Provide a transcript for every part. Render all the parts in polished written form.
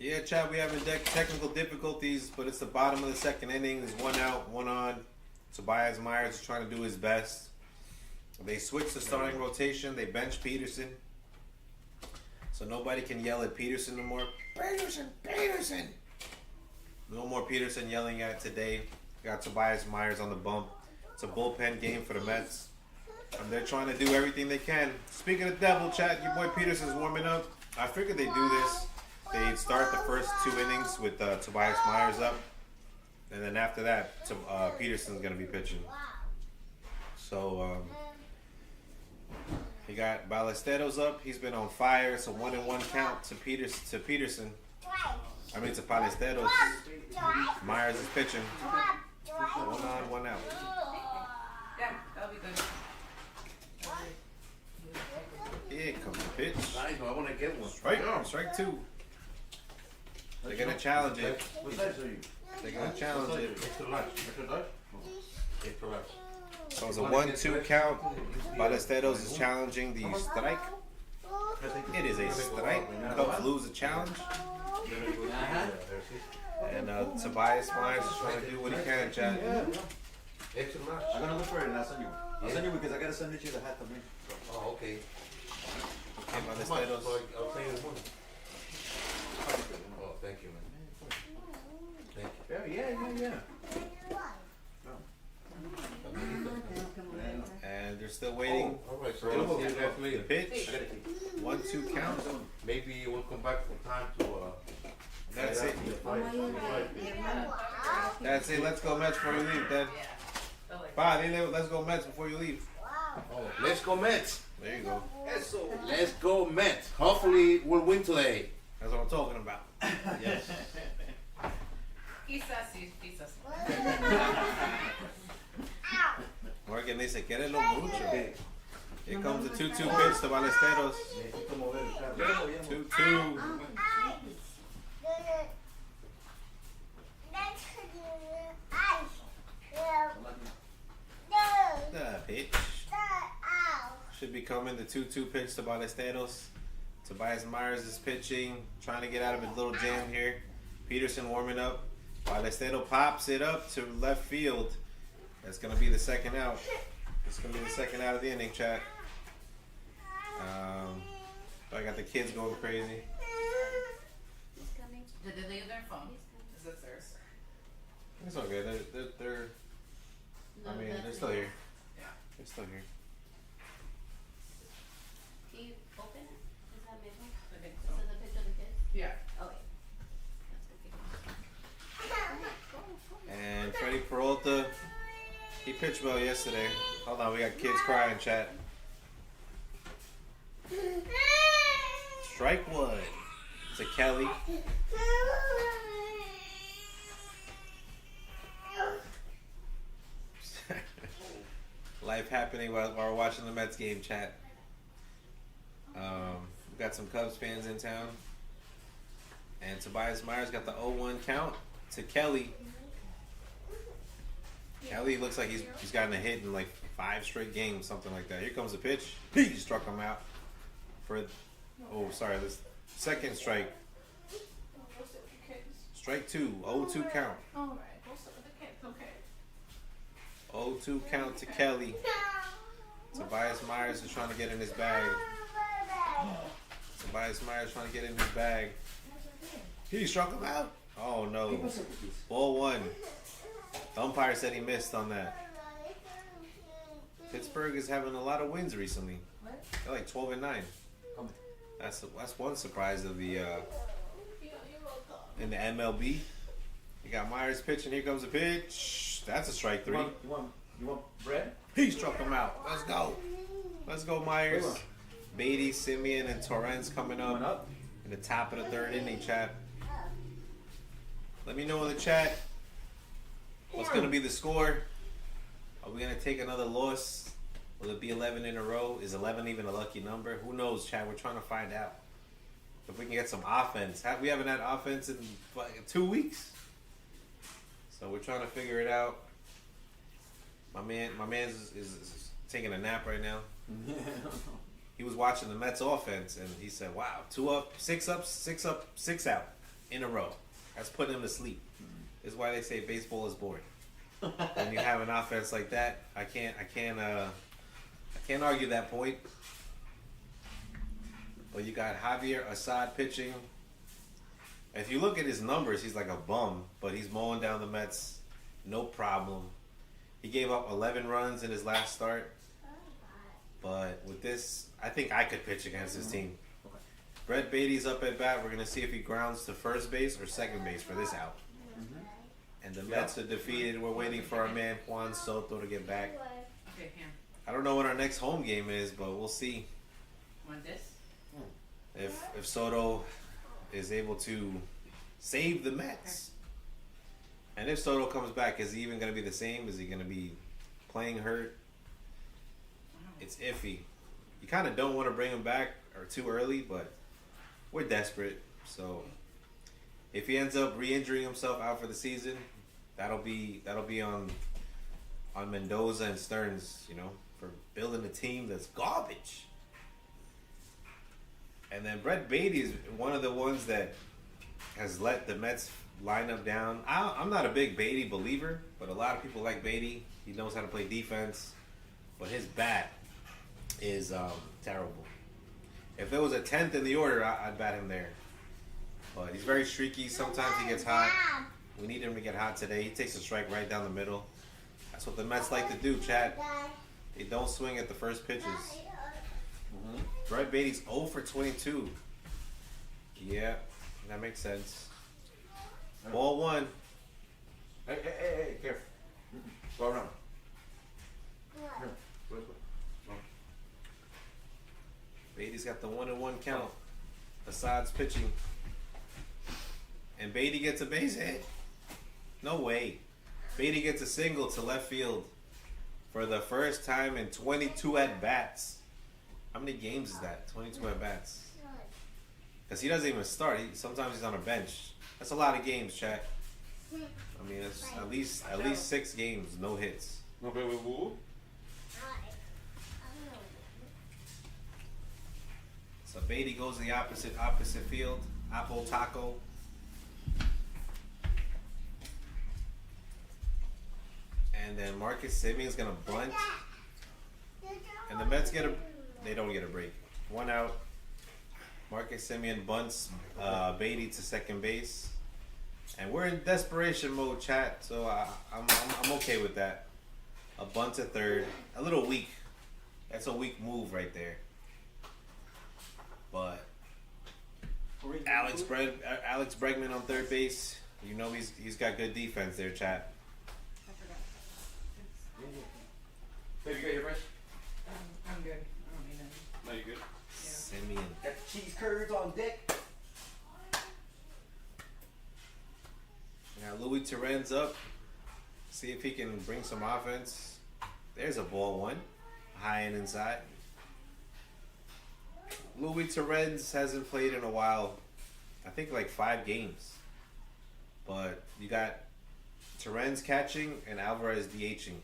Yeah, Chad, we having technical difficulties, but it's the bottom of the second inning. There's one out, one on. Tobias Myers is trying to do his best. They switched the starting rotation. They benched Peterson. So nobody can yell at Peterson no more. Peterson! No more Peterson yelling at it today. Got Tobias Myers on the bump. It's a bullpen game for the Mets. And they're trying to do everything they can. Speaking of devil, Chad, your boy Peterson's warming up. I figured they'd do this. They'd start the first 2 innings with Tobias Myers up. And then after that, Peterson's going to be pitching. So, he got Ballesteros up. He's been on fire. It's a 1-1 count to Peterson. I mean to Ballesteros. Myers is pitching. 1 on, 1 out. Yeah, that'll be good. Here comes the pitch. Nice, I want to get one. Strike 2. They're going to challenge it. What size are you? They're going to challenge it. Extra large. Extra large? Extra large. So it's a 1-2 count. Ballesteros is challenging the strike. It is a strike. Cubs lose a challenge. And Tobias Myers is trying to do what he can, Chad. Extra large. I'm gonna look for it and I'll send you. I'll send you because I gotta send it to you the hat también. Oh, okay. Okay, How much? Ballesteros. So I'll pay you the money. Oh, thank you, man. Thank you. Yeah. And they're still waiting Oh, all right. So for we'll see you guys the later. pitch. 1-2 count. Maybe we'll come back from time to. That's it. Yeah. That's it. Let's go Mets before you leave, Dad. They'll like- Bye. Let's go Mets before you leave. Oh, let's go Mets. There you go. Let's go Mets. Hopefully we'll win today. That's what I'm talking about. Yes. Quizás sí, quizás. Morgan dice, querelo mucho. Here comes the 2-2 pitch to Ballesteros. 2-2. The pitch. Should be coming. The 2-2 pitch to Ballesteros. Tobias Myers is pitching, trying to get out of a little jam here. Peterson warming up. Ballesteros pops it up to left field. That's going to be the second out. It's going to be the second out of the inning, chat. I got the kids going crazy. Did they leave their phone? Is it theirs? It's okay. They're I mean, they're still here. Yeah. They're still here. Can you open it? Is that maybe? I think Is so. it the picture of the kids? Yeah. Oh wait. That's good. And Freddie Peralta, he pitched well yesterday. Hold on, we got kids crying, chat. Strike 1 to Kelly. Life happening while we're watching the Mets game, chat. We got some Cubs fans in town. And Tobias Myers got the 0-1 count to Kelly. Kelly looks like he's gotten a hit in like 5 straight games, something like that. Here comes the pitch. He struck him out for, this second strike. We'll sit with the kids. Strike 2, 0-2 count. All right. We'll sit with the kids. Okay. 0-2 count to Kelly. Tobias Myers is trying to get in his bag. Tobias Myers trying to get in his bag. He struck him out. Oh no. Ball 1. The umpire said he missed on that. Pittsburgh is having a lot of wins recently. What? They're like 12-9. That's one surprise of the in the MLB. You got Myers pitching. Here comes a pitch. That's a strike 3. You want bread? He struck him out. Let's go. Let's go, Myers. Beatty, Simeon, and Torrens coming Coming up up. in the top of the 3rd inning, chat. Let me know in the chat what's going to be the score. Are we going to take another loss? Will it be 11 in a row? Is 11 even a lucky number? Who knows, chat? We're trying to find out. If we can get some offense. We haven't had offense in like 2 weeks. So we're trying to figure it out. My man is taking a nap right now. He was watching the Mets offense and he said, "Wow, 2 up, 6 up, 6 up, 6 out." in a row. That's putting him to sleep. This is why they say baseball is boring. When you have an offense like that, I can't argue that point. But you got Javier Assad pitching. If you look at his numbers, he's like a bum, but he's mowing down the Mets, no problem. He gave up 11 runs in his last start. But with this, I think I could pitch against this team. Okay. Brett Beatty's up at bat. We're going to see if he grounds to first base or second base for this out. And the Mets are defeated. We're waiting for our man Juan Soto to get back. Okay, here. I don't know what our next home game is, but we'll see Want this? if Soto is able to save the Mets. And if Soto comes back, is he even going to be the same? Is he going to be playing hurt? It's iffy. You kind of don't want to bring him back or too early, but we're desperate. So if he ends up re-injuring himself out for the season, that'll be on Mendoza and Stearns, you know, for building a team that's garbage. And then Brett Beatty is one of the ones that has let the Mets lineup down. I'm not a big Beatty believer, but a lot of people like Beatty. He knows how to play defense, but his bat is terrible. If there was a 10th in the order, I'd bat him there. But he's very streaky. Sometimes he gets hot. We need him to get hot today. He takes a strike right down the middle. That's what the Mets like to do, Chad. They don't swing at the first pitches. Brett Beatty's 0 for 22. Yeah, that makes sense. Ball one. Hey, careful. Go around. Here. Go. Beatty's got the 1-1 count. Assad's pitching. And Beatty gets a base hit. No way. Beatty gets a single to left field for the first time in 22 at-bats. How many games is that? 22 at-bats. Because he doesn't even start. Sometimes he's on a bench. That's a lot of games, chat. I mean, it's at least 6 games, no hits. No play with Woo? So Beatty goes to the opposite field. Apple Taco. And then Marcus Simeon's gonna bunt. And the Mets they don't get a break. 1 out. Marcus Simeon bunts Beatty to second base. And we're in desperation mode, chat, so I'm okay with that. A bunt to third. A little weak. That's a weak move right there. But Alex Bregman on third base. You know he's got good defense there, chat. I forgot. Baby, you got your brush? I'm good. I don't need any. No, you good? Simeon. Got the cheese curds on deck. Now Louis Torrens up. See if he can bring some offense. There's a ball one. High and inside. Louis Torrens hasn't played in a while. I think like 5 games. But you got Torrens catching and Alvarez DHing.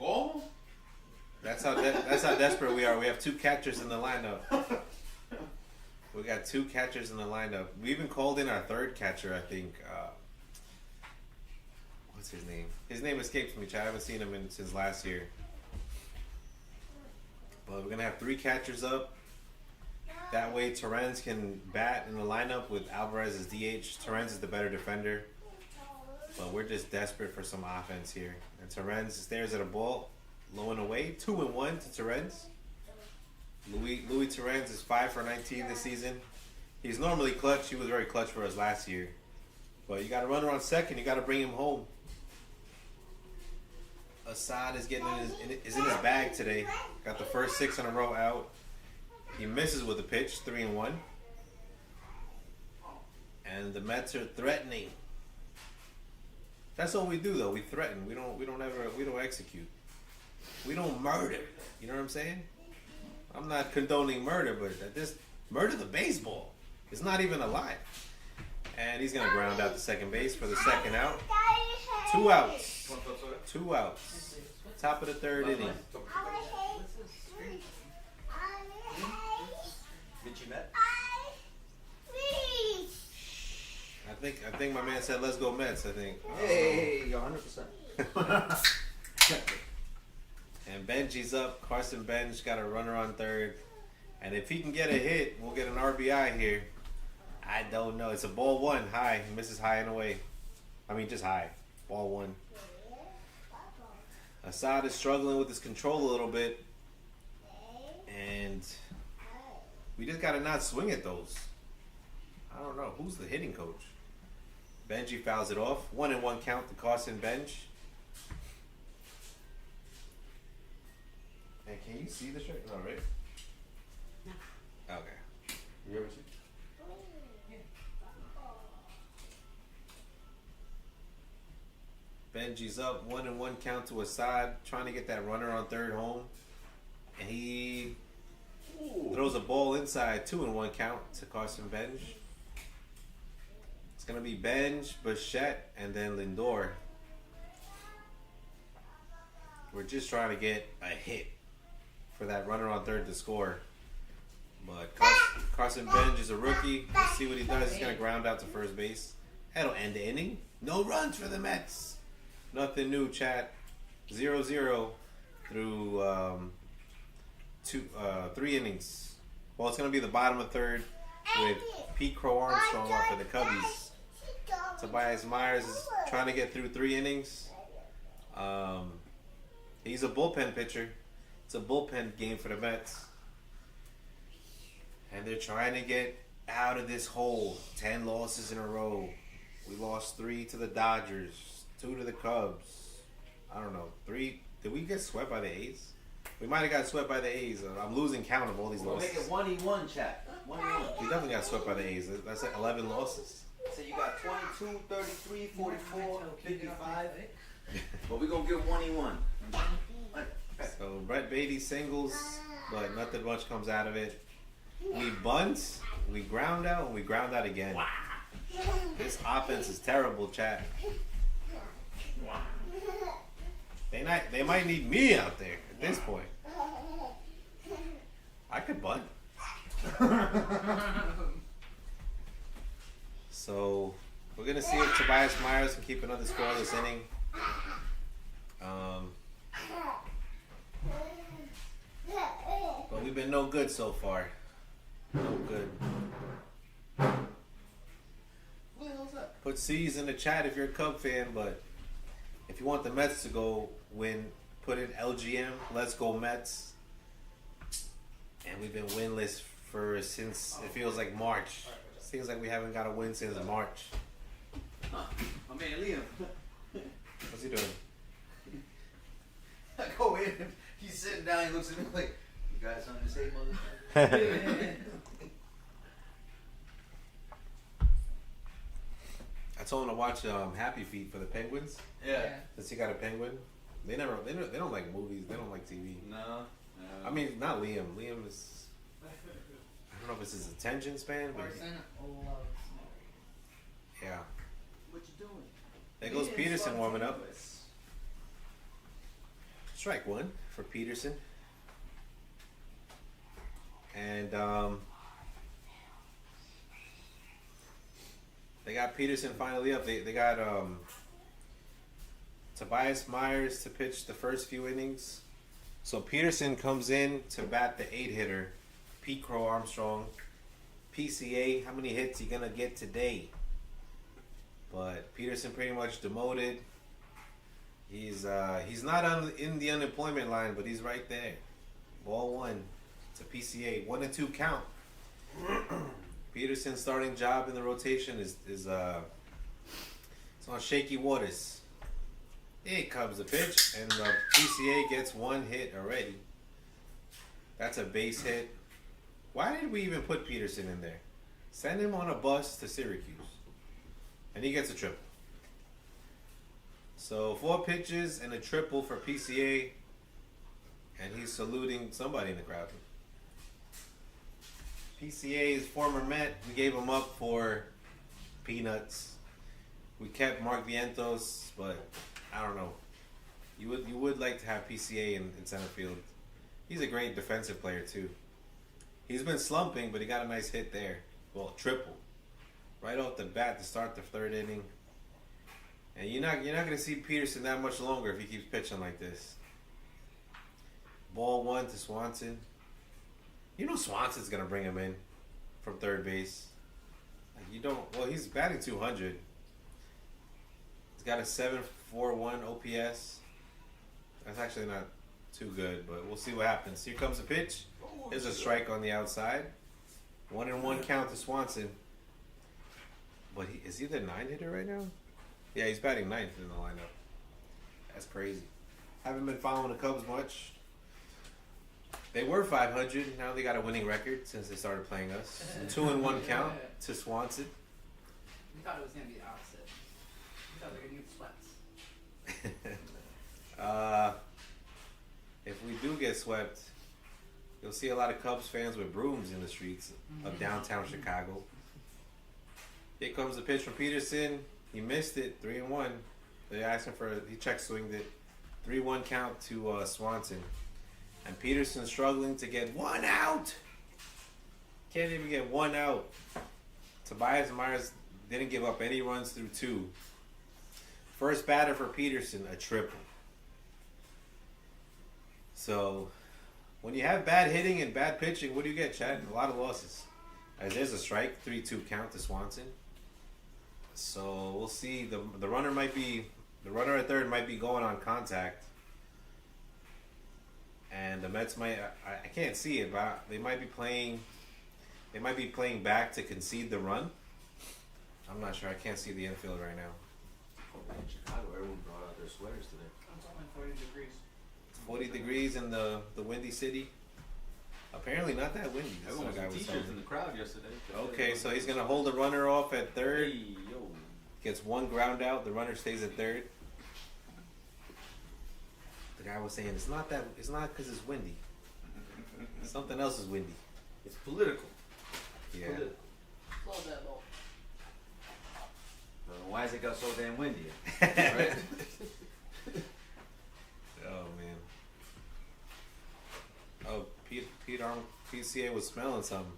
Oh? That's how desperate we are. We have 2 catchers in the lineup. We got 2 catchers in the lineup. We even called in our 3rd catcher, I think. What's his name? His name escapes me, Chad. I haven't seen him since last year. But we're going to have 3 catchers up. That way Torrens can bat in the lineup with Alvarez as DH. Torrens is the better defender. But we're just desperate for some offense here. And Torrens stares at a ball. Low and away. 2-1 to Torrens. Louis Torrens is 5 for 19 this season. He's normally clutch. He was very clutch for us last year. But you got to run around second. You got to bring him home. Assad is getting in his bag today. Got the first 6 in a row out. He misses with a pitch, 3-1. And the Mets are threatening. That's all we do, though. We threaten. We don't execute. We don't murder. You know what I'm saying? I'm not condoning murder, but just murder the baseball. It's not even alive. And he's gonna ground out to second base for the second out. 2 outs. 2 outs. Top of the 3rd inning. This is straight. Vinci Met. I think my man said, "Let's go Mets." I think. Hey, you're 100%. And Benji's up. Carson Bench got a runner on third. And if he can get a hit, we'll get an RBI here. I don't know. It's a ball one. High. He misses high and away. I mean, just high. Ball one. Assad is struggling with his control a little bit. And we just got to not swing at those. I don't know. Who's the hitting coach? Benji fouls it off. 1-1 count to Carson Bench. And can you see the shirt? No, right? No. Okay. You ever see? Benji's up 1-1 count to Assad, trying to get that runner on third home. And he throws a ball inside, 2-1 count to Carson Bench. It's going to be Benj, Bichette, and then Lindor. We're just trying to get a hit for that runner on third to score. But Carson Benj is a rookie. Let's see what he does. He's going to ground out to first base. That'll end the inning. No runs for the Mets. Nothing new, chat. 0-0 through 3 innings. Well, it's going to be the bottom of third with Pete Crow Armstrong up for the Cubbies. Tobias Myers is trying to get through 3 innings. He's a bullpen pitcher. It's a bullpen game for the Mets. And they're trying to get out of this hole. 10 losses in a row. We lost 3 to the Dodgers, 2 to the Cubs. I don't know. 3. Did we get swept by the A's? We might have got swept by the A's. I'm losing count of all these We'll losses. make it 1-1, chat. 1-1. We definitely got swept by the A's. That's like 11 losses. So you got 22, 33, 44, 55. But we're going to give 1-1. So Brett Beatty singles, but nothing much comes out of it. We bunt, we ground out, and we ground out again. This offense is terrible, chat. They might need me out there at this point. I could bunt. So we're gonna see if Tobias Myers can keep another scoreless inning. But we've been no good so far. No good. Who the hell's that? Put C's in the chat if you're a Cub fan, but if you want the Mets to go win, put in LGM, let's go Mets. And we've been winless since it feels like March. Seems like we haven't got a win since March. My man Liam. What's he doing? I go in, he's sitting down, he looks at me like, you got something to say, motherfucker? I told him to watch Happy Feet for the Penguins. Yeah. Since he got a penguin. They don't like movies. They don't like TV. No. I mean, not Liam. Liam is, I don't know if it's his attention span, but Carson loves Mary. yeah. What you doing? There goes Peterson warming up. Strike one for Peterson. And they got Peterson finally up. They got Tobias Myers to pitch the first few innings. So Peterson comes in to bat the 8-hitter, Pete Crow Armstrong. PCA, how many hits he gonna get today? But Peterson pretty much demoted. He's not in the unemployment line, but he's right there. Ball one to PCA, 1-2 count. Peterson's starting job in the rotation is it's on shaky waters. Here comes the pitch, and the PCA gets 1 hit already. That's a base hit. Why did we even put Peterson in there? Send him on a bus to Syracuse. And he gets a triple. So 4 pitches and a triple for PCA. And he's saluting somebody in the crowd. PCA is former Met. We gave him up for peanuts. We kept Mark Vientos, but I don't know. You would like to have PCA in center field. He's a great defensive player too. He's been slumping, but he got a nice hit there. Well, triple. right off the bat to start the third inning. And you're not gonna see Peterson that much longer if he keeps pitching like this. Ball one to Swanson. You know Swanson's gonna bring him in from third base. Like you don't. Well, he's batting 200. He's got a 7.41 OPS. That's actually not too good, but we'll see what happens. Here comes the pitch. There's a strike on the outside. 1-1 count to Swanson. But is he the 9 hitter right now? Yeah, he's batting 9th in the lineup. That's crazy. Haven't been following the Cubs much. They were 500. Now they got a winning record since they started playing us. 2-1 count to Swanson. We thought it was gonna be the opposite. We thought we were gonna get swept. If we do get swept, you'll see a lot of Cubs fans with brooms in the streets of downtown Chicago. Here comes the pitch from Peterson. He missed it. 3-1. They asked him he check swinged it. 3-1 count to Swanson. And Peterson struggling to get one out. Can't even get one out. Tobias Myers didn't give up any runs through 2. First batter for Peterson, a triple. So, when you have bad hitting and bad pitching, what do you get, Chad? A lot of losses. As there's a strike, 3-2 count to Swanson. So we'll see. The runner at third might be going on contact, and the Mets might. I can't see it, but they might be playing. They might be playing back to concede the run. I'm not sure. I can't see the infield right now. In Chicago, everyone brought out their sweaters today. It's only 40 degrees. 40 degrees in the windy city. Apparently not that windy. That's Everyone what the guy was was t-shirts telling in me. the crowd yesterday. Okay, so he's gonna hold the runner off at third. Hey, yo. Gets one ground out. The runner stays at third. The guy was saying it's not because it's windy. Something else is windy. It's political. Yeah. Political. Slow that low. Why has it got so damn windy? Right? Oh man. Oh, PCA was smelling something.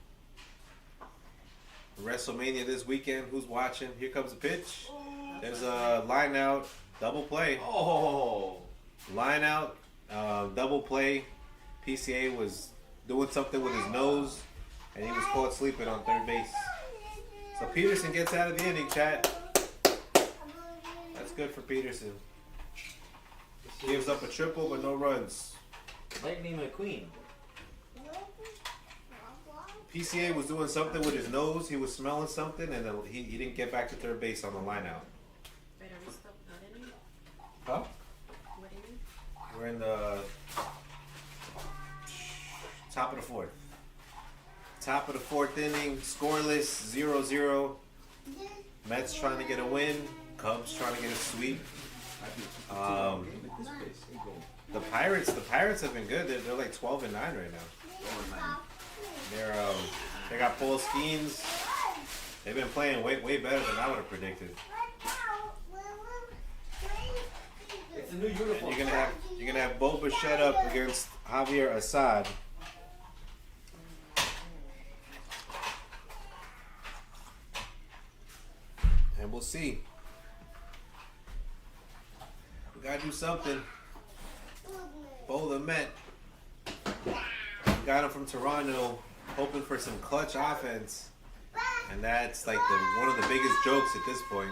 WrestleMania this weekend. Who's watching? Here comes the pitch. There's a line out, double play. Oh. Line out, double play. PCA was doing something with his nose, and he was caught sleeping on third base. So Peterson gets out of the inning, chat. That's good for Peterson. Gives up a triple, but no runs. Lightning McQueen. PCA was doing something with his nose. He was smelling something, and then he didn't get back to third base on the line out. Wait, are we still what inning? Huh? What inning? We're in the top of the fourth. Top of the fourth inning, scoreless, 0-0. Mets trying to get a win. Cubs trying to get a sweep. The Pirates have been good. They're like 12-9 right now. They got Paul Skeens. They've been playing way better than I would have predicted. It's a new uniform. And you're gonna have Bo Bichette up against Javier Assad. And we'll see. We gotta do something. Bo the Met. Got him from Toronto, hoping for some clutch offense. And that's like one of the biggest jokes at this point.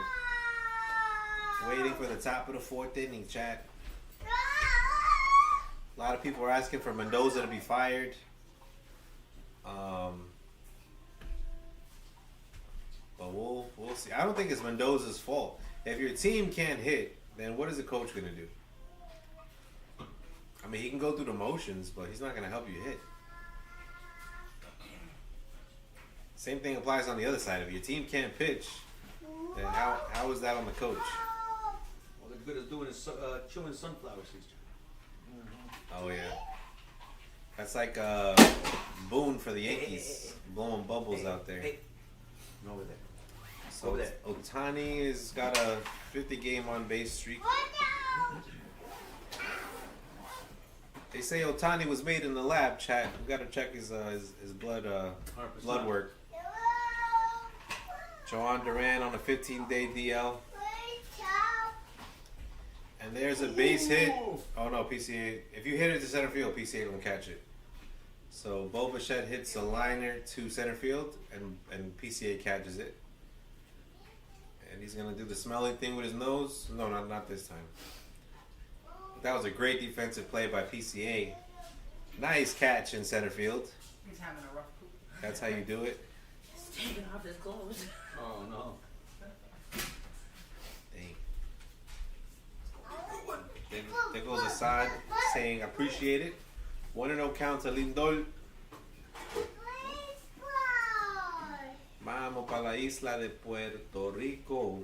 Waiting for the top of the fourth inning, chat. A lot of people are asking for Mendoza to be fired. But we'll see. I don't think it's Mendoza's fault. If your team can't hit, then what is the coach going to do? I mean, he can go through the motions, but he's not going to help you hit. Same thing applies on the other side. If your team can't pitch, then how is that on the coach? All they're good at doing is chewing sunflower seeds. Oh yeah, that's like Boone for the Yankees, blowing bubbles out there. Over there. So over there. Ohtani has got a 50-game on-base streak. They say Ohtani was made in the lab. Chat. We got to check his blood work. Joan Duran on a 15-day DL. And there's a base hit. Oh no, PCA. If you hit it to center field, PCA don't catch it. So Bo Bichette hits a liner to center field, and PCA catches it. And he's gonna do the smelling thing with his nose. No, not this time. That was a great defensive play by PCA. Nice catch in center field. He's having a rough poop. That's how you do it. He's taking off his clothes. Oh no. Dang. There goes Assad saying appreciate it. 1-0 count to Lindor. Vamos para la isla de Puerto Rico.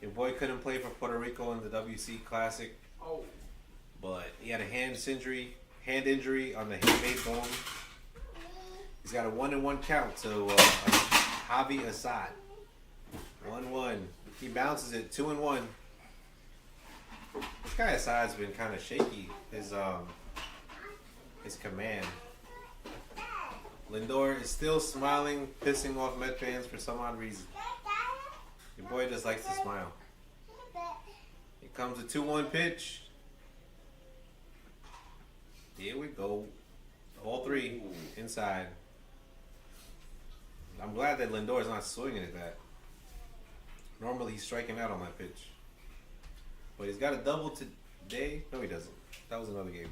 Your boy couldn't play for Puerto Rico in the WC Classic, Oh. but he had a hand injury on the handmade bone. He's got a 1-1 count to Javi Assad. 1-1. He bounces it 2-1. This guy Assad's been kind of shaky. His command. Lindor is still smiling, pissing off Met fans for some odd reason. Your boy just likes to smile. Here comes a 2-1 pitch. Here we go. All three inside. I'm glad that Lindor is not swinging at that. Normally he's striking out on that pitch. But he's got a double today. No, he doesn't. That was another game.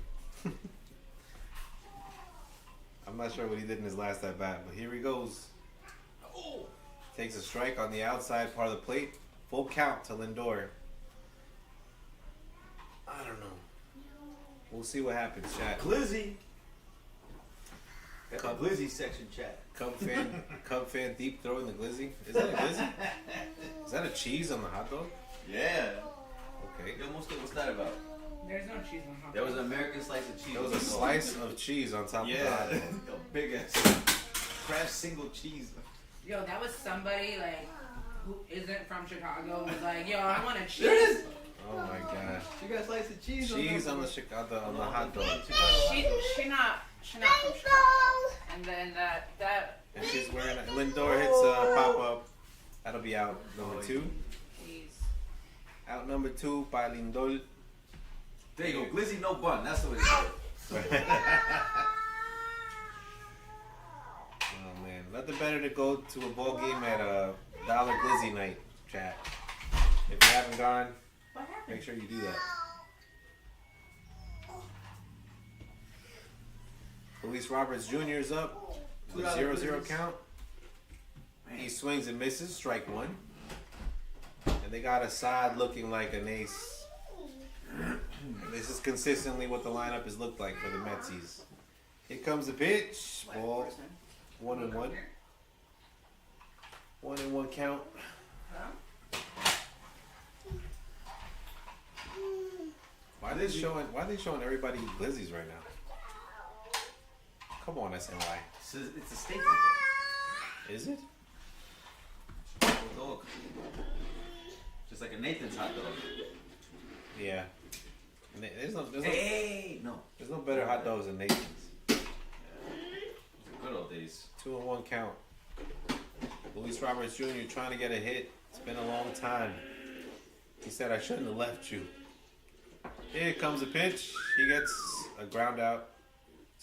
I'm not sure what he did in his last at bat, but here he goes. Oh! Takes a strike on the outside part of the plate. Full count to Lindor. I don't know. We'll see what happens, chat. Glizzy. That's a Glizzy section chat. Cub fan deep throwing the glizzy. Is that a glizzy? Is that a cheese on the hot dog? Yeah. Okay. Yo, what's that about? There's no cheese on hot There was dog. an American slice of cheese. There was a slice of cheese on top of the Yeah. hot dog. A big ass crash single cheese. Yo, that was somebody like who isn't from Chicago was like, yo, I want a cheese. There it is. Oh my gosh. You got a slice of cheese. Cheese on the hot dog. She not from Chicago. And then that And she's wearing a Lindor hits a pop up. That'll be out number 2. cheese. Out number 2 by Lindor. There you go. Glizzy no bun. That's what it is. Oh man, nothing better to go to a ball game at a Dollar Glizzy night, chat. If you haven't gone, What happened? make sure you do that. Luis Roberts Jr. is up. The 0-0 count. He swings and misses, strike 1. And they got Assad looking like an ace. This is consistently what the lineup has looked like for the Metsies. Here comes the pitch. Ball 1-1. 1-1 count. Why are they showing everybody glizzies right now? Come on, SNY. It's a staple. Is it? Hot dog. Just like a Nathan's hot dog. Yeah. There's Hey, no. no better hot dogs than Nathan's. Good old days. 2-1 count. Luis Roberts Jr. trying to get a hit. It's been a long time. He said, I shouldn't have left you. Here comes the pitch. He gets a ground out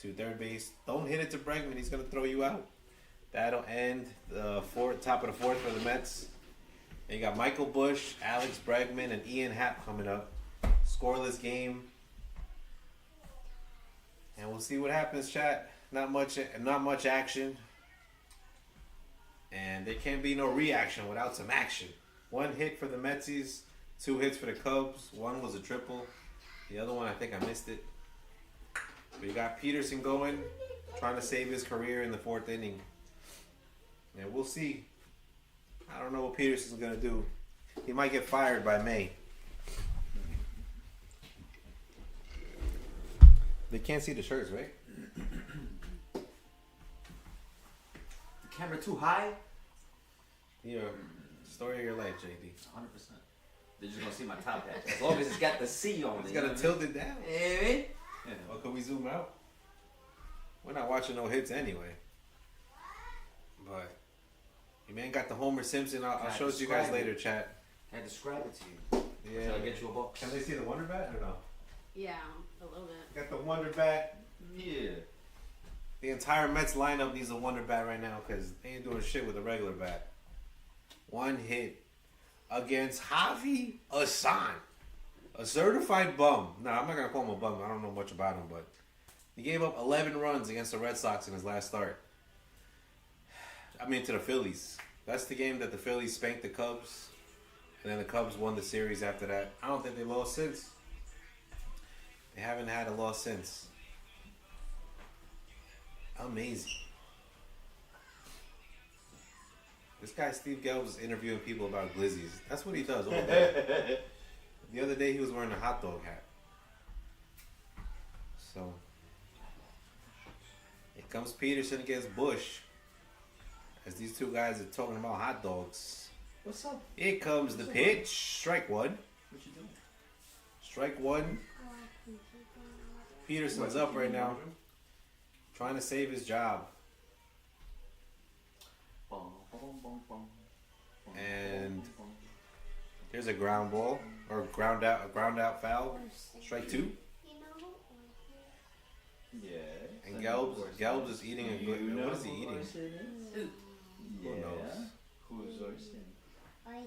to third base. Don't hit it to Bregman. He's going to throw you out. That'll end the top of the 4th for the Mets. And you got Michael Bush, Alex Bregman, and Ian Happ coming up. Scoreless game. And we'll see what happens, chat. Not much action. And there can't be no reaction without some action. 1 hit for the Metsies, 2 hits for the Cubs. 1 was a triple. The other one, I think I missed it. But you got Peterson going, trying to save his career in the 4th inning. And we'll see. I don't know what Peterson's going to do. He might get fired by May. They can't see the shirts, right? The camera too high? Yeah. Story of your life, JD. 100%. They're just gonna see my top hat. As long as it's got the C on it. It's got to tilt it down. Yeah. Or can we zoom out? We're not watching no hits anyway. But Your man got the Homer Simpson. I'll Can I show it to you guys describe later, it? chat. I describe it to you. Yeah. Shall I get you a box? Can they see the Wonder Bat or no? Yeah, a little bit. Got the Wonder Bat. Yeah. The entire Mets lineup needs a Wonder Bat right now because they ain't doing shit with a regular bat. One hit against Javi Asan, a certified bum. No, I'm not gonna call him a bum. I don't know much about him, but he gave up 11 runs against the Red Sox in his last start. I mean, to the Phillies. That's the game that the Phillies spanked the Cubs, and then the Cubs won the series after that. I don't think they lost since. They haven't had a loss since. Amazing. This guy Steve Gelbs is interviewing people about glizzies. That's what he does all day. The other day he was wearing a hot dog hat. So here comes Peterson against Bush. As these two guys are talking about hot dogs. What's up? Here comes the pitch. Strike one. What you doing? Strike one. Peterson's up right now. Trying to save his job. And here's a ground ball or a ground out foul. Strike two. Yeah. And Gelbs is eating a good. What is he eating? Yeah. Who knows? Who's Orson? I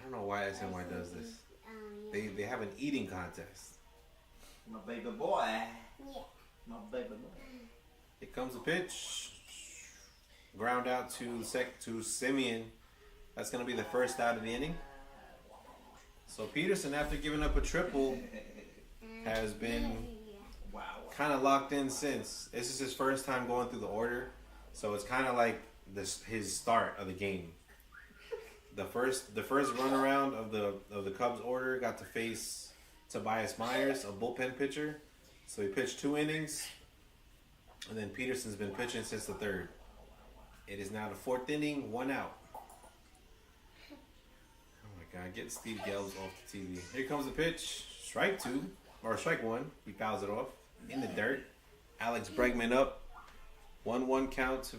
don't know why SNY does this. They have an eating contest. My baby boy. My baby boy. Here comes the pitch. Ground out to Simeon. That's gonna be the first out of the inning. So Peterson, after giving up a triple, has been kind of locked in since. This is his first time going through the order, so it's kind of like his start of the game. The first run around of the Cubs order got to face Tobias Myers, a bullpen pitcher. So he pitched 2 innings, and then Peterson's been pitching since the 3rd. It is now the 4th inning, 1 out. Oh my God, get Steve Gelbs off the TV. Here comes the pitch, strike 2, or strike 1. He fouls it off in the dirt. Alex Bregman up, 1-1 count to.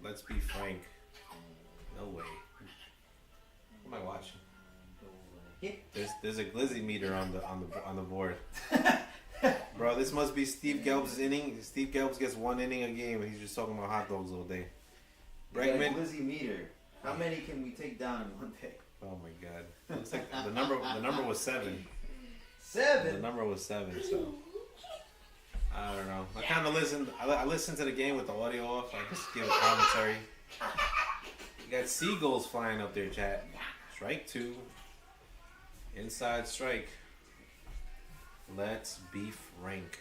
Let's be frank. No way. What am I watching? There's a glizzy meter on the board. Bro, this must be Steve Gelbs' inning. Steve Gelbs gets 1 inning a game, and he's just talking about hot dogs all day. Bregman. Glizzy meter. How many can we take down in one day? Oh my God! Looks like the number was 7. 7. The number was 7. So I don't know. I kind of listened. I listened to the game with the audio off. I just give a commentary. You got seagulls flying up there, chat. Strike 2. Inside strike. Let's be frank.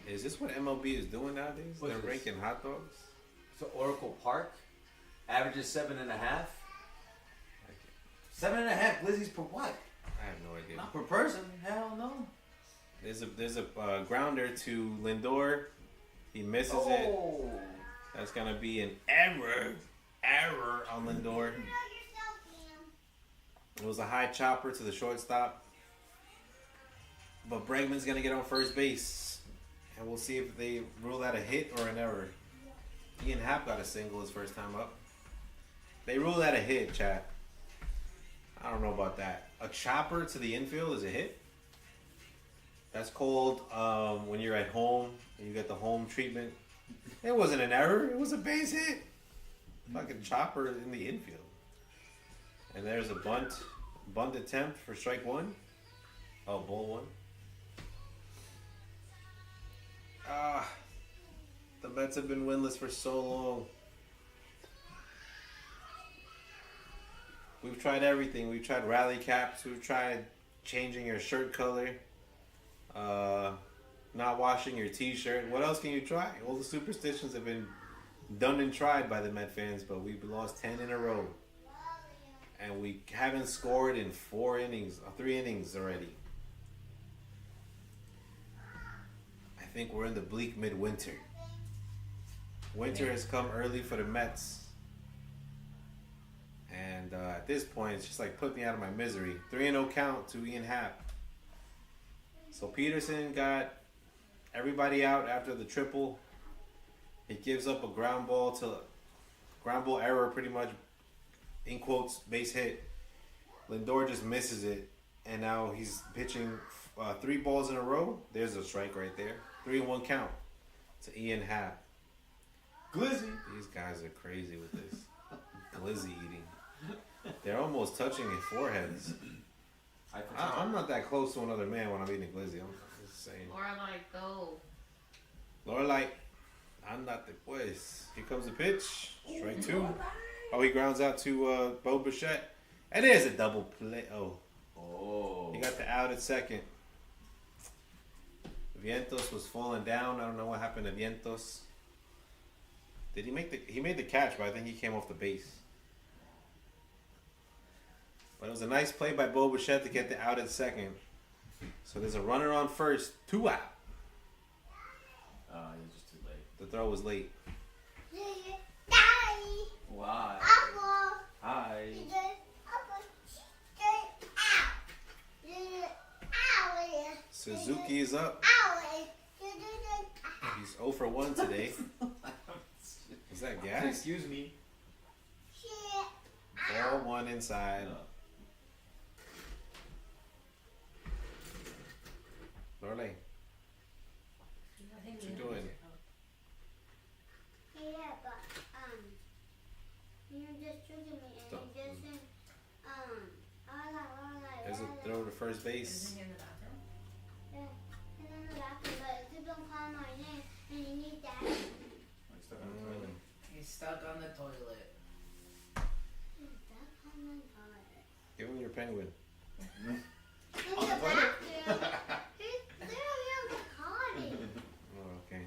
Is this what MLB is doing nowadays? What's They're this? ranking hot dogs? So Oracle Park averages 7.5. 7.5 glizzies per what? I have no idea. Not per person. Hell no. There's a grounder to Lindor. He misses it. Oh. That's gonna be an error on Lindor. It was a high chopper to the shortstop, but Bregman's gonna get on first base, and we'll see if they rule that a hit or an error. Ian Happ got a single his first time up. They rule that a hit, chat. I don't know about that. A chopper to the infield is a hit. That's called when you're at home and you get the home treatment. It wasn't an error. It was a base hit. Fucking chopper in the infield. And there's a bunt attempt for strike 1. Oh, ball 1. The Mets have been winless for so long. We've tried everything. We've tried rally caps. We've tried changing your shirt color. Not washing your t-shirt. What else can you try? All the superstitions have been done and tried by the Met fans, but we've lost 10 in a row. And we haven't scored in 3 innings already. I think we're in the bleak midwinter. Winter has come early for the Mets. And at this point, it's just like put me out of my misery. 3-0 count to Ian Happ. So Peterson got everybody out after the triple. He gives up a ground ball error pretty much in quotes, base hit. Lindor just misses it, and now he's pitching 3 balls in a row. There's a strike right there. 3-1 count to Ian Happ. Glizzy. These guys are crazy with this glizzy eating. They're almost touching their foreheads. I'm not that close to another man when I'm eating a glizzy. I'm just saying. Or like, go. Laura, like, I'm not the pues. Here comes the pitch. Strike 2. Oh, he grounds out to Bo Bichette. And there's a double play. Oh. Oh. He got the out at second. Vientos was falling down. I don't know what happened to Vientos. Did he make he made the catch, but I think he came off the base. But it was a nice play by Bo Bichette to get the out at second. So there's a runner on first, 2 out. He's just too late. The throw was late. Why? Hi. Suzuki is up. He's 0 for 1 today. Is that gas? Excuse me. Ball 1 inside. Lorelei, what you doing? Yeah, but you just triggered me and Stop. you just said There's a throw to first base. Isn't he in the bathroom? Yeah, and then the bathroom, but if you don't call my name and you need that. He's stuck on the toilet. That's on the toilet. Give him your penguin. In the bathroom. He's literally on the potty. Oh, okay.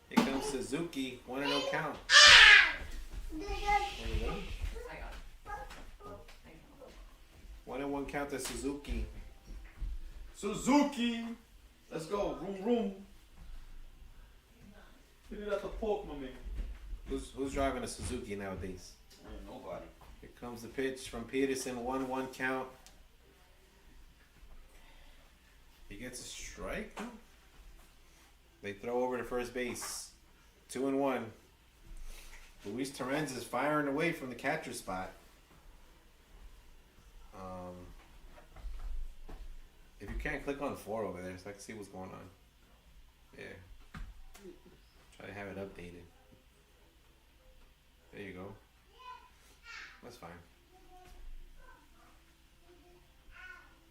Here comes Suzuki. 1-0 count. There's I got it. Thank you. 1-1 count to Suzuki. Suzuki. Let's go. Room, room. Hit it at the pork, my man. Who's driving a Suzuki nowadays? Nobody. Here comes the pitch from Peterson. 1-1 count. He gets a strike. They throw over to first base. 2-1. Luis Torrens is firing away from the catcher spot. If you can't click on 4 over there so I can see what's going on. Yeah. Try to have it updated. There you go. That's fine.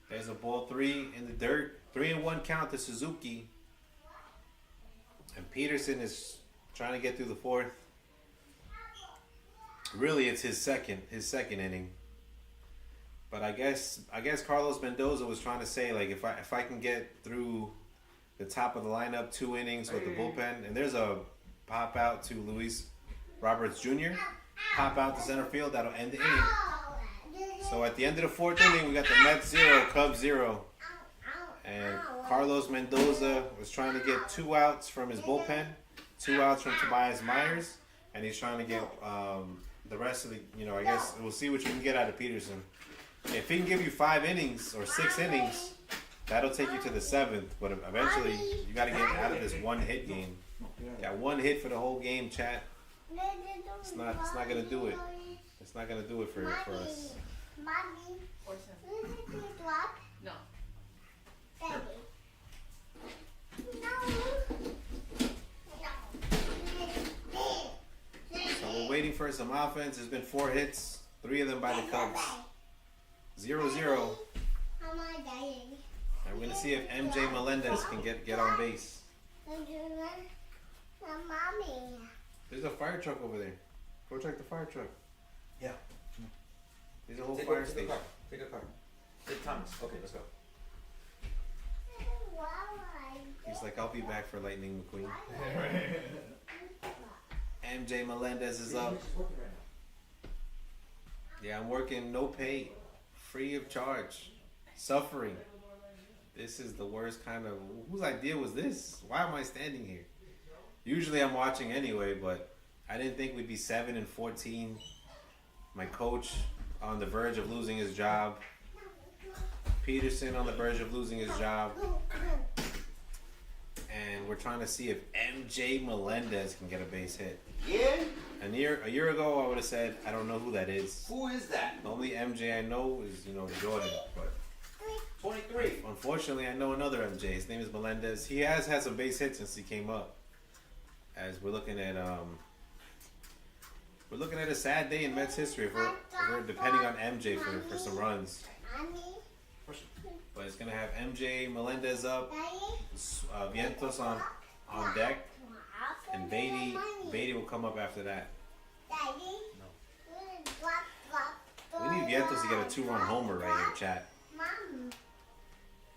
There's a ball 3 in the dirt. 3-1 count to Suzuki. And Peterson is trying to get through the 4th. Really, it's his second inning. But I guess Carlos Mendoza was trying to say, like, if I can get through the top of the lineup 2 innings with the bullpen, and there's a pop out to Luis Roberts Jr. Pop out to center field, that'll end the inning. So at the end of the 4th inning, we got the Mets 0, Cubs 0. And Carlos Mendoza was trying to get 2 outs from his bullpen, 2 outs from Tobias Myers, and he's trying to get the rest of the, I guess we'll see what you can get out of Peterson. If he can give you 5 innings or 6 innings, that'll take you to the 7th. But eventually, you got to get out of this 1-hit game. Got 1 hit for the whole game, chat. It's not gonna do it. It's not gonna do it for us. Mommy, Or seven. will you drop? No. Daddy. So we're waiting for some offense. There's been 4 hits, 3 of them by the Cubs. 0-0. How am I dying? And we're gonna see if MJ Melendez can get on base. Mommy. There's a fire truck over there. Go check the fire truck. Yeah. There's a whole Take fire a station. car. Take a car. Take Thomas. Okay, let's go. He's like, I'll be back for Lightning McQueen. MJ Melendez is up. He's working right now. Yeah, I'm working no pay, free of charge, suffering. This is the worst kind of. Whose idea was this? Why am I standing here? Usually I'm watching anyway, but I didn't think we'd be 7-14. My coach on the verge of losing his job. Peterson on the verge of losing his job. and we're trying to see if MJ Melendez can get a base hit. Yeah? A year ago, I would have said I don't know who that is. Who is that? The only MJ I know is Jordan, but 23. unfortunately, I know another MJ. His name is Melendez. He has had some base hits since he came up. As we're looking at a sad day in Mets history if we're depending on MJ for some runs. But it's gonna have MJ Melendez up, Vientos on deck, and Beatty will come up after that. We need Vientos to get a 2-run homer right here, chat.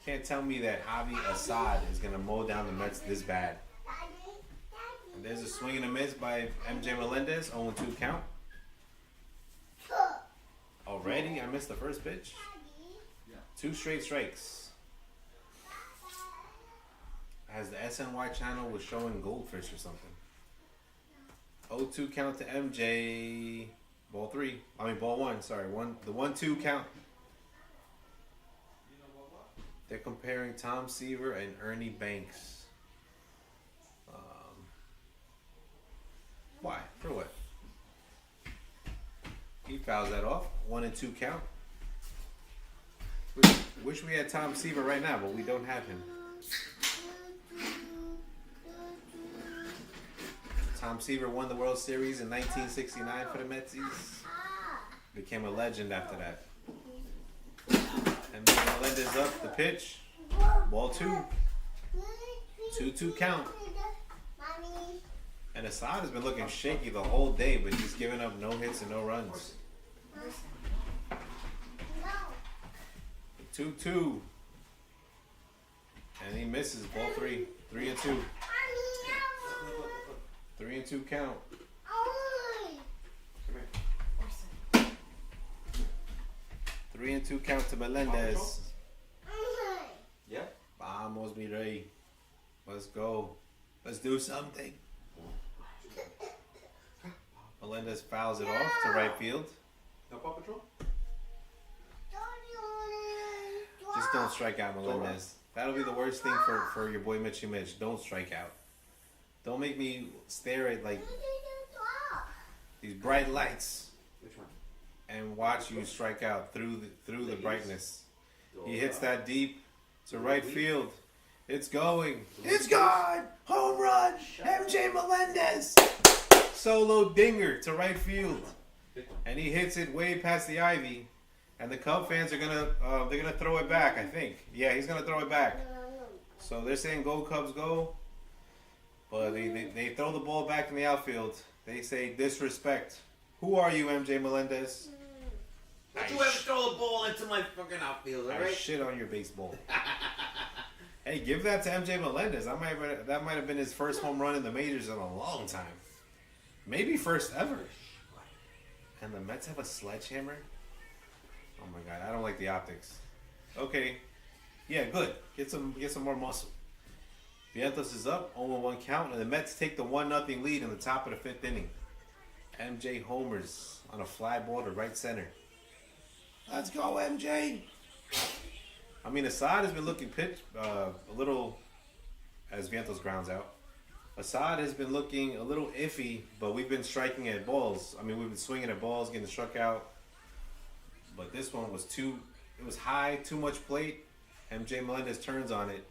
Can't tell me that Javi Assad is gonna mow down the Mets this bad. And there's a swing and a miss by MJ Melendez, 0-2 count. Already, I missed the first pitch. 2 straight strikes. As the SNY channel was showing goldfish or something. 0-2 count to MJ. Ball 1, sorry. The 1-2 count. They're comparing Tom Seaver and Ernie Banks. Why? For what? He fouls that off. 1-2 count. Wish we had Tom Seaver right now, but we don't have him. Tom Seaver won the World Series in 1969 for the Metsies. Became a legend after that. And Melendez up the pitch. Ball 2. 2-2 count. And Assad has been looking shaky the whole day, but he's giving up no hits and no runs. 2-2. And he misses. Ball 3. 3-2. 3-2 count. 3-2 count to Melendez. Yeah? Vamos, mi rey. Let's go. Let's do something. Melendez fouls it off to right field. No Paw Patrol? Just don't strike out, Melendez. That'll be the worst thing for your boy Mitchy Mitch. Don't strike out. Don't make me stare at like these bright lights Which one? and watch you strike out through the brightness. He hits that deep to right field. It's going. It's gone. Home run. MJ Melendez. Solo dinger to right field, and he hits it way past the ivy. And the Cub fans are gonna throw it back. I think. Yeah, he's gonna throw it back. So they're saying go Cubs go, but they throw the ball back in the outfield. They say disrespect. Who are you, MJ Melendez? Don't you ever throw a ball into my fucking outfield, I alright? shit on your baseball. Hey, give that to MJ Melendez. That might have been his first home run in the majors in a long time. Maybe first ever. And the Mets have a sledgehammer? Oh my god, I don't like the optics. Okay. Yeah, good. Get some more muscle. Vientos is up, 0-1 count, and the Mets take the 1-0 lead in the top of the 5th inning. MJ homers on a fly ball to right center. Let's go, MJ! I mean, Assad has been looking a little as Vientos grounds out. Assad has been looking a little iffy, but we've been striking at balls. I mean, we've been swinging at balls, getting struck out. But this one was it was high, too much plate. MJ Melendez turns on it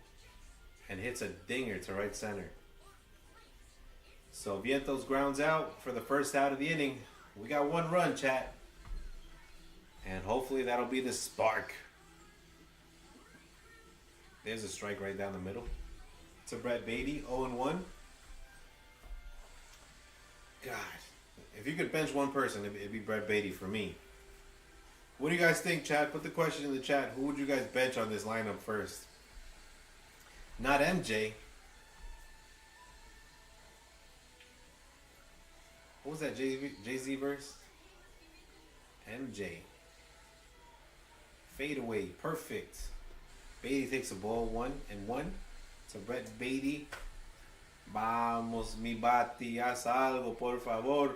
and hits a dinger to right center. So Vientos grounds out for the first out of the inning. We got 1 run, chat. And hopefully that'll be the spark. There's a strike right down the middle. To Brett Beatty, 0-1. God, if you could bench one person, it'd be Brett Beatty for me. What do you guys think, chat? Put the question in the chat. Who would you guys bench on this lineup first? Not MJ. What was that Jay-Z verse? MJ. Fade away. Perfect. Beatty takes a ball 1-1 to Brett Beatty. Vamos, mi Bati, haz algo, por favor.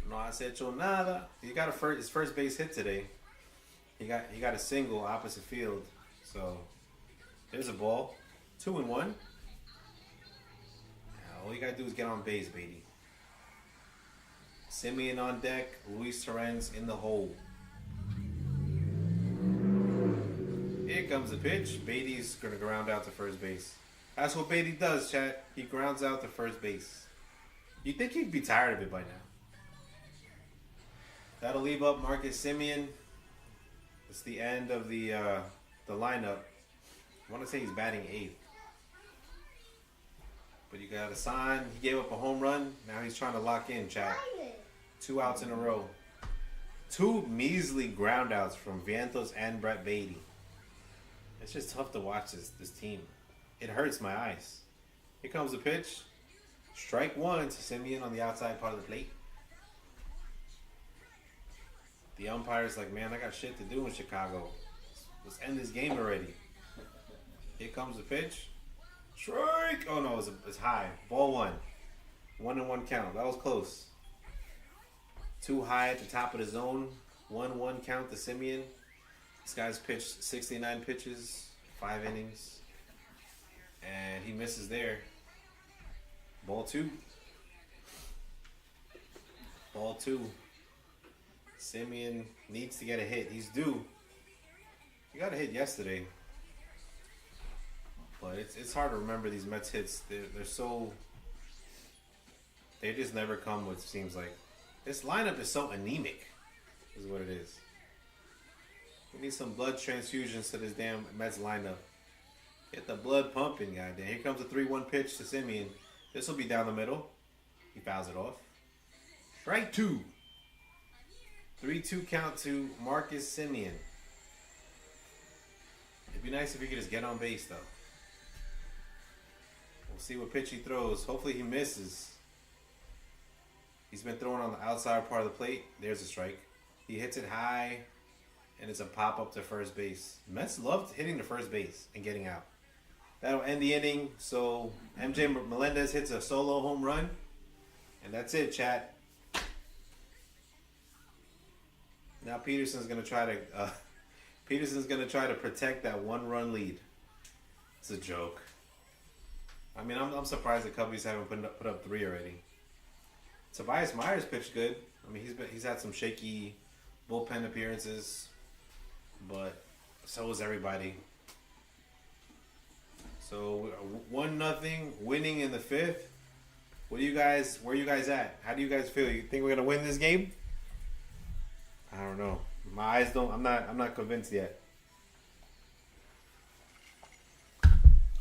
No has hecho nada. He got his first base hit today. He got a single opposite field. So there's a ball. 2-1. All you gotta do is get on base, Beatty. Simeon on deck, Luis Torrens in the hole. Here comes the pitch. Beatty's gonna ground out to first base. That's what Beatty does, chat. He grounds out to first base. You'd think he'd be tired of it by now. That'll leave up Marcus Simeon. It's the end of the lineup. I want to say he's batting 8th. But you got Hassan. He gave up a home run. Now he's trying to lock in, chat. 2 outs in a row. 2 measly ground outs from Vientos and Brett Beatty. It's just tough to watch this team. It hurts my eyes. Here comes the pitch. Strike 1 to Simeon on the outside part of the plate. The umpire's like, man, I got shit to do in Chicago. Let's end this game already. Here comes the pitch. Strike! Oh no, it's high. Ball 1. 1-1 count. That was close. Too high at the top of the zone. 1-1 count to Simeon. This guy's pitched 69 pitches, 5 innings. And he misses there. Ball 2. Ball 2. Simeon needs to get a hit. He's due. He got a hit yesterday. But it's hard to remember these Mets hits. They're so... They just never come with, seems like. This lineup is so anemic, is what it is. We need some blood transfusions to this damn Mets lineup. Get the blood pumping, goddamn. Here comes a 3-1 pitch to Simeon. This will be down the middle. He fouls it off. Strike 2. 3-2 count to Marcus Simeon. It'd be nice if he could just get on base, though. We'll see what pitch he throws. Hopefully he misses. He's been throwing on the outside part of the plate. There's a strike. He hits it high, and it's a pop-up to first base. Mets loved hitting to first base and getting out. That'll end the inning. So MJ Melendez hits a solo home run, and that's it, chat. Now Peterson's gonna try to protect that 1-run lead. It's a joke. I mean, I'm surprised the Cubbies haven't put up 3 already. Tobias Myers pitched good. I mean, he's had some shaky bullpen appearances, but so is everybody. So 1-0, winning in the 5th. Where you guys at? How do you guys feel? You think we're gonna win this game? I don't know. My eyes don't. I'm not convinced yet.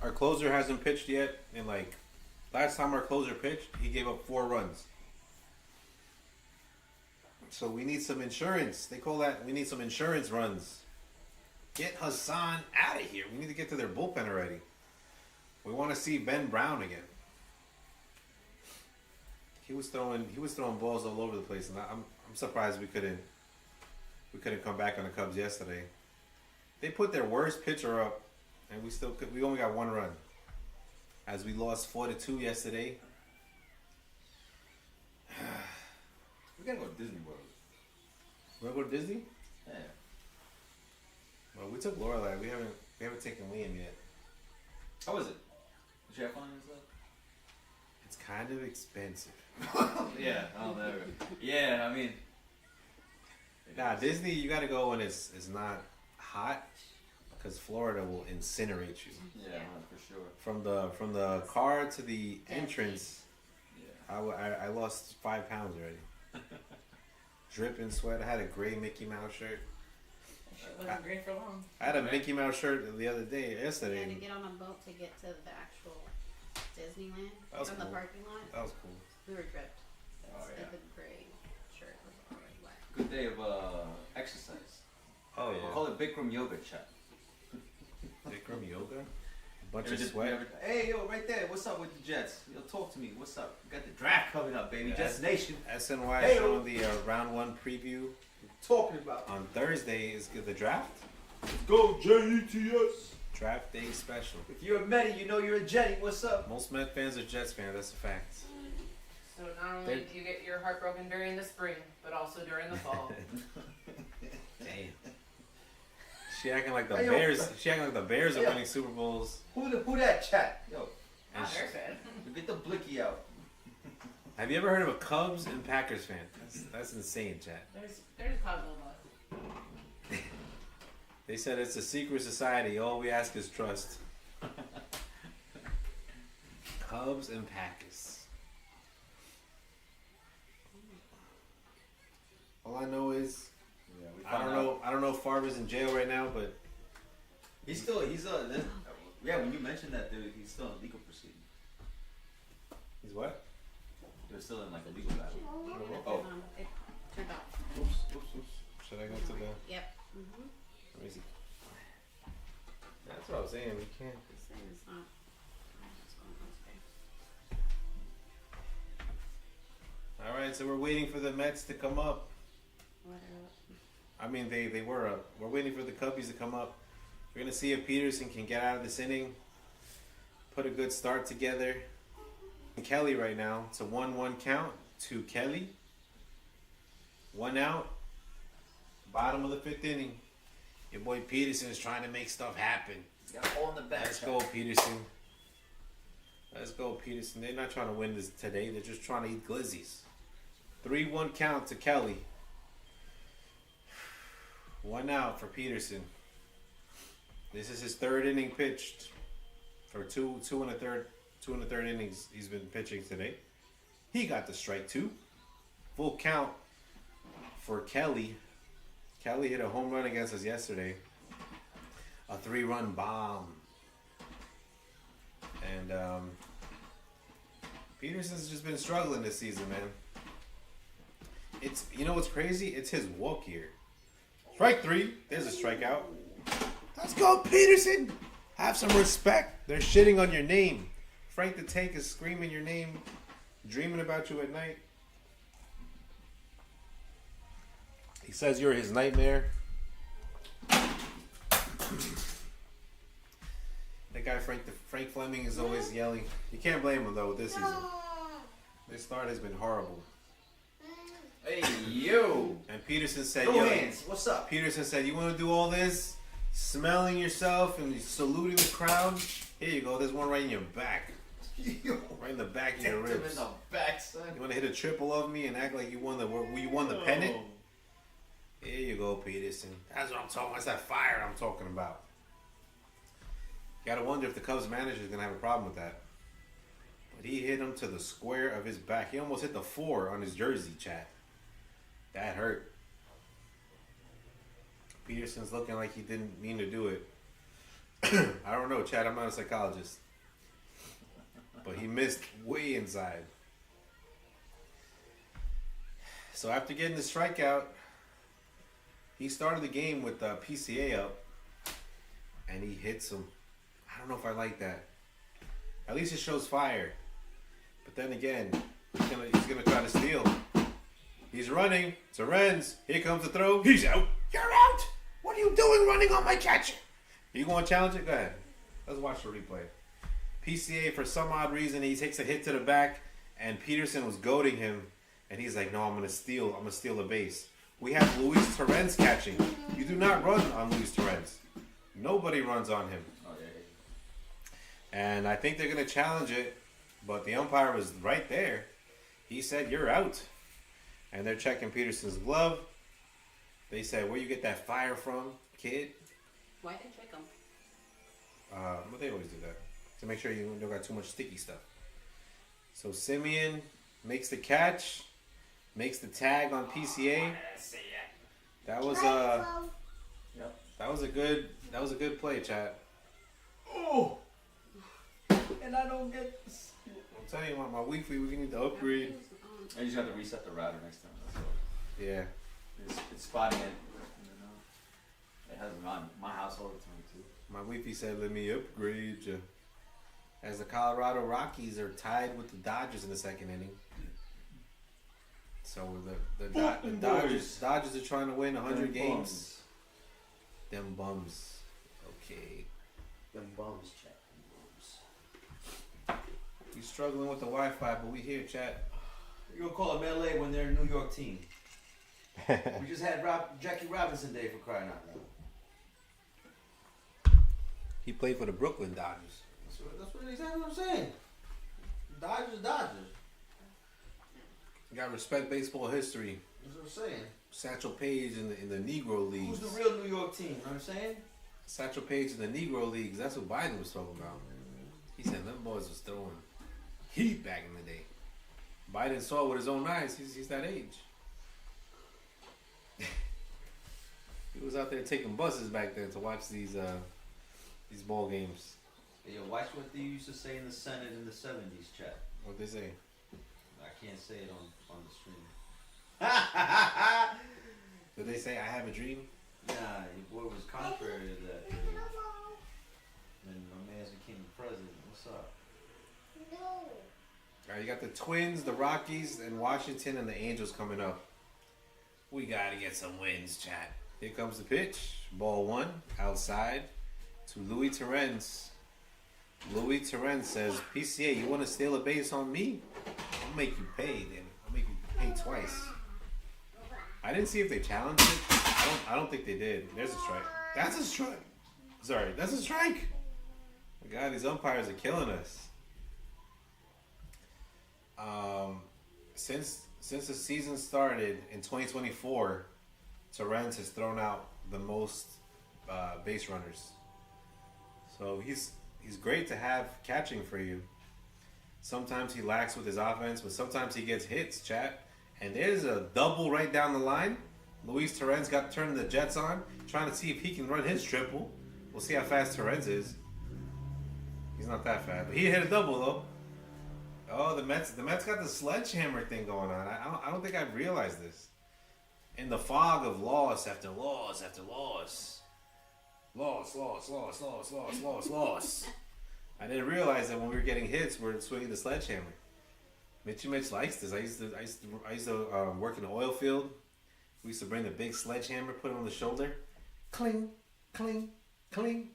Our closer hasn't pitched yet, and last time our closer pitched, he gave up 4 runs. So we need some insurance. They call that, we need some insurance runs. Get Hassan out of here. We need to get to their bullpen already. We want to see Ben Brown again. He was throwing balls all over the place, and I'm surprised we couldn't come back on the Cubs yesterday. They put their worst pitcher up, and we only got 1 run. As we lost 4-2 yesterday. We gotta go to Disney World. You wanna go to Disney? Yeah. Well, we took Lorelai. We haven't taken Liam yet. How was it? Did you have fun and stuff? It's kind of expensive. Yeah, I'll never. Yeah, I mean. Nah, Disney, you gotta go when it's not hot, because Florida will incinerate you. Yeah, for sure. From the car to the entrance, Yeah. I lost 5 pounds already. Dripping sweat. I had a gray Mickey Mouse shirt. It wasn't great for long. I had a Mickey Mouse shirt the other day, We yesterday. had to get on a boat to get to the actual Disneyland That was from cool. the parking lot. That was cool. We were dripped. Oh, yeah. The gray shirt was already wet. Good day of exercise. Oh We'll call it Bikram yoga chat. Bikram yoga. A bunch Ever of did- sweat. ever- hey, yo, right there. What's up with the Jets? Yo, talk to me. What's up? We got the draft coming up, baby. Yeah. Jets Nation. SNY Hey, showing the round 1 preview. Talking about. On Thursday is the draft. Let's go, JETS. Draft day special. If you're a Medi, you know you're a Jetty. What's up? Most Met fans are Jets fans. That's a fact. So not only do you get your heart broken during the spring, but also during the fall. Damn. She acting like the Hey, yo. Bears. She acting like the Bears are Hey, yo. winning Super Bowls. Who that chat? Yo, And Not she- their fan. we Get the blicky out. Have you ever heard of a Cubs and Packers fan? That's insane, chat. There's Cubs on us. They said it's a secret society. All we ask is trust. Cubs and Packers. All I know is Yeah, we I found don't out. know. I don't know if Farber's in jail right now, but He's yeah. When you mentioned that, dude, he's still in legal proceeding. he's what? They're still in like a legal battle. Oh. It turned off. Oops. Should I go to the? Yep. Mm-hmm. Let me see. That's what I was saying. We can't. This thing is not. What's going on today? All right, so we're waiting for the Mets to come up. What I mean, they were up. We're waiting for the Cubbies to come up. We're gonna see if Peterson can get out of this inning, put a good start together. And Kelly right now, it's a 1-1 count to Kelly. 1 out. Bottom of the 5th inning. Your boy Peterson is trying to make stuff happen. Got a hole in the back. Let's go, Peterson. Let's go, Peterson. They're not trying to win this today. They're just trying to eat glizzies. 3-1 count to Kelly. 1 out for Peterson. This is his 3rd inning pitched. For two and a third innings he's been pitching today. He got the strike 2. Full count for Kelly. Kelly hit a home run against us yesterday. A 3-run bomb. And Peterson's just been struggling this season, man. It's, you know what's crazy? It's his walk year. Strike 3. There's a strikeout. Let's go, Peterson. Have some respect. They're shitting on your name. Frank the Tank is screaming your name, dreaming about you at night. He says you're his nightmare. That guy Frank Fleming is always yelling. You can't blame him though with this season. This start has been horrible. Hey, yo. And Peterson said, Go "Yo, hands. What's up? Peterson said, you want to do all this, smelling yourself and saluting the crowd? Here you go. There's one right in your back, right in the back of your Him in ribs. the back, son. You want to hit a triple of me and act like you won the pennant? Here you go, Peterson. That's what I'm talking. That's that fire I'm talking about. You gotta wonder if the Cubs manager is gonna have a problem with that. But he hit him to the square of his back. He almost hit the 4 on his jersey, chat. That hurt. Peterson's looking like he didn't mean to do it. I don't know, Chad. I'm not a psychologist. But he missed way inside. So after getting the strikeout, he started the game with PCA up. And he hits him. I don't know if I like that. At least it shows fire. But then again, he's gonna try to steal. He's running. It's a Renz. Here comes the throw. He's out. You're out. What are you doing running on my catcher? Are you going to challenge it? Go ahead. Let's watch the replay. PCA, for some odd reason, he takes a hit to the back, and Peterson was goading him, and he's like, no, I'm going to steal the base. We have Luis Torrens catching. You do not run on Luis Torrens. Nobody runs on him. Oh, yeah. And I think they're going to challenge it, but the umpire was right there. He said, you're out. And they're checking Peterson's glove. They said, where you get that fire from, kid? Why did they check them? But they always do that. To make sure you don't got too much sticky stuff. So Simeon makes the catch. Makes the tag on PCA. That was Yep. that was a good play, chat. Oh! And I don't get... I'm telling you, my Wi-Fi, we need to upgrade. I just have to reset the router next time. That's all. Yeah. It's spotting it. You know. It has it on my house all the time too. My Wi-Fi said, let me upgrade you. As the Colorado Rockies are tied with the Dodgers in the 2nd inning. So the Dodgers are trying to win 100 games. Them bums. Okay. Them bums, chat. Them bums. We struggling with the Wi-Fi, but we here, chat. You're gonna call them LA when they're a New York team. We just had Jackie Robinson Day for crying out loud. He played for the Brooklyn Dodgers. That's what exactly what I'm saying. Dodgers, Dodgers. You gotta respect baseball history. That's what I'm saying. Satchel Paige in the Negro Leagues. Who's the real New York team? You know what I'm saying? Satchel Paige in the Negro Leagues. That's what Biden was talking about. He said them boys was throwing heat back in the day. Biden saw it with his own eyes. He's that age. He was out there taking buses back then to watch these ball games. Hey, yo, watch what they used to say in the Senate in the 70s, chat. What they say? I can't say it on the stream. Did they say I have a dream? Nah, your boy was contrary to that. And my man became the president. What's up? No. All right, you got the Twins, the Rockies, and Washington, and the Angels coming up. We gotta get some wins, chat. Here comes the pitch. Ball one, outside to Louis Terrence. Louis Terrence says, PCA, you want to steal a base on me? I'll make you pay, then. I'll make you pay twice. I didn't see if they challenged it. I don't think they did. There's a strike. That's a strike. Sorry, that's a strike. My God, these umpires are killing us. Since the season started in 2024, Terrence has thrown out the most base runners. So he's great to have catching for you. Sometimes he lacks with his offense, but sometimes he gets hits, chat. And there's a double right down the line. Luis Terrence got turned the Jets on, trying to see if he can run his triple. We'll see how fast Terrence is. He's not that fast, but he hit a double though. Oh, the Mets got the sledgehammer thing going on. I don't think I've realized this. In the fog of loss after loss after loss. Loss. I didn't realize that when we were getting hits, we're swinging the sledgehammer. Mitch likes this. I used to work in the oil field. We used to bring the big sledgehammer, put it on the shoulder, cling, cling, cling.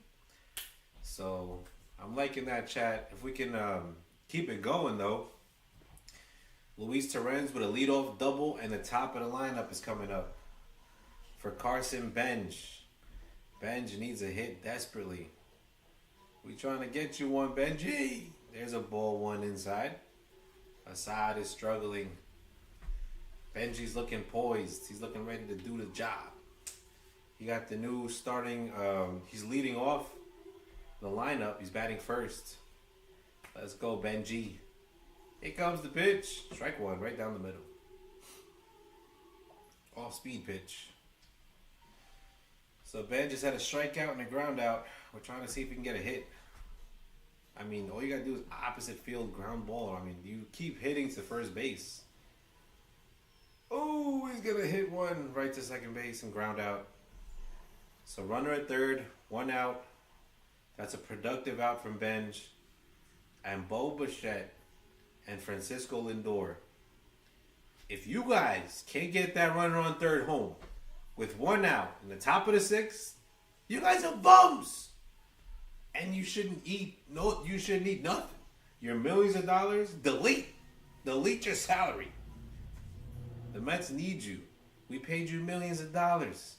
So I'm liking that, chat. If we can keep it going though. Luis Terrence with a leadoff double, and the top of the lineup is coming up for Carson Bench. Benj needs a hit desperately. We trying to get you one, Benji. There's a ball one inside. Assad is struggling. Benji's looking poised. He's looking ready to do the job. He got the new starting. He's leading off the lineup. He's batting first. Let's go, Benji. Here comes the pitch. Strike one right down the middle. Off speed pitch. So Ben just had a strikeout and a ground out. We're trying to see if we can get a hit. I mean, all you gotta do is opposite field ground ball. I mean, you keep hitting to first base. Oh, he's gonna hit one right to second base and ground out. So runner at third, one out. That's a productive out from Benj. And Bo Bichette and Francisco Lindor. If you guys can't get that runner on third home with one out in the top of the sixth, you guys are bums. And you shouldn't eat nothing. Your millions of dollars, delete your salary. The Mets need you. We paid you millions of dollars.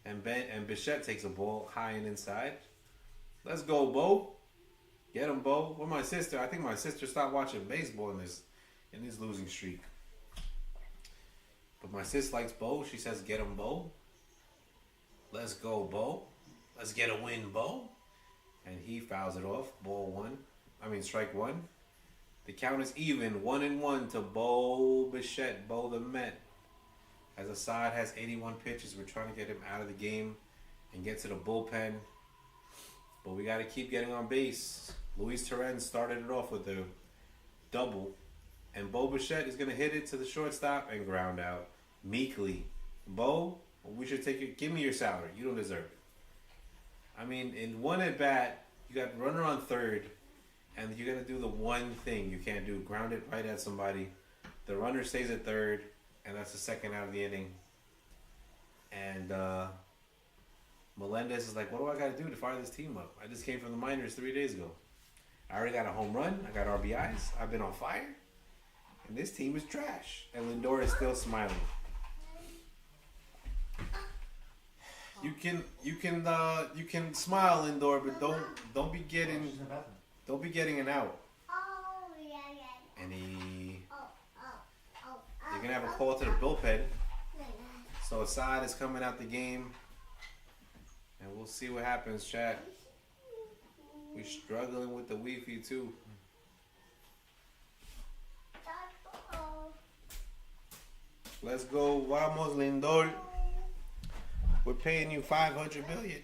And Bichette takes a ball high and inside. Let's go, Bo. Get him, Bo. Well, my sister, I think my sister stopped watching baseball in this losing streak. But my sis likes Bo. She says, get him, Bo. Let's go, Bo. Let's get a win, Bo. And he fouls it off. Strike one. The count is even, 1-1 to Bo Bichette, Bo the Met. As Assad has 81 pitches, we're trying to get him out of the game and get to the bullpen. But we got to keep getting on base. Luis Terrence started it off with a double. And Bo Bichette is going to hit it to the shortstop and ground out meekly. Bo, we should take you. Give me your salary. You don't deserve it. I mean, in one at bat, you got runner on third, and you got to do the one thing you can't do: ground it right at somebody. The runner stays at third, and that's the second out of the inning. And Melendez is like, "What do I got to do to fire this team up? I just came from the minors 3 days ago. I already got a home run. I got RBIs. I've been on fire, and this team is trash." And Lindor is still smiling. You can smile, Lindor, but don't be getting an out. Oh, yeah. You're gonna have a call to the bullpen. So Assad is coming out the game, and we'll see what happens, chat. We're struggling with the Wi-Fi too. Let's go, vamos Lindor. We're paying you $500 million.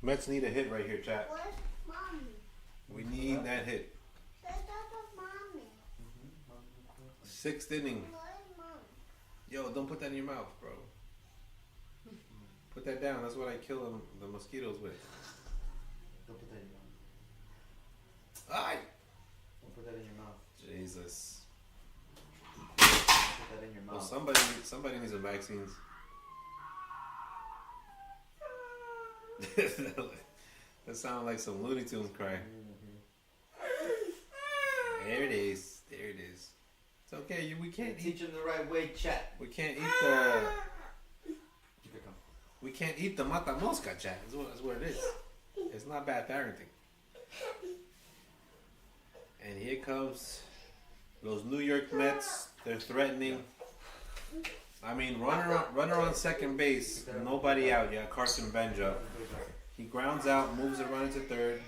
Mets need a hit right here, chat. Where's mommy? We need that hit. Where's mommy? 6th inning. Where's mom? Yo, don't put that in your mouth, bro. Put that down. That's what I kill the mosquitoes with. Don't put that in your mouth. Aye. Don't put that in your mouth. Jesus. Put that in your Well, mouth. somebody needs some vaccines. That sounds like some Looney Tunes cry. There it is. There it is. It's okay. We can't Teach eat. him the right way, chat. We can't eat the. Keep it coming. We can't eat the mata mosca, chat. That's what it is. It's not bad parenting. And here comes those New York Mets. They're threatening. I mean, runner on second base. Nobody out yet. Carson Benja. He grounds out, moves the runner to third,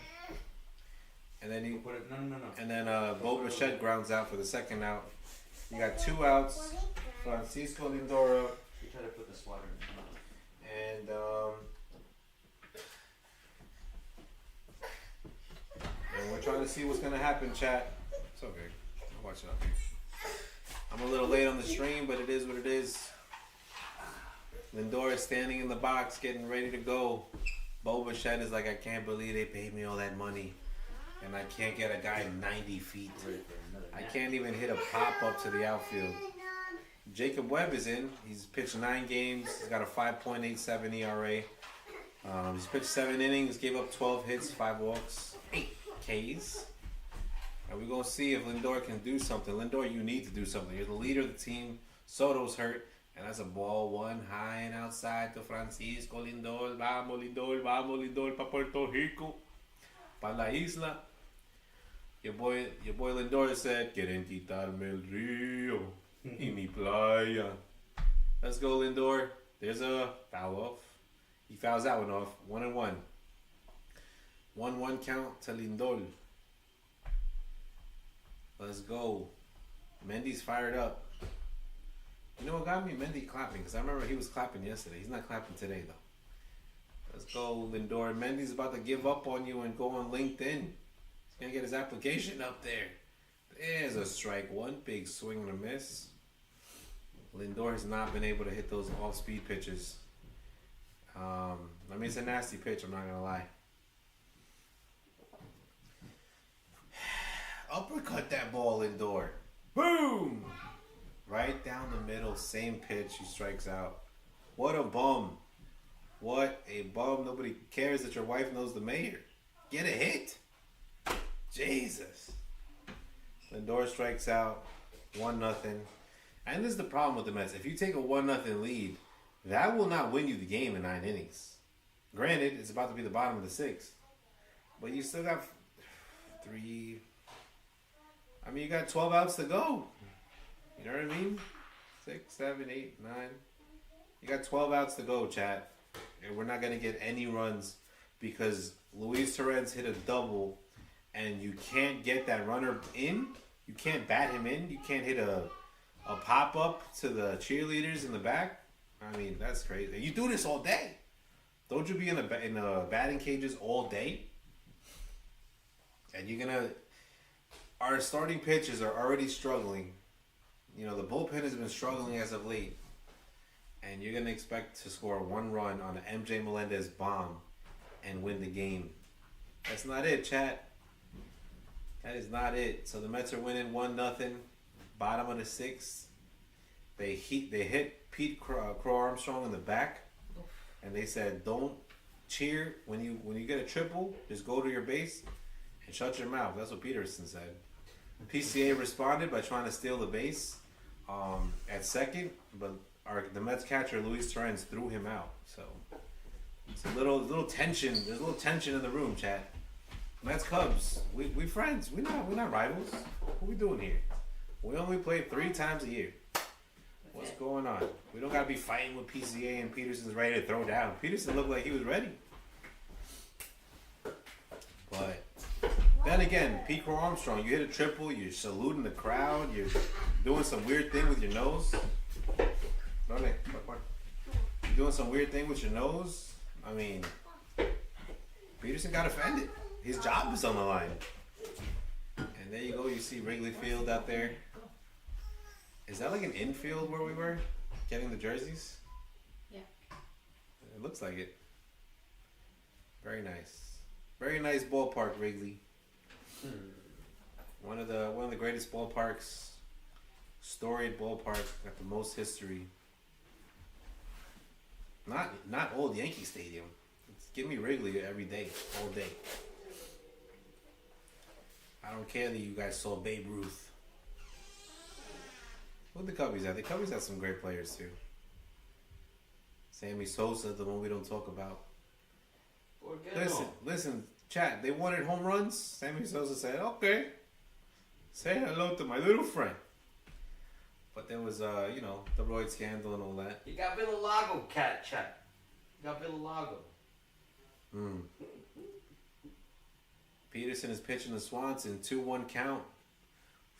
and then Put it. No. and then Bo Bichette grounds out for the second out. You got 2 outs. Francisco Lindor You try to put the swatter in your mouth. and we're trying to see what's gonna happen, chat. It's okay. I'll watch it up here. I'm a little late on the stream, but it is what it is. Lindor is standing in the box, getting ready to go. Bo Bichette is like, I can't believe they paid me all that money, and I can't get a guy 90 feet. I can't even hit a pop up to the outfield. Jacob Webb is in. He's pitched 9 games. He's got a 5.87 ERA. He's pitched 7 innings, gave up 12 hits, 5 walks, 8 Ks. And we're going to see if Lindor can do something. Lindor, you need to do something. You're the leader of the team. Soto's hurt. And that's a ball 1 high and outside to Francisco Lindor. Vamos Lindor pa Puerto Rico. Pa la isla. Your boy Lindor said, Quieren quitarme el río y mi playa. Let's go, Lindor. There's a foul off. He fouls that one off. 1-1. 1-1 count to Lindor. Let's go. Mendy's fired up. You know what got me? Mendy clapping, because I remember he was clapping yesterday. He's not clapping today, though. Let's go, Lindor. Mendy's about to give up on you and go on LinkedIn. He's going to get his application up there. There's a strike 1. Big swing and a miss. Lindor has not been able to hit those off-speed pitches. I mean, it's a nasty pitch, I'm not going to lie. Uppercut that ball, Lindor. Boom! Right down the middle, same pitch, he strikes out. What a bum. What a bum. Nobody cares that your wife knows the mayor. Get a hit. Jesus. Lindor strikes out. 1-0. And this is the problem with the Mets. If you take a 1-0 lead, that will not win you the game in 9 innings. Granted, it's about to be the bottom of the 6th. But you still got 3... I mean, you got 12 outs to go. You know what I mean? 6, 7, 8, 9. You got 12 outs to go, chat. And we're not going to get any runs because Luis Torrens hit a double and you can't get that runner in. You can't bat him in. You can't hit a pop-up to the cheerleaders in the back. I mean, that's crazy. You do this all day. Don't you be in the batting cages all day? And you're going to... Our starting pitchers are already struggling. You know, the bullpen has been struggling as of late. And you're going to expect to score 1 run on an MJ Melendez bomb and win the game. That's not it, chat. That is not it. So the Mets are winning 1-0. Bottom of the 6th. They hit Pete Crow Armstrong in the back. And they said, don't cheer. When you get a triple, just go to your base and shut your mouth. That's what Peterson said. PCA responded by trying to steal the base at second, but the Mets catcher Luis Torrens threw him out. So it's a little tension. There's a little tension in the room, chat. Mets Cubs. We friends. We're not rivals. What we doing here? We only play 3 times a year. What's going on? We don't gotta be fighting with PCA and Peterson's ready to throw down. Peterson looked like he was ready. But then again, Pete Crow Armstrong, you hit a triple, you're saluting the crowd, you're doing some weird thing with your nose. You're doing some weird thing with your nose. I mean, Peterson got offended. His job is on the line. And there you go, you see Wrigley Field out there. Is that like an infield where we were getting the jerseys? Yeah. It looks like it. Very nice. Very nice ballpark, Wrigley. One of the greatest ballparks, storied ballpark, got the most history. Not old Yankee Stadium. Give me Wrigley every day, all day. I don't care that you guys saw Babe Ruth. What the Cubbies have? The Cubbies have some great players too. Sammy Sosa, the one we don't talk about. Listen, chat. They wanted home runs. Sammy Sosa said, "Okay, say hello to my little friend." But there was, the Royd scandal and all that. You got Villalago, chat. You got Villalago. Peterson is pitching to Swanson, 2-1 count.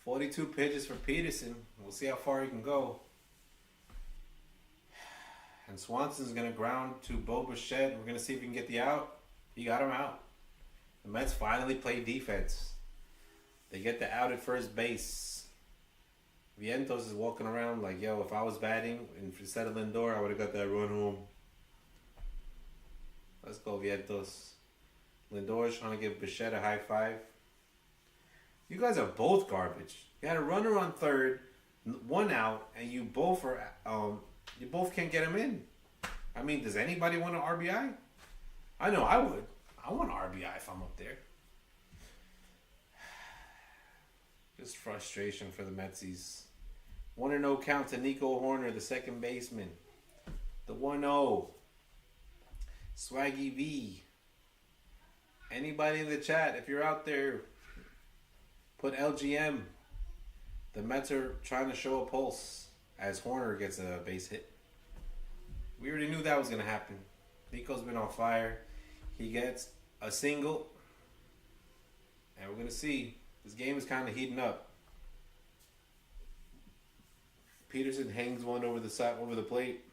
42 pitches for Peterson. We'll see how far he can go. And Swanson's going to ground to Bo Bichette. We're going to see if he can get the out. He got him out. The Mets finally play defense. They get the out at first base. Vientos is walking around like, yo, if I was batting instead of Lindor, I would have got that run home. Let's go, Vientos. Lindor is trying to give Bichette a high five. You guys are both garbage. You had a runner on third, 1 out, and you both can't get him in. I mean, does anybody want an RBI? I know I would. I want an RBI if I'm up there. Just frustration for the Metsies. 1-0 count to Nico Horner, the second baseman. The 1-0. Swaggy V. Anybody in the chat, if you're out there, put LGM. The Mets are trying to show a pulse as Horner gets a base hit. We already knew that was going to happen. Nico's been on fire. He gets a single. And we're going to see. This game is kind of heating up. Peterson hangs one over the plate.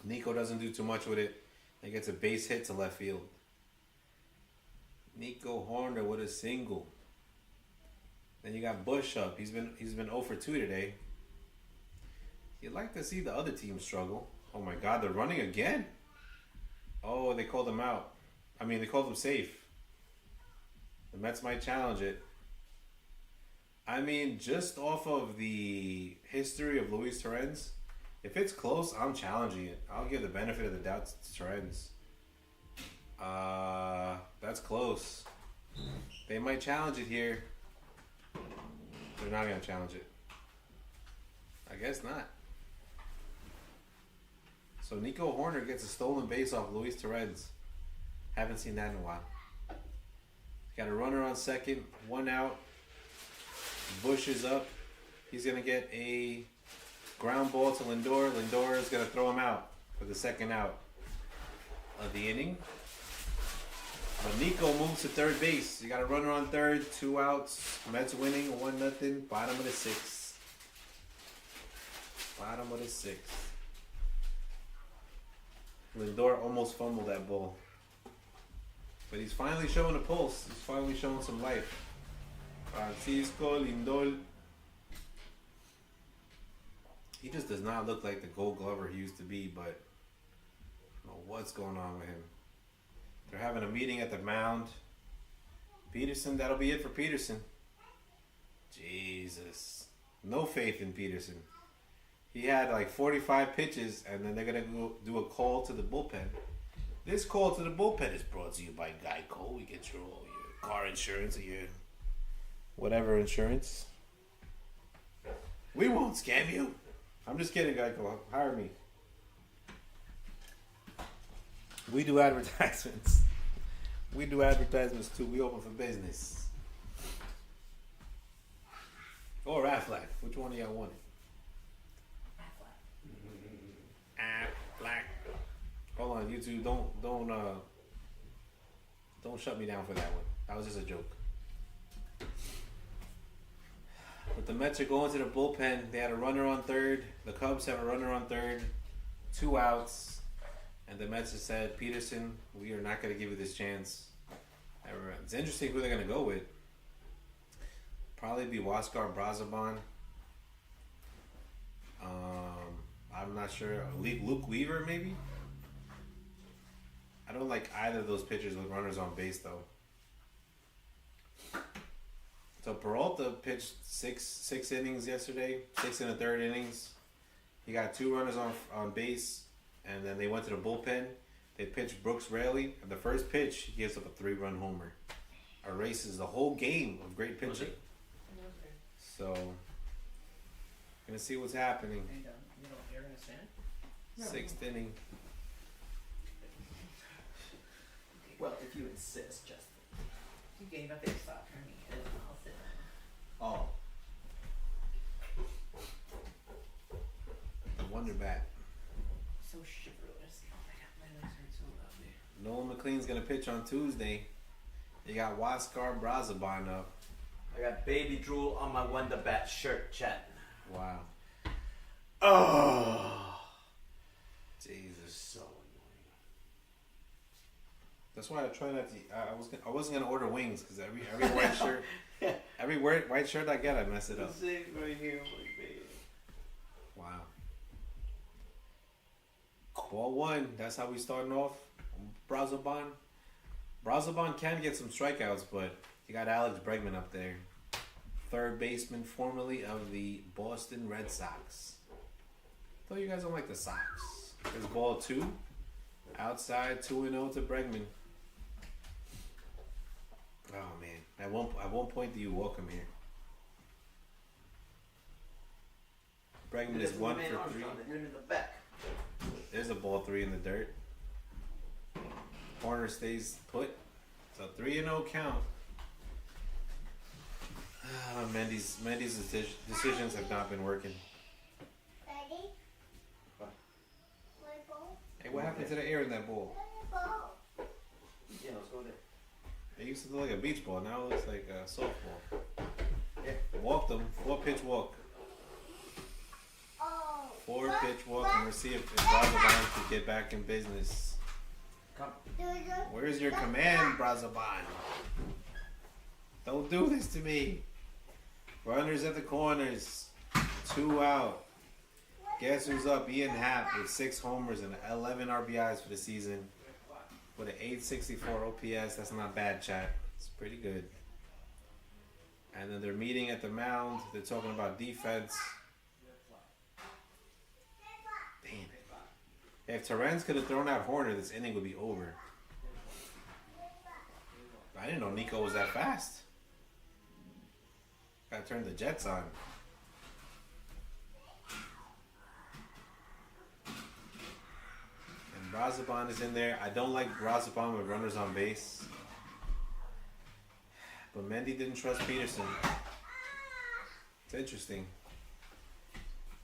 Nico doesn't do too much with it. He gets a base hit to left field. Nico Horner with a single. Then you got Bush up. He's been 0 for 2 today. You'd like to see the other team struggle. Oh my God, they're running again. Oh, they called him out. I mean, they called him safe. The Mets might challenge it. I mean, just off of the history of Luis Torrens, if it's close, I'm challenging it. I'll give the benefit of the doubt to Torrens. That's close. They might challenge it here. They're not going to challenge it. I guess not. So Nico Horner gets a stolen base off Luis Torrens. Haven't seen that in a while. Got a runner on second, 1 out. Bush is up. He's going to get a ground ball to Lindor. Lindor is going to throw him out for the second out of the inning. But Nico moves to third base. You got a runner on third, 2 outs. Mets winning 1-0. Bottom of the 6th. Bottom of the 6th. Lindor almost fumbled that ball. But he's finally showing a pulse. He's finally showing some life. Francisco Lindor. He just does not look like the Gold Glover he used to be, but I don't know what's going on with him. They're having a meeting at the mound. Peterson, that'll be it for Peterson. Jesus. No faith in Peterson. He had like 45 pitches, and then they're going to go do a call to the bullpen. This call to the bullpen is brought to you by Geico. We get your car insurance or your whatever insurance. We won't scam you. I'm just kidding, Geico. Hire me. We do advertisements. We do advertisements too. We open for business. Or Aflac. Which one of y'all want it? Aflac. Hold on, you two. Don't shut me down for that one. That was just a joke. But the Mets are going to the bullpen. They had a runner on third. The Cubs have a runner on third. 2 outs. And the Mets have said, Peterson, we are not going to give you this chance. It's interesting who they're going to go with. Probably be Huascar Brazoban. I'm not sure. Luke Weaver, maybe? I don't like either of those pitchers with runners on base, though. So Peralta pitched six innings yesterday, 6 1/3 innings. He got 2 runners on base, and then they went to the bullpen. They pitched Brooks Raley. At the first pitch, he gives up a 3-run homer. Erases the whole game of great pitching. So, gonna see what's happening. And you know, air in the sand. 6th inning. Well, if you insist, Justin. You gave up your spot for me, and I'll sit down. Oh. Wonder Bat. So chivalrous. Oh my god, my legs hurt so badly. Nolan McLean's gonna pitch on Tuesday. You got Huascar Brazoban up. I got baby drool on my Wonder Bat shirt, chat. Wow. Oh. Jesus. So annoying. That's why I try not to. I wasn't gonna order wings because every white shirt, every white shirt I get, I mess it up. This right here, my baby. Wow. Ball 1. That's how we starting off. Brazoban. Brazoban can get some strikeouts, but you got Alex Bregman up there, third baseman formerly of the Boston Red Sox. Thought you guys don't like the Sox. There's ball 2. Outside 2-0 to Bregman. Oh man! At one point, do you welcome here? Bregman is 1 for 3. You're in the back. There's a ball 3 in the dirt. Corner stays put. So 3-0 count. Mendy's decisions have not been working. Ready? What? My ball? Hey, what happened to the air in that ball? Ball. Yeah, let's go there. It used to look like a beach ball. Now it looks like a softball. Yeah. Walked them. 4-pitch walk. Oh. 4-pitch walk, and we'll see if Brazoban can get back in business. Come. Where's your command, Brazoban? Don't do this to me. Runners at the corners. 2 out. Guess who's up? Ian Happ with 6 homers and 11 RBIs for the season. With an 864 OPS. That's not bad, chat. It's pretty good. And then they're meeting at the mound. They're talking about defense. Damn it. If Terrence could have thrown out Horner, this inning would be over. I didn't know Nico was that fast. Gotta turn the Jets on. And Brazoban is in there. I don't like Brazoban with runners on base. But Mendy didn't trust Peterson. It's interesting.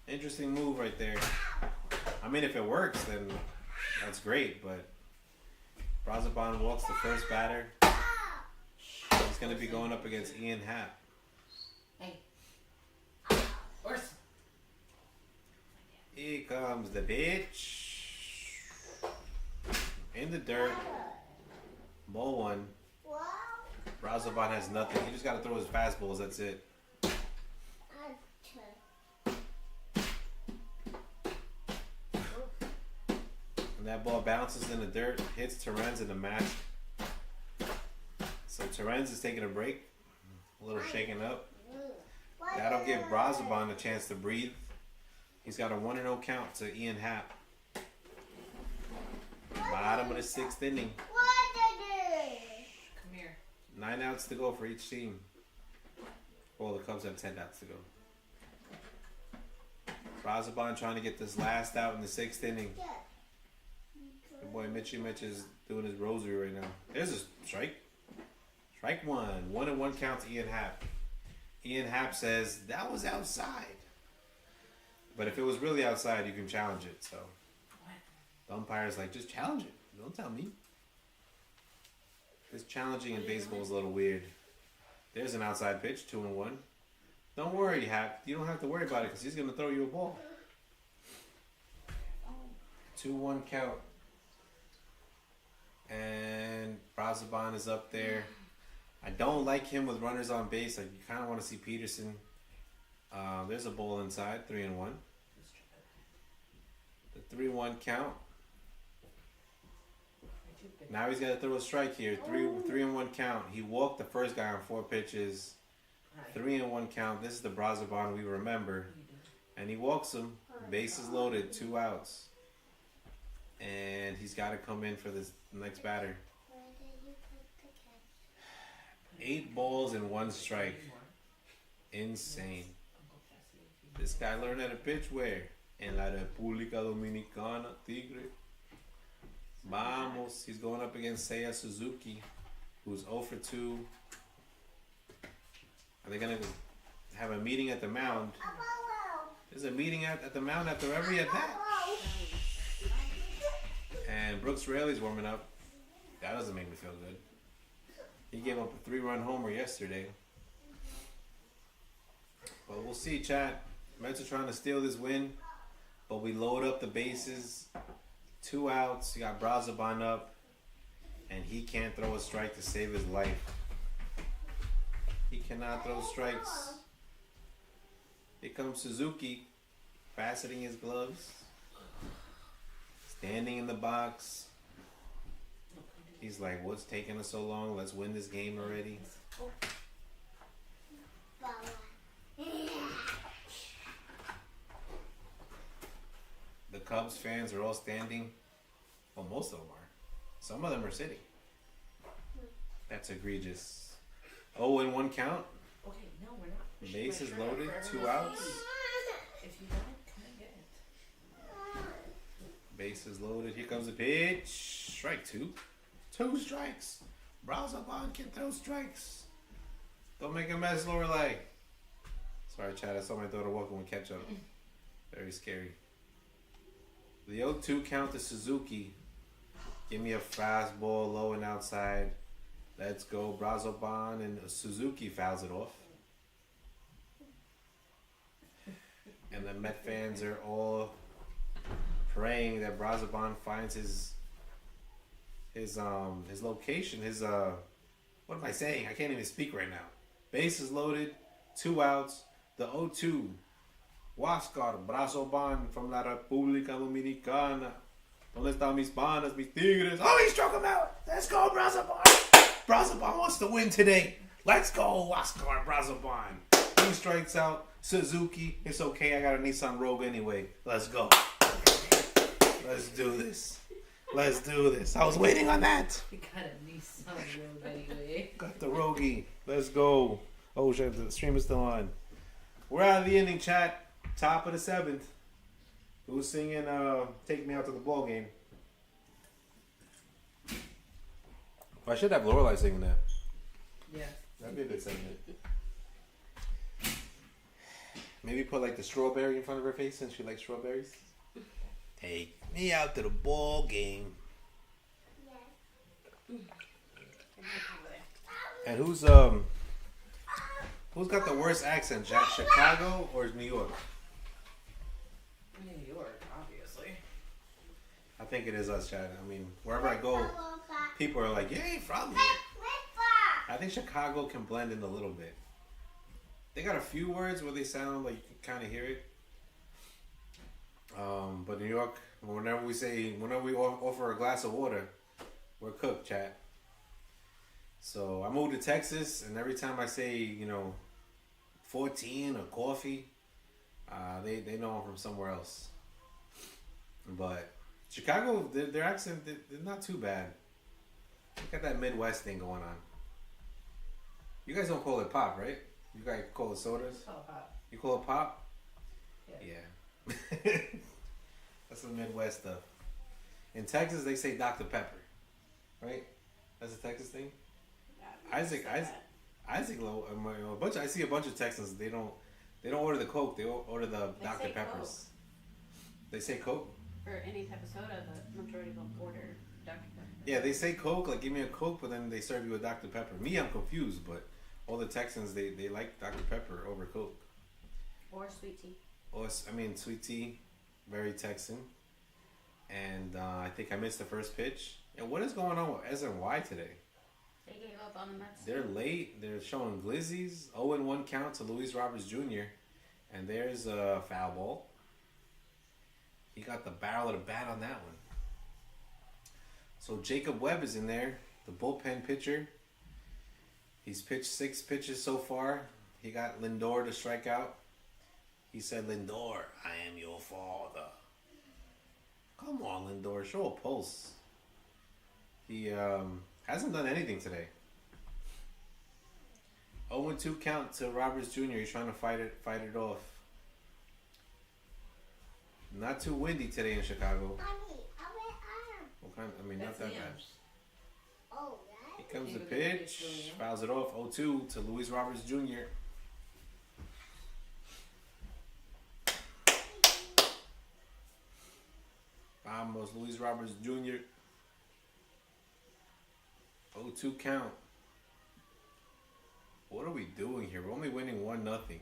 Interesting move right there. I mean, if it works, then that's great. But Brazoban walks the first batter. He's going to be going up against Ian Happ. Hey. Horse. Here comes the bitch. In the dirt. Ball 1. Wow. Brazoban has nothing. He just got to throw his fastballs. That's it. And that ball bounces in the dirt, hits Terrence in the mat. So Terrence is taking a break. A little shaken up. That'll give Brazoban a chance to breathe. He's got a 1-0 count to Ian Happ. Bottom of the 6th inning. Come here. 9 outs to go for each team. Well, the Cubs have 10 outs to go. Brazoban trying to get this last out in the 6th inning. Your boy Mitchie Mitch is doing his rosary right now. There's a strike. Strike one. 1-1 count to Ian Happ. Ian Happ says that was outside. But if it was really outside, you can challenge it. So the umpire's like, just challenge it. Don't tell me. This challenging in baseball is a little weird. There's an outside pitch, 2-1. Don't worry, Hap. You don't have to worry about it because he's going to throw you a ball. 2-1 count. And Brazoban is up there. I don't like him with runners on base. You kind of want to see Peterson. There's a ball inside, 3-1. The 3-1 count. Now he's got to throw a strike here. 3-1 count. He walked the first guy on 4 pitches. 3-1 count. This is the Brazoban we remember. And he walks him. Bases loaded. 2 outs. And he's got to come in for this next batter. Where did you put the catch? 8 balls and 1 strike. Insane. This guy learned how to pitch where? En la República Dominicana, Tigre. Vamos. He's going up against Seiya Suzuki, who's 0 for 2. Are they going to have a meeting at the mound? There's a meeting at the mound after every at bat. And Brooks Raley's warming up. That doesn't make me feel good. He gave up a 3-run homer yesterday. But we'll see, chat. Mets are trying to steal this win. But we load up the bases. 2 outs. You got Brazoban up. And he can't throw a strike to save his life. He cannot throw strikes. Here comes Suzuki. Faceting his gloves. Standing in the box. He's like, what's taking us so long? Let's win this game already. The Cubs fans are all standing. Well, most of them are. Some of them are sitting. That's egregious. 0-1 count. Okay, no, we're not. Bases loaded. 2 outs. If you don't, come and get it. Bases loaded. Here comes the pitch. Strike 2. 2 strikes. Brazoban can throw strikes. Don't make a mess, Lorelei. Sorry, Chad. I saw my daughter walking with ketchup. Very scary. The 0-2 count to Suzuki. Give me a fastball low and outside. Let's go. Brazoban and Suzuki fouls it off. And the Met fans are all praying that Brazoban finds his location, what am I saying? I can't even speak right now. Bases loaded, 2 outs. The 0-2, Huáscar Brazoban from la República Dominicana. ¿Dónde están mis panas, mis tigres? Oh, he struck him out. Let's go, Brazoban. Brazoban wants to win today. Let's go, Huáscar Brazoban. 2 strikes out. Suzuki, it's okay. I got a Nissan Rogue anyway. Let's go. Let's do this. Let's do this. I was waiting on that. We got a Nissan Rogue anyway. Got the Rogie. Let's go. Oh shit, the stream is still on. We're out of the inning, chat. Top of the 7th. Who's singing Take Me Out to the Ball Game? I should have Lorelai singing that. Yeah. That'd be a good segment. Maybe put like the strawberry in front of her face since she likes strawberries. Take me out to the ball game. And who's got the worst accent, Jack? Chicago or New York? New York, obviously. I think it is us, Chad. I mean, wherever I go, people are like, "You ain't from here." I think Chicago can blend in a little bit. They got a few words where they sound like you can kind of hear it. But New York, whenever we offer a glass of water, we're cooked, chat. So I moved to Texas, and every time I say, 14 or coffee, they know I'm from somewhere else. But Chicago, their accent, they're not too bad. They got that Midwest thing going on. You guys don't call it pop, right? You guys call it sodas? Oh, pop. You call it pop? Yeah. Yeah. That's the Midwest stuff. In Texas, they say Dr. Pepper, right? That's a Texas thing. Isaac, I see a bunch of Texans. They don't order the Coke. They order the They Dr. say Peppers. They say Coke. For any type of soda, the majority of them order Dr. Pepper. Yeah, they say Coke, like give me a Coke, but then they serve you a Dr. Pepper. Me, I'm confused, but all the Texans they like Dr. Pepper over Coke. Or sweet tea. Or sweet tea, very Texan. And I think I missed the first pitch. And what is going on with SNY today? They gave up on the Mets. They're late. They're showing glizzies. 0-1 count to Luis Roberts Jr. And there's a foul ball. He got the barrel of the bat on that one. So Jacob Webb is in there, the bullpen pitcher. He's pitched 6 pitches so far. He got Lindor to strike out. He said, Lindor, I am your father. Come on, Lindor, show a pulse. He hasn't done anything today. 0-2 count to Roberts Jr. He's trying to fight it off. Not too windy today in Chicago. Mommy, I went arm. What kind? I mean, not that bad. Oh, Here right? comes the Maybe the pitch. pitch, Fouls it off. 0-2 to Luis Roberts Jr. Vamos, Luis Roberts Jr. 0-2 count. What are we doing here? We're only winning 1-0.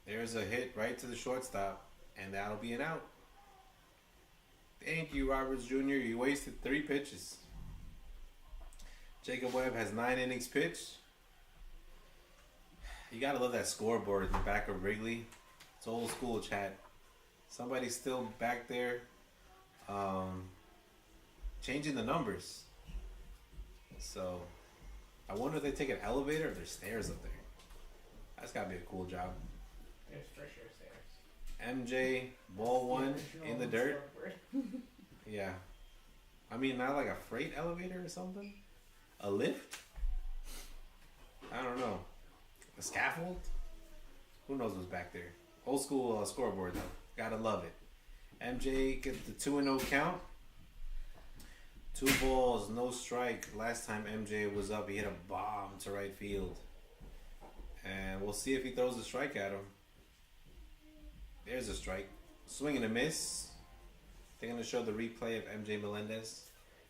There's a hit right to the shortstop, and that'll be an out. Thank you, Roberts Jr. You wasted 3 pitches. Jacob Webb has 9 innings pitched. You gotta love that scoreboard in the back of Wrigley. It's old school, chat. Somebody's still back there changing the numbers. So I wonder if they take an elevator or there's stairs up there. That's gotta be a cool job. There's for sure stairs. MJ, ball 1 in the dirt. Yeah. I mean, not like a freight elevator or something? A lift? I don't know. A scaffold? Who knows what's back there? Old school scoreboard, though. Gotta love it. MJ gets the 2-0 count. 2 balls, no strike. Last time MJ was up, he hit a bomb to right field. And we'll see if he throws a strike at him. There's a strike. Swing and a miss. They're going to show the replay of MJ Melendez.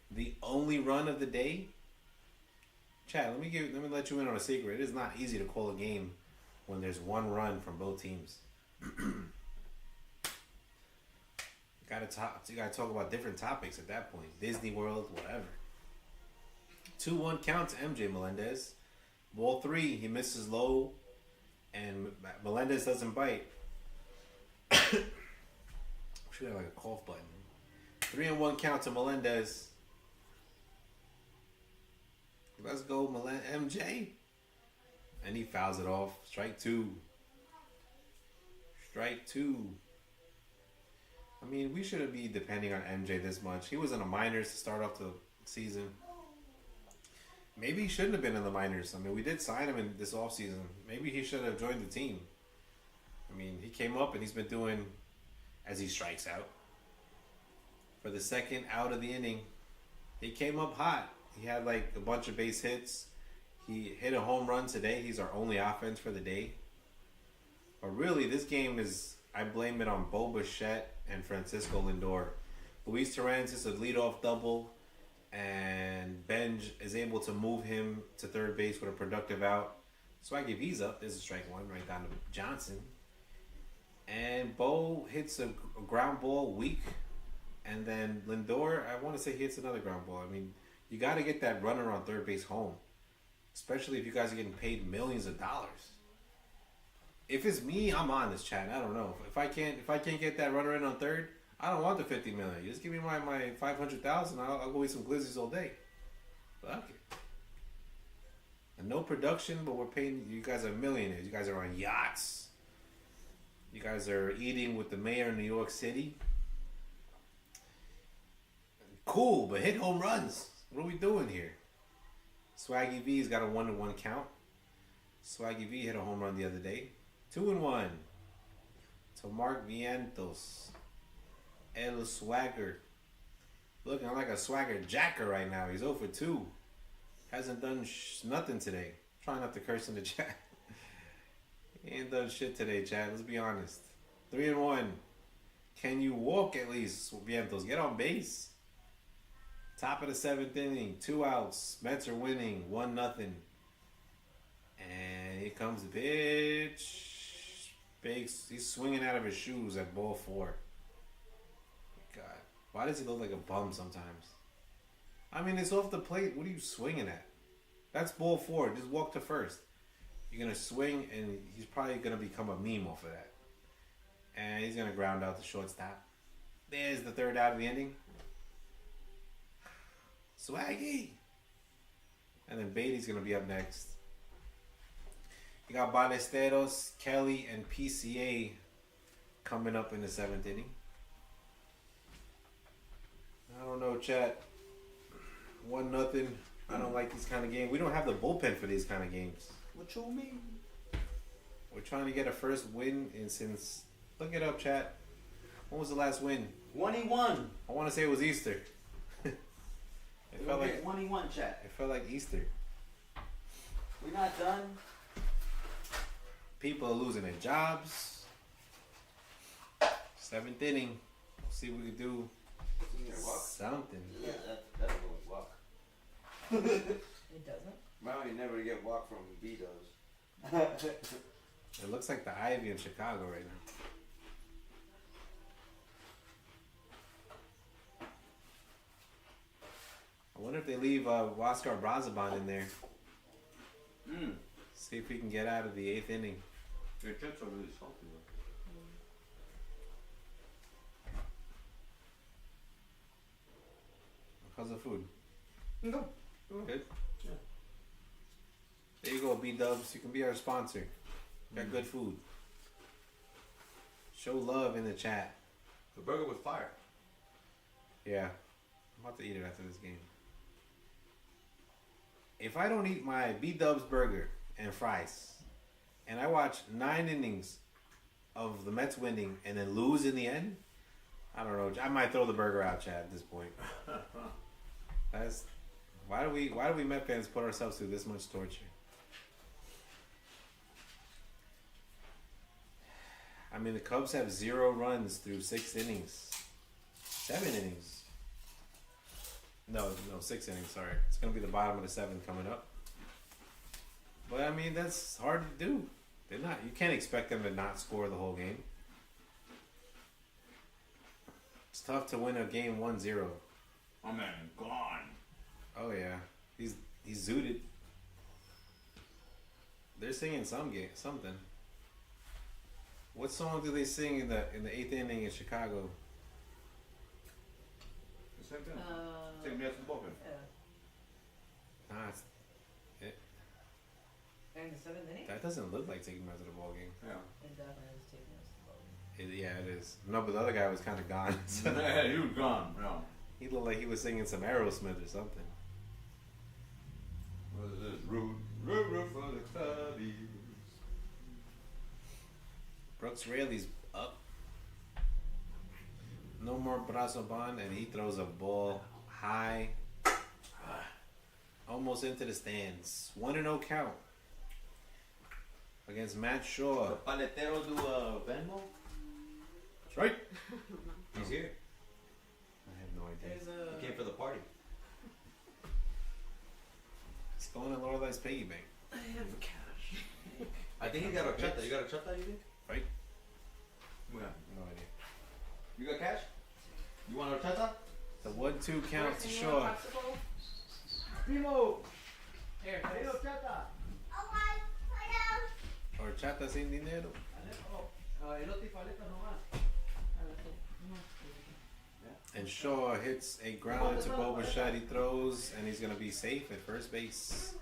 The only run of the day. Chad, let me let you in on a secret. It is not easy to call a game when there's 1 run from both teams. You gotta talk about different topics at that point. Disney World, whatever. 2-1 count to MJ Melendez. Ball 3, he misses low, and Melendez doesn't bite. Should have like a cough button. 3-1 count to Melendez. Let's go, MJ. And he fouls it off. Strike 2. Strike 2. I mean, we shouldn't be depending on MJ this much. He was in the minors to start off the season. Maybe he shouldn't have been in the minors. I mean, we did sign him in this offseason. Maybe he should have joined the team. I mean, he came up and he's been doing as he strikes out. For the second out of the inning, he came up hot. He had like a bunch of base hits. He hit a home run today. He's our only offense for the day. But really, this game is, I blame it on Bo Bichette and Francisco Lindor. Luis Torrens is a leadoff double, and Benj is able to move him to third base with a productive out. Swaggy V's up. There's a strike 1 right down to Johnson. And Bo hits a ground ball weak. And then Lindor, I want to say he hits another ground ball. I mean, you got to get that runner on third base home. Especially if you guys are getting paid millions of dollars. If it's me, I'm on this, chat. I don't know. If I can't get that runner in on third, I don't want the $50 million. You just give me my $500,000. I'll go eat some glizzies all day. Fuck it. And no production, but we're paying. You guys are millionaires. You guys are on yachts. You guys are eating with the mayor of New York City. Cool, but hit home runs. What are we doing here? Swaggy V's got a 1-1 count. Swaggy V hit a home run the other day. 2-1 to Mark Vientos. El Swagger. looking like a swagger jacker right now. He's 0 for 2. Hasn't done nothing today. Trying not to curse in the chat. He ain't done shit today, Chad. Let's be honest. 3-1. Can you walk at least, Vientos? Get on base. Top of the 7th inning. 2 outs. Mets are winning. 1-0. And here comes the pitch. He's swinging out of his shoes at ball 4. God. Why does he look like a bum sometimes? I mean, it's off the plate. What are you swinging at? That's ball 4. Just walk to first. You're going to swing, and he's probably going to become a meme off of that. And he's going to ground out the shortstop. There's the 3rd out of the inning. Swaggy. And then Beatty's going to be up next. You got Ballesteros, Kelly, and PCA coming up in the 7th inning. I don't know, chat. 1-0. I don't like these kind of games. We don't have the bullpen for these kind of games. What you mean? We're trying to get a first win since... Look it up, chat. When was the last win? 1-1. I want to say it was Easter. It felt like 1-1, chat. it felt like Easter. We're not done. People are losing their jobs. 7th inning. See what we can do. Something. Yeah, that's a walk. It doesn't. Mine you never get walk from B-Dubs. It looks like the Ivy in Chicago right now. I wonder if they leave Oscar Brazaban in there. See if we can get out of the 8th inning. Your Jets are really salty though. How's the food? No. Good? Yeah. There you go, B-Dubs. You can be our sponsor. Got good food. Show love in the chat. The burger was fire. Yeah. I'm about to eat it after this game. If I don't eat my B-Dubs burger and fries, and I watch 9 innings of the Mets winning and then lose in the end, I don't know. I might throw the burger out, Chad, at this point. That's why do we Met fans put ourselves through this much torture? I mean, the Cubs have 0 runs through 6 innings. 7 innings. No, 6 innings, sorry. It's going to be the bottom of the 7th coming up. But, I mean, that's hard to do. They're not. You can't expect them to not score the whole game. It's tough to win a game 1-0. My man, gone. Oh, yeah. He's zooted. They're singing something. What song do they sing in the 8th inning in Chicago? The same thing. Same as the bullpen. Yeah. Nah, And the 7th inning? that doesn't look like taking him out of the ball game. Yeah. It definitely is taking us to the ball. Yeah, it is. No, but the other guy was kind of gone. Yeah, he was gone. No. He looked like he was singing some Aerosmith or something. What is this? Root for the Cubbies. Brooks Raley's up. No more Brazoban, and he throws a ball high. Almost into the stands. 1-0 count. Against Matt Shaw. The Paletero do Venmo? That's right. He's here. I have no idea. There's He came for the party. It's going to Lorelei's piggy bank. I have cash. I think he got a chata. You got a chata, you think? Right? Yeah. No idea. You got cash? You want a chata? The 1-2 count to Shaw. Primo! Here, Primo, this. chata! Or chata sin dinero. Elote y paleta nomás. And Shaw hits a ground to Boba. He throws, and he's going to be safe at first base.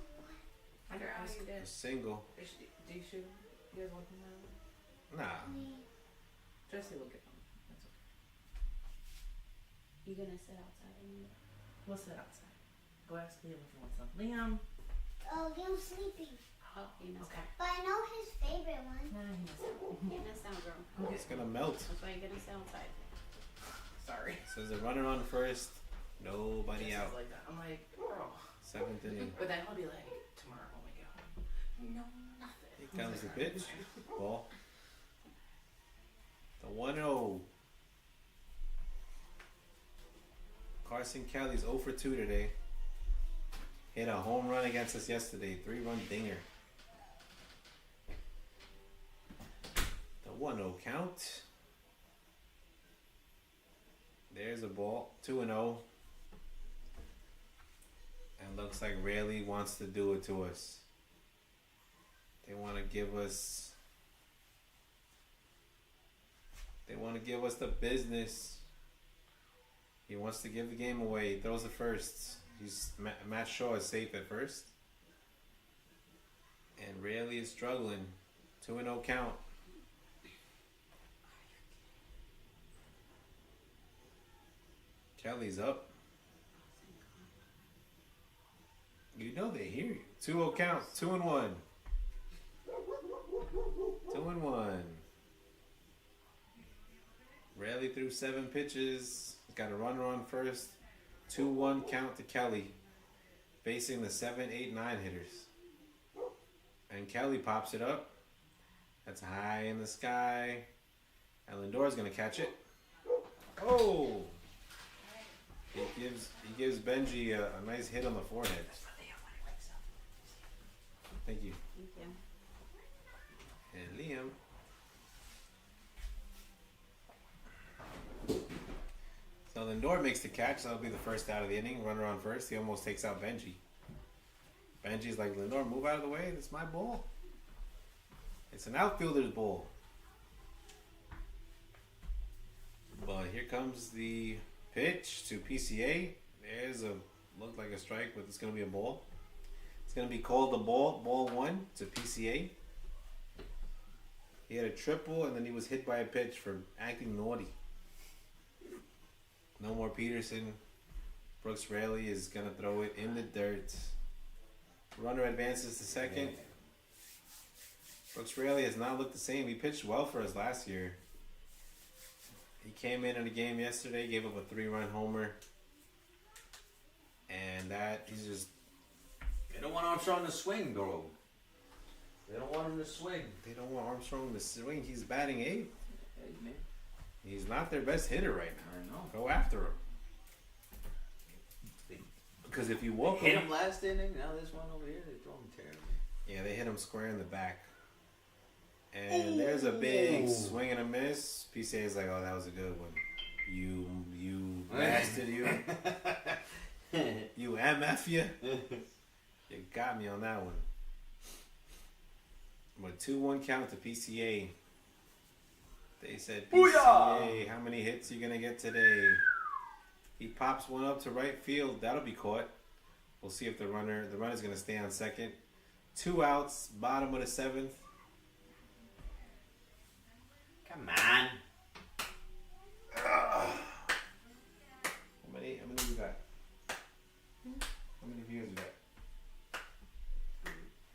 I can ask you A this. single. Do you shoot? You guys want them now? Nah. Jesse will get them. That's okay. You gonna sit outside anyway? We'll sit outside. Go ask Liam if he wants some. Liam. Oh, I'm sleeping. Oh, you missed Okay. But I know his favorite one. Nah, he missed out. out. You missed out, girl. It's going to melt. That's why you're gonna sit outside. Sorry. So there's a runner on first. Nobody Jesse's out. like that. I'm like, bro. 7th inning. But then he'll be like, tomorrow when we get home. No, nothing. Here I was comes the like, pitch. Ball. The 1-0. Carson Kelly's 0 for 2 today. Hit a home run against us yesterday. 3-run dinger. The 1-0 count. There's a ball. 2-0. And looks like Rayleigh wants to do it to us. They want to give us. They want to give us the business. He wants to give the game away. He throws it first. Matt Shaw is safe at first. And Rayleigh is struggling. 2-0 count. Kelly's up. You know they hear you. 2-0 count. 2-1. 2-1. Rayleigh threw 7 pitches. Got a runner on first. 2-1 count to Kelly. Facing the 7, 8, 9 hitters. And Kelly pops it up. That's high in the sky. And Lindor's gonna catch it. Oh! He gives Benji a nice hit on the forehead. Thank you. Thank you. And Liam. So Lindor makes the catch. That'll be the first out of the inning. Runner on first. He almost takes out Benji. Benji's like, Lindor, move out of the way. It's my ball. It's an outfielder's ball. But here comes the pitch to PCA. There's a looked like a strike, but it's gonna be a ball. It's gonna be called the ball. Ball 1 to PCA. He had a triple, and then he was hit by a pitch for acting naughty. No more Peterson. Brooks Rayleigh is gonna throw it in the dirt. Runner advances to second. Brooks Rayleigh has not looked the same. He pitched well for us last year. He came in the game yesterday, gave up a 3-run homer. And that, he's just... They don't want Armstrong to swing, bro. They don't want him to swing. They don't want Armstrong to swing. He's batting 8th. Hey, man. He's not their best hitter right now. I know. Go after him. Because if you walk Hit him last inning. Now this one over here, they throw him terrible. Yeah, they hit him square in the back. And there's a big swing and a miss. PCA is like, oh, that was a good one. You bastard, you. You MF, you. You got me on that one. But 2-1 count to PCA. They said, PCA, Booyah! how many hits are you going to get today? He pops one up to right field. That'll be caught. We'll see if the runner's going to stay on second. 2 outs, bottom of the 7th. Come on. How many you got? How many viewers you got?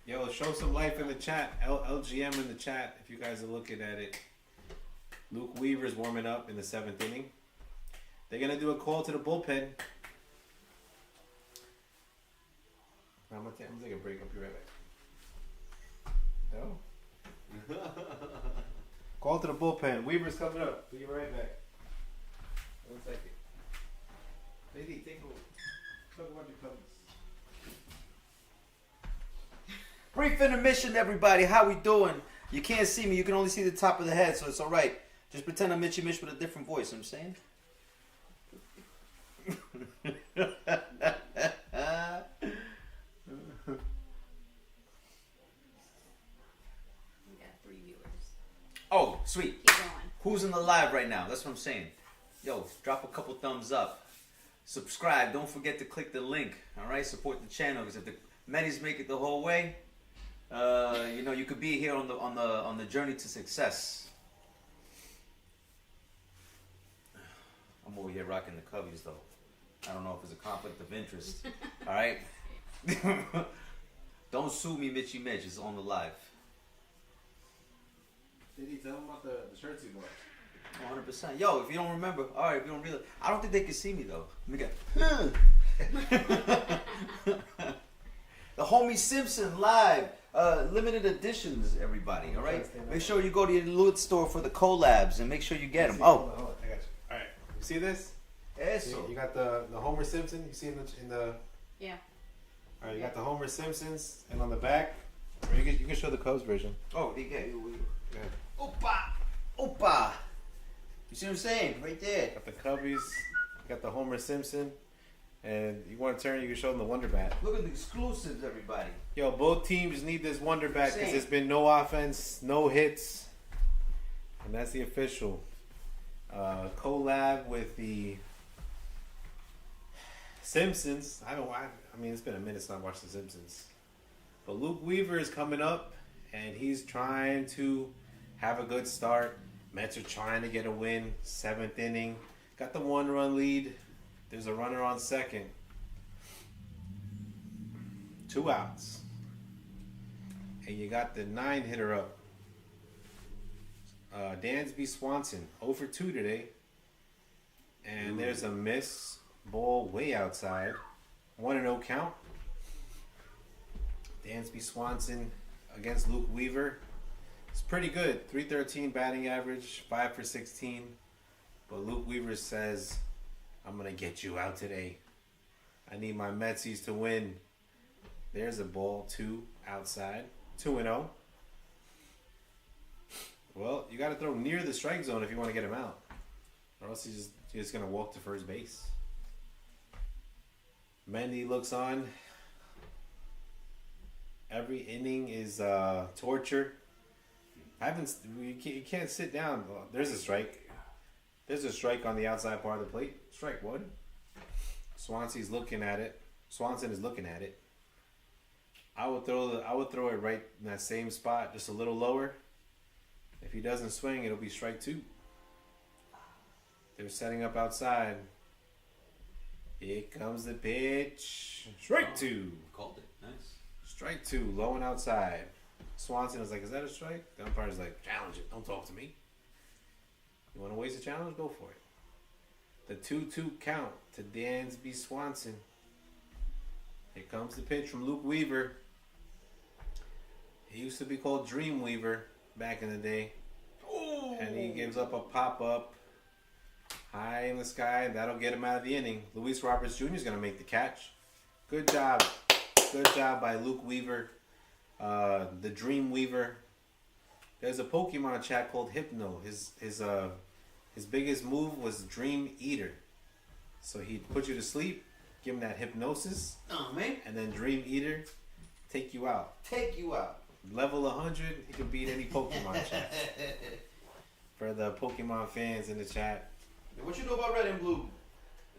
Yo, show some life in the chat. LGM in the chat if you guys are looking at it. Luke Weaver's warming up in the 7th inning. They're going to do a call to the bullpen. I'm going to take a break. I'll be right back. No? Call to the bullpen. Weaver's coming up. Be right back. 1 second. Lady, take a look. Talk about your Cubs. Brief intermission, everybody. How we doing? You can't see me. You can only see the top of the head, so it's all right. Just pretend I'm Mitchy Mitch with a different voice. You know what I'm saying? We got 3 viewers. Oh, sweet. Keep going. Who's in the live right now? That's what I'm saying. Yo, drop a couple thumbs up. Subscribe. Don't forget to click the link. All right, support the channel because if the Metis make it the whole way, you could be here on the journey to success. I'm over here rocking the Cubbies though. I don't know if it's a conflict of interest. All right. Don't sue me, Mitchy Mitch. It's on the live. Did he tell him about the shirts he bought? 100%. Yo, if you don't remember, all right, if you don't realize, I don't think they can see me though. Let me get. The Homie Simpson live, limited editions, everybody. All right, make sure you go to your loot store for the collabs and make sure you get them. Oh, Hold on, I got you. All right, you see this? eso. You got the Homer Simpson. You see in the. Yeah. All right, you got the Homer Simpsons, and on the back, or you can show the Cubs version. Oh, they get. Go ahead. Opa, opa. You see what I'm saying? Right there. Got the Cubbies. You got the Homer Simpson, and you want to turn, you can show them the Wonder Bat. Look at the exclusives, everybody. Yo, both teams need this Wonder Bat because Same. there's been no offense, no hits, and that's the official collab with the Simpsons. I mean, it's been a minute since I watched the Simpsons, but Luke Weaver is coming up, and he's trying to have a good start. Mets are trying to get a win. 7th inning, got the 1-run lead. There's a runner on second. 2 outs. And you got the 9-hitter up. Dansby Swanson, 0 for 2 today. And there's a miss. Ball way outside. 1-0 count. Dansby Swanson against Luke Weaver. It's pretty good. 313 batting average, 5 for 16. But Luke Weaver says, I'm going to get you out today. I need my Metsies to win. There's a ball, 2 outside, 2-0. Well, you got to throw near the strike zone if you want to get him out. Or else he's just going to walk to first base. Mendy looks on. Every inning is torture. You can't sit down. There's a strike. There's a strike on the outside part of the plate. Strike 1. Swanson is looking at it. I would throw it right in that same spot, just a little lower. If he doesn't swing, it'll be strike 2. They're setting up outside. Here comes the pitch. Strike 2. Called it. Nice. Strike 2, low and outside. Swanson is like, is that a strike? The umpire's like, challenge it. Don't talk to me. You want to waste a challenge? Go for it. The 2-2 count to Dansby Swanson. Here comes the pitch from Luke Weaver. He used to be called Dream Weaver back in the day. Oh. And he gives up a pop-up high in the sky. That'll get him out of the inning. Luis Roberts Jr. is going to make the catch. Good job. Good job by Luke Weaver. The Dream Weaver. There's a Pokemon chat called Hypno. His biggest move was Dream Eater. So he'd put you to sleep, give him that hypnosis, Oh, man. and then Dream Eater take you out. Take you out. Level 100, he can beat any Pokemon chat. For the Pokemon fans in the chat, What you know about red and blue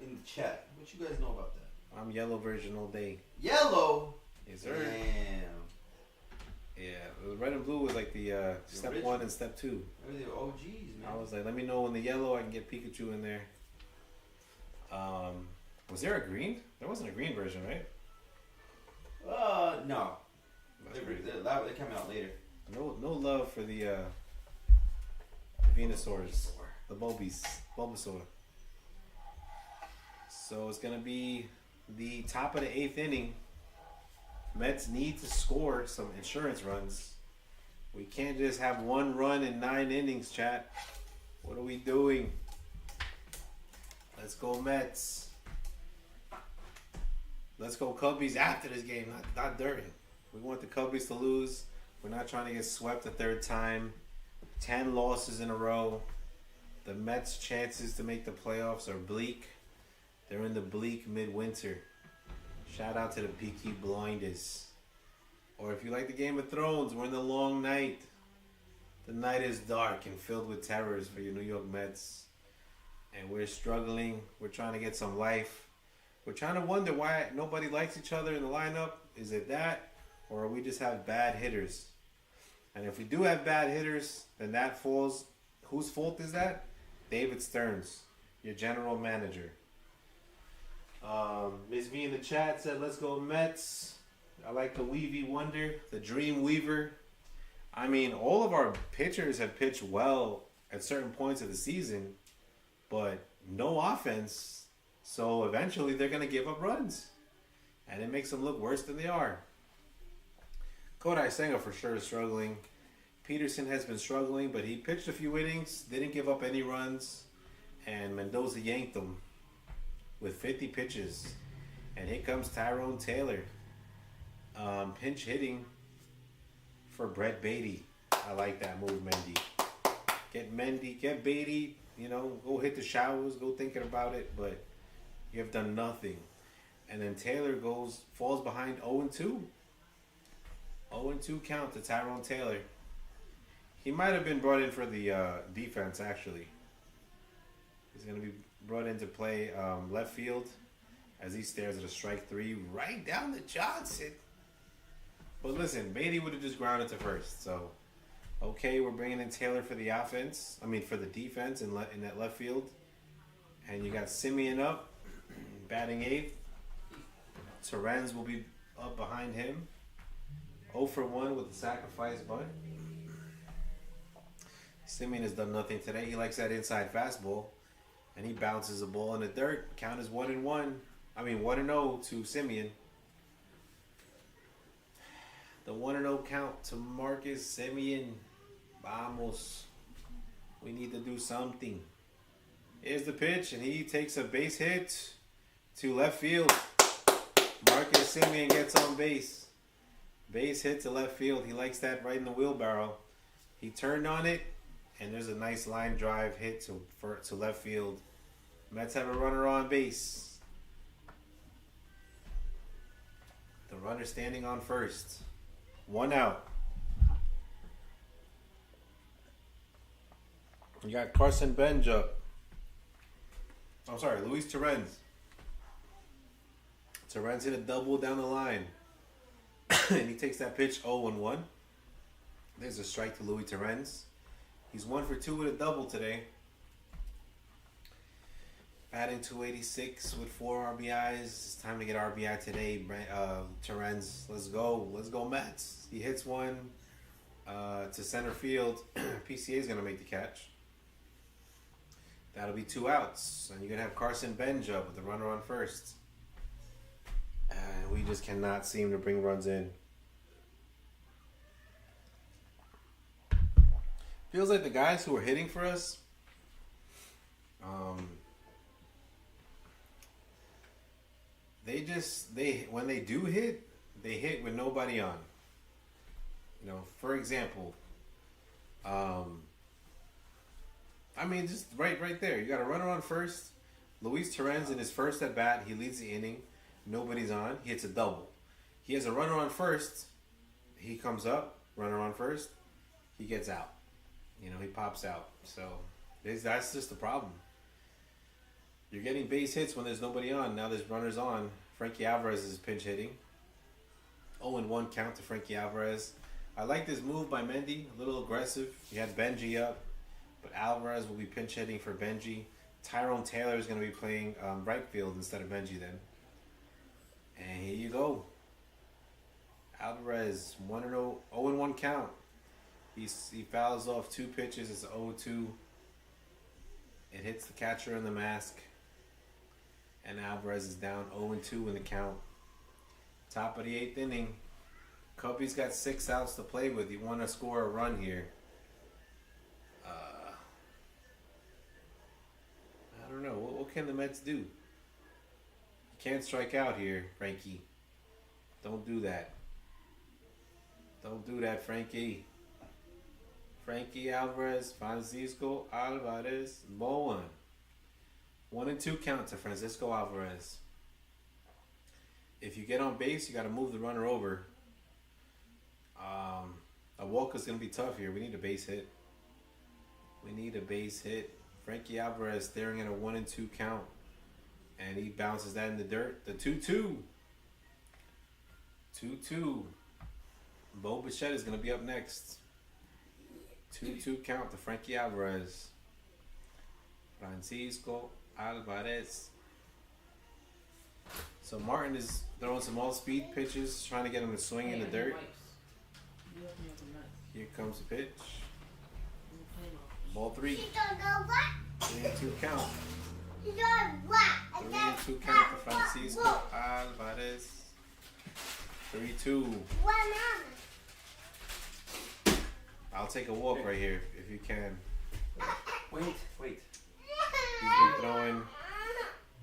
in the chat? What you guys know about that? I'm yellow version all day. Yellow. Yes, sir. Damn. Yeah, the red and blue was like the step original. 1 and step 2. They're the OGs, man. I was like, let me know when the yellow, I can get Pikachu in there. Was there a green? There wasn't a green version, right? No. That's They crazy. came out later. No love for the Venusaurs, the Bulbasaur. So it's gonna be the top of the 8th inning. Mets need to score some insurance runs. We can't just have 1 run in 9 innings, chat. What are we doing? Let's go Mets. Let's go Cubbies after this game, not during. We want the Cubbies to lose. We're not trying to get swept a 3rd time. 10 losses in a row. The Mets' chances to make the playoffs are bleak. They're in the bleak midwinter. Shout out to the Peaky Blinders. Or if you like the Game of Thrones, we're in the long night. The night is dark and filled with terrors for your New York Mets. And we're struggling. We're trying to get some life. We're trying to wonder why nobody likes each other in the lineup. Is it that? Or we just have bad hitters? And if we do have bad hitters, then that falls. Whose fault is that? David Stearns, your general manager. Ms. V in the chat said, let's go Mets. I like the Weavy Wonder, the Dream Weaver. I mean, all of our pitchers have pitched well at certain points of the season, but no offense. So eventually they're going to give up runs. And it makes them look worse than they are. Kodai Senga for sure is struggling. Peterson has been struggling, but he pitched a few innings, didn't give up any runs. And Mendoza yanked them with 50 pitches. And here comes Tyrone Taylor. Pinch hitting for Brett Beatty. I like that move, Mendy. Get Beatty, go hit the showers, go thinking about it, but you have done nothing. And then Taylor falls behind 0-2. 0-2 count to Tyrone Taylor. He might have been brought in for the defense, actually. He's going to be brought in to play left field as he stares at a strike 3 right down to Johnson. But listen, Beatty would have just grounded to first. So, okay, we're bringing in Taylor for the offense. For the defense in that left field. And you got Simeon up, batting 8th. Terens will be up behind him. 0 for 1 with the sacrifice bunt. Simeon has done nothing today. He likes that inside fastball. And he bounces the ball in the dirt. Count is 1-1. 1-0 to Simeon. The 1-0 count to Marcus Simeon. Vamos. We need to do something. Here's the pitch, and he takes a base hit to left field. Marcus Simeon gets on base. Base hit to left field. He likes that right in the wheelbarrow. He turned on it, and there's a nice line drive hit to left field. Mets have a runner on base. The runner standing on first. 1 out. You got Carson Benj up. Luis Terens. Terens hit a double down the line. And he takes that pitch 0-1. There's a strike to Luis Terens. He's 1 for 2 with a double today. Batting 286 with 4 RBIs. It's time to get RBI today, Terens. Let's go. Let's go, Mets. He hits one to center field. PCA is going to make the catch. That'll be 2 outs. And you're going to have Carson Benj up with the runner on first. And we just cannot seem to bring runs in. Feels like the guys who are hitting for us, when they do hit, they hit with nobody on. For example, just right there. You got a runner on first. Luis Terens in his first at bat, he leads the inning. Nobody's on. He hits a double. He has a runner on first. He comes up, runner on first. He gets out. He pops out. So that's just the problem. You're getting base hits when there's nobody on. Now there's runners on. Frankie Alvarez is pinch hitting. 0-1 count to Frankie Alvarez. I like this move by Mendy. A little aggressive. He had Benji up. But Alvarez will be pinch hitting for Benji. Tyrone Taylor is going to be playing right field instead of Benji then. And here you go. Alvarez, 0-1 count. He fouls off 2 pitches. It's 0-2. It hits the catcher in the mask. And Alvarez is down 0-2 in the count. Top of the 8th inning. Cubby's got 6 outs to play with. You want to score a run here. I don't know. What can the Mets do? You can't strike out here, Frankie. Don't do that. Don't do that, Frankie. Frankie Alvarez, Francisco Alvarez, ball 1. 1-2 count to Francisco Alvarez. If you get on base, you got to move the runner over. A walk is going to be tough here. We need a base hit. Frankie Alvarez staring at a 1-2 count. And he bounces that in the dirt. The 2-2. 2-2. Bo Bichette is going to be up next. 2-2 count to Frankie Alvarez. Francisco Alvarez. So Martin is throwing some all-speed pitches, trying to get him to swing in the dirt. Here comes the pitch. Ball 3. He's gonna go what? 3-2 count. He's gonna what? 3-2 count for Francisco Alvarez. 3-2. What, Mama? I'll take a walk right here if you can. Wait.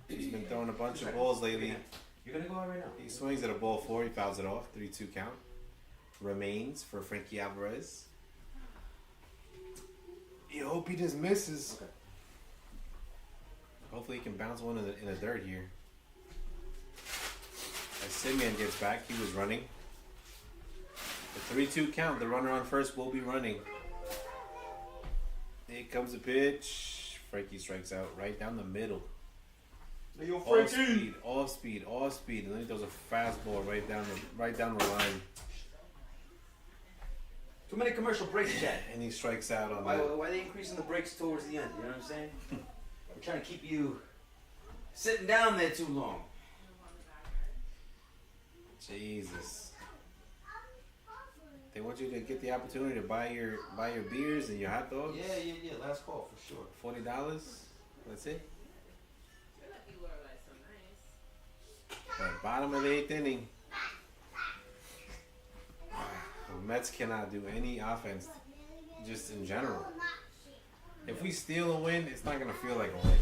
He's been throwing a bunch of balls lately. You're gonna go out right now. He swings at a ball 4, he fouls it off. 3-2 count. Remains for Frankie Alvarez. You hope he just misses. Okay. Hopefully he can bounce one in the dirt here. As Simeon gets back, he was running. The 3-2 count, the runner on first will be running. Here comes the pitch. Frankie strikes out right down the middle. Hey, yo, All speed. And then he throws a fastball right down the line. Too many commercial breaks, Chad. And he strikes out on Why that. are they increasing the breaks towards the end? You know what I'm saying? We're trying to keep you sitting down there too long. Jesus. They want you to get the opportunity to buy your beers and your hot dogs. Yeah. Last call for sure. $40. That's it. But bottom of the 8th inning. The Mets cannot do any offense, just in general. If we steal a win, it's not gonna feel like a win.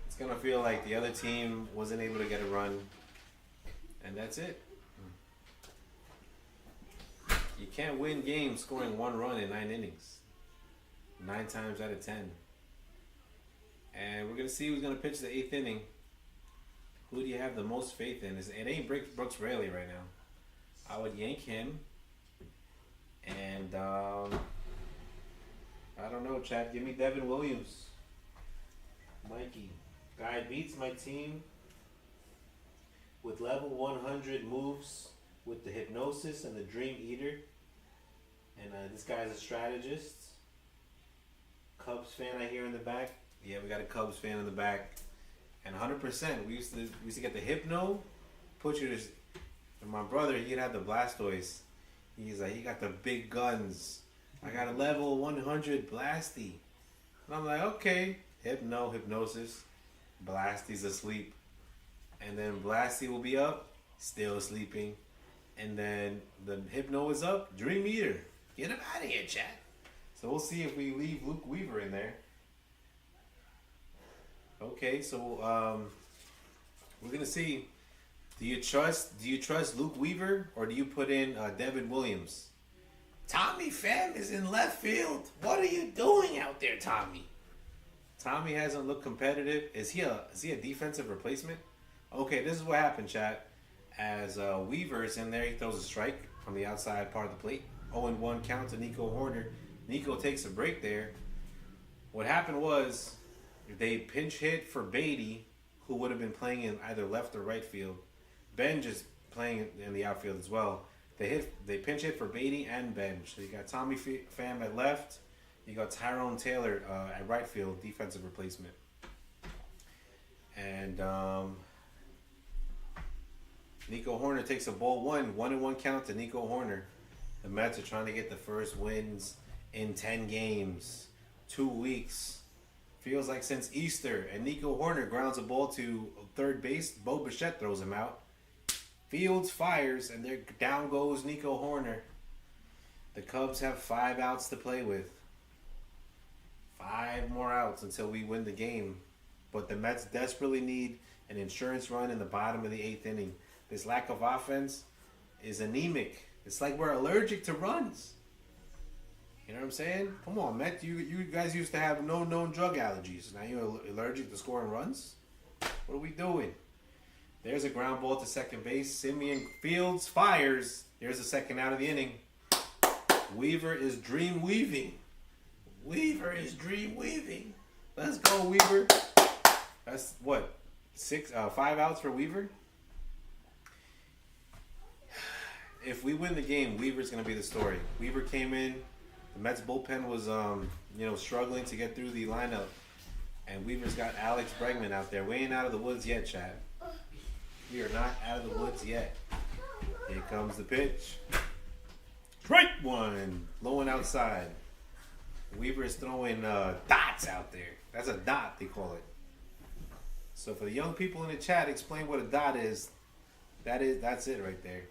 It's gonna feel like the other team wasn't able to get a run, and that's it. You can't win games scoring 1 run in 9 innings. 9 times out of 10. And we're gonna see who's gonna pitch the 8th inning. Who do you have the most faith in? It ain't Brooks Raley right now. I would yank him. And I don't know, Chad. Give me Devin Williams. Mikey. Guy beats my team with level 100 moves with the Hypnosis and the Dream Eater. And this guy's a strategist. Cubs fan I hear in the back. Yeah, we got a Cubs fan in the back. And 100%. We used to get the Hypno. Put you to... And my brother, he'd have the Blastoise. He's like, he got the big guns. I got a level 100 Blasty. And I'm like, okay. Hypnosis. Blasty's asleep. And then Blasty will be up, still sleeping. And then the Hypno is up, Dream Eater. Get him out of here, chat. So we'll see if we leave Luke Weaver in there. Okay, so we're gonna see. Do you trust Luke Weaver or do you put in Devin Williams? Tommy Pham is in left field. What are you doing out there, Tommy? Tommy hasn't looked competitive. Is he a defensive replacement? Okay, this is what happened, chat. As Weaver is in there, he throws a strike from the outside part of the plate. 0-1 count to Nico Horner. Nico takes a break there. What happened was they pinch hit for Beatty, who would have been playing in either left or right field. Benj is playing in the outfield as well. They pinch hit for Beatty and Benj. So you got Tommy Pham at left. You got Tyrone Taylor at right field, defensive replacement. And Nico Horner takes a ball 1-1 count to Nico Horner. The Mets are trying to get the first wins in 10 games. 2 weeks. Feels like since Easter. And Nico Horner grounds a ball to third base. Bo Bichette throws him out. Fields fires, and there down goes Nico Horner. The Cubs have 5 outs to play with. 5 more outs until we win the game. But the Mets desperately need an insurance run in the bottom of the 8th inning. This lack of offense is anemic. It's like we're allergic to runs. You know what I'm saying? Come on, Met. You guys used to have no known drug allergies. Now you're allergic to scoring runs? What are we doing? There's a ground ball to second base. Simeon Fields fires. There's the second out of the inning. Weaver is dream weaving. Let's go, Weaver. That's what? 5 outs for Weaver? If we win the game, Weaver's going to be the story. Weaver came in. The Mets bullpen was, struggling to get through the lineup. And Weaver's got Alex Bregman out there. We ain't out of the woods yet, Chad. We are not out of the woods yet. Here comes the pitch. Strike 1. Low and outside. Weaver is throwing dots out there. That's a dot, they call it. So for the young people in the chat, explain what a dot is. That's it right there.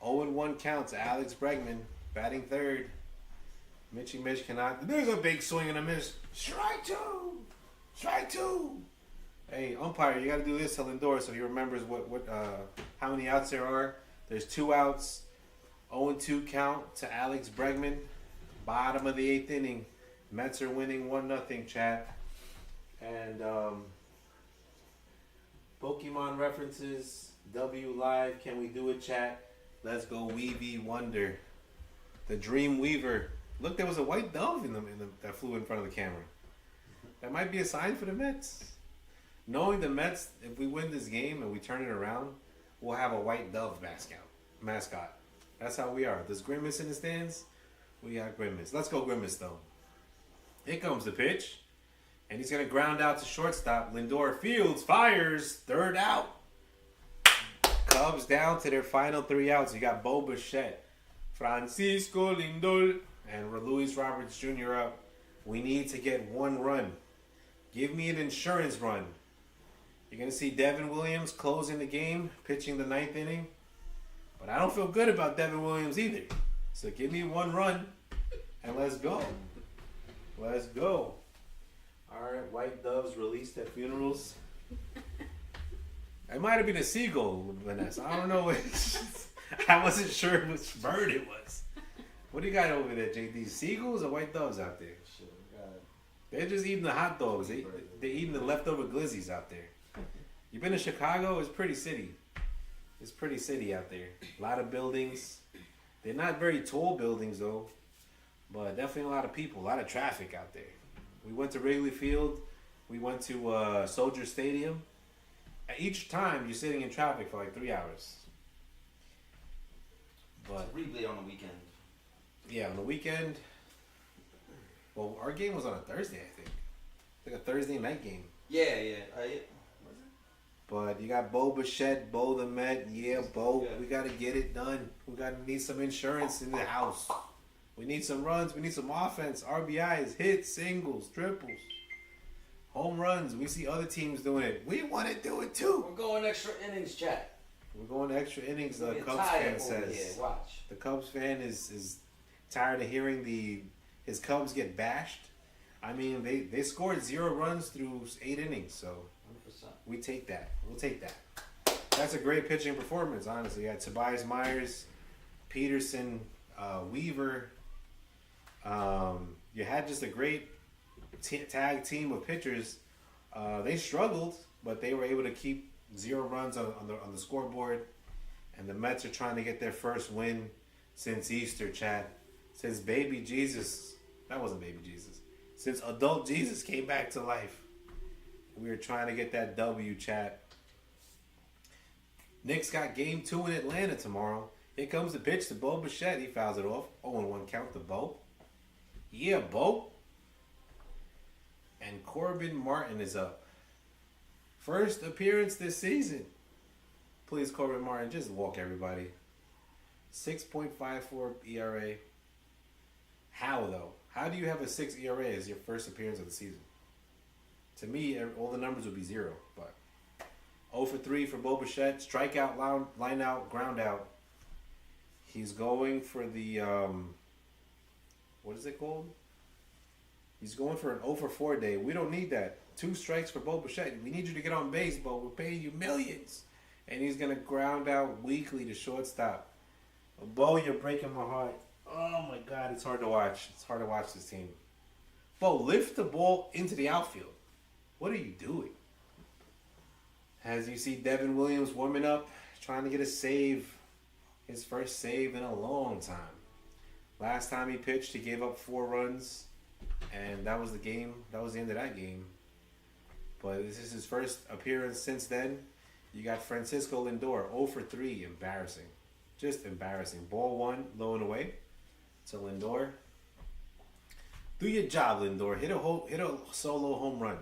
0-1 count to Alex Bregman, batting third. Mitchie Mitch cannot. There's a big swing and a miss. Strike two. Strike two. Hey, umpire, you got to do this to Lindor so he remembers how many outs there are. There's 2 outs. 0-2 count to Alex Bregman. Bottom of the 8th inning. Mets are winning 1-0, chat. And Pokemon references. W Live. Can we do it, chat? Let's go Weavy Wonder. The Dream Weaver. Look, there was a white dove that flew in front of the camera. That might be a sign for the Mets. Knowing the Mets, if we win this game and we turn it around, we'll have a white dove mascot. That's how we are. There's Grimace in the stands. We got Grimace. Let's go Grimace, though. Here comes the pitch. And he's going to ground out to shortstop. Lindor fields, fires, third out. Cubs down to their final 3 outs. You got Bo Bichette, Francisco Lindor, and Luis Roberts Jr. up. We need to get 1 run. Give me an insurance run. You're going to see Devin Williams closing the game, pitching the 9th inning. But I don't feel good about Devin Williams either. So give me 1 run, and let's go. Let's go. All right, white doves released at funerals. It might have been a seagull, Vanessa. I don't know. I wasn't sure which bird it was. What do you got over there, JD? Seagulls or white doves out there? They're just eating the hot dogs. They're eating the leftover glizzies out there. You been to Chicago? It's pretty city. It's pretty city out there. A lot of buildings. They're not very tall buildings though, but definitely a lot of people, a lot of traffic out there. We went to Wrigley Field. We went to Soldier Stadium. Each time you're sitting in traffic for like 3 hours. But Wrigley on the weekend. yeah, on the weekend. Well, our game was on a Thursday, I think. Like a Thursday night game. Yeah, yeah. But you got Bo Bichette, Bo the Met. Yeah, Bo. Yeah. We got to get it done. We need some insurance in the house. We need some runs. We need some offense. RBIs, hits, singles, triples, home runs. We see other teams doing it. We want to do it too. We're going extra innings, chat. We're going extra innings, the We're Cubs tired fan over says. here. Watch. The Cubs fan is tired of hearing his Cubs get bashed. I mean, they scored 0 runs through 8 innings, so 100%. we take that. We'll take that. That's a great pitching performance, honestly. You had Tobias Myers, Peterson, Weaver. You had just a great tag team of pitchers. They struggled, but they were able to keep 0 runs on the scoreboard. And the Mets are trying to get their first win since Easter, Chad. Since baby Jesus, that wasn't baby Jesus. Since adult Jesus came back to life. We are trying to get that W, Chad. Knicks got game 2 in Atlanta tomorrow. Here comes the pitch to Bo Bichette. He fouls it off. 0-1 count to Bo. Yeah, Bo. And Corbin Martin is up. First appearance this season. Please, Corbin Martin, just walk everybody. 6.54 ERA. How, though? How do you have a 6 ERA as your first appearance of the season? To me, all the numbers would be 0. But 0 for 3 for Bo Bichette. Strikeout, line out, ground out. He's going for the, what is it called? He's going for an 0 for 4 day. We don't need that. 2 strikes for Bo Bichette. We need you to get on base, Bo. We're paying you millions. And he's going to ground out weakly to shortstop. Bo, you're breaking my heart. Oh, my God. It's hard to watch. It's hard to watch this team. Bo, lift the ball into the outfield. What are you doing? As you see Devin Williams warming up, trying to get a save. His first save in a long time. Last time he pitched, he gave up 4 runs. And that was the game. That was the end of that game. But this is his first appearance since then. You got Francisco Lindor, 0 for 3. Embarrassing. Just embarrassing. Ball 1, low and away to Lindor. Do your job, Lindor. Hit a solo home run.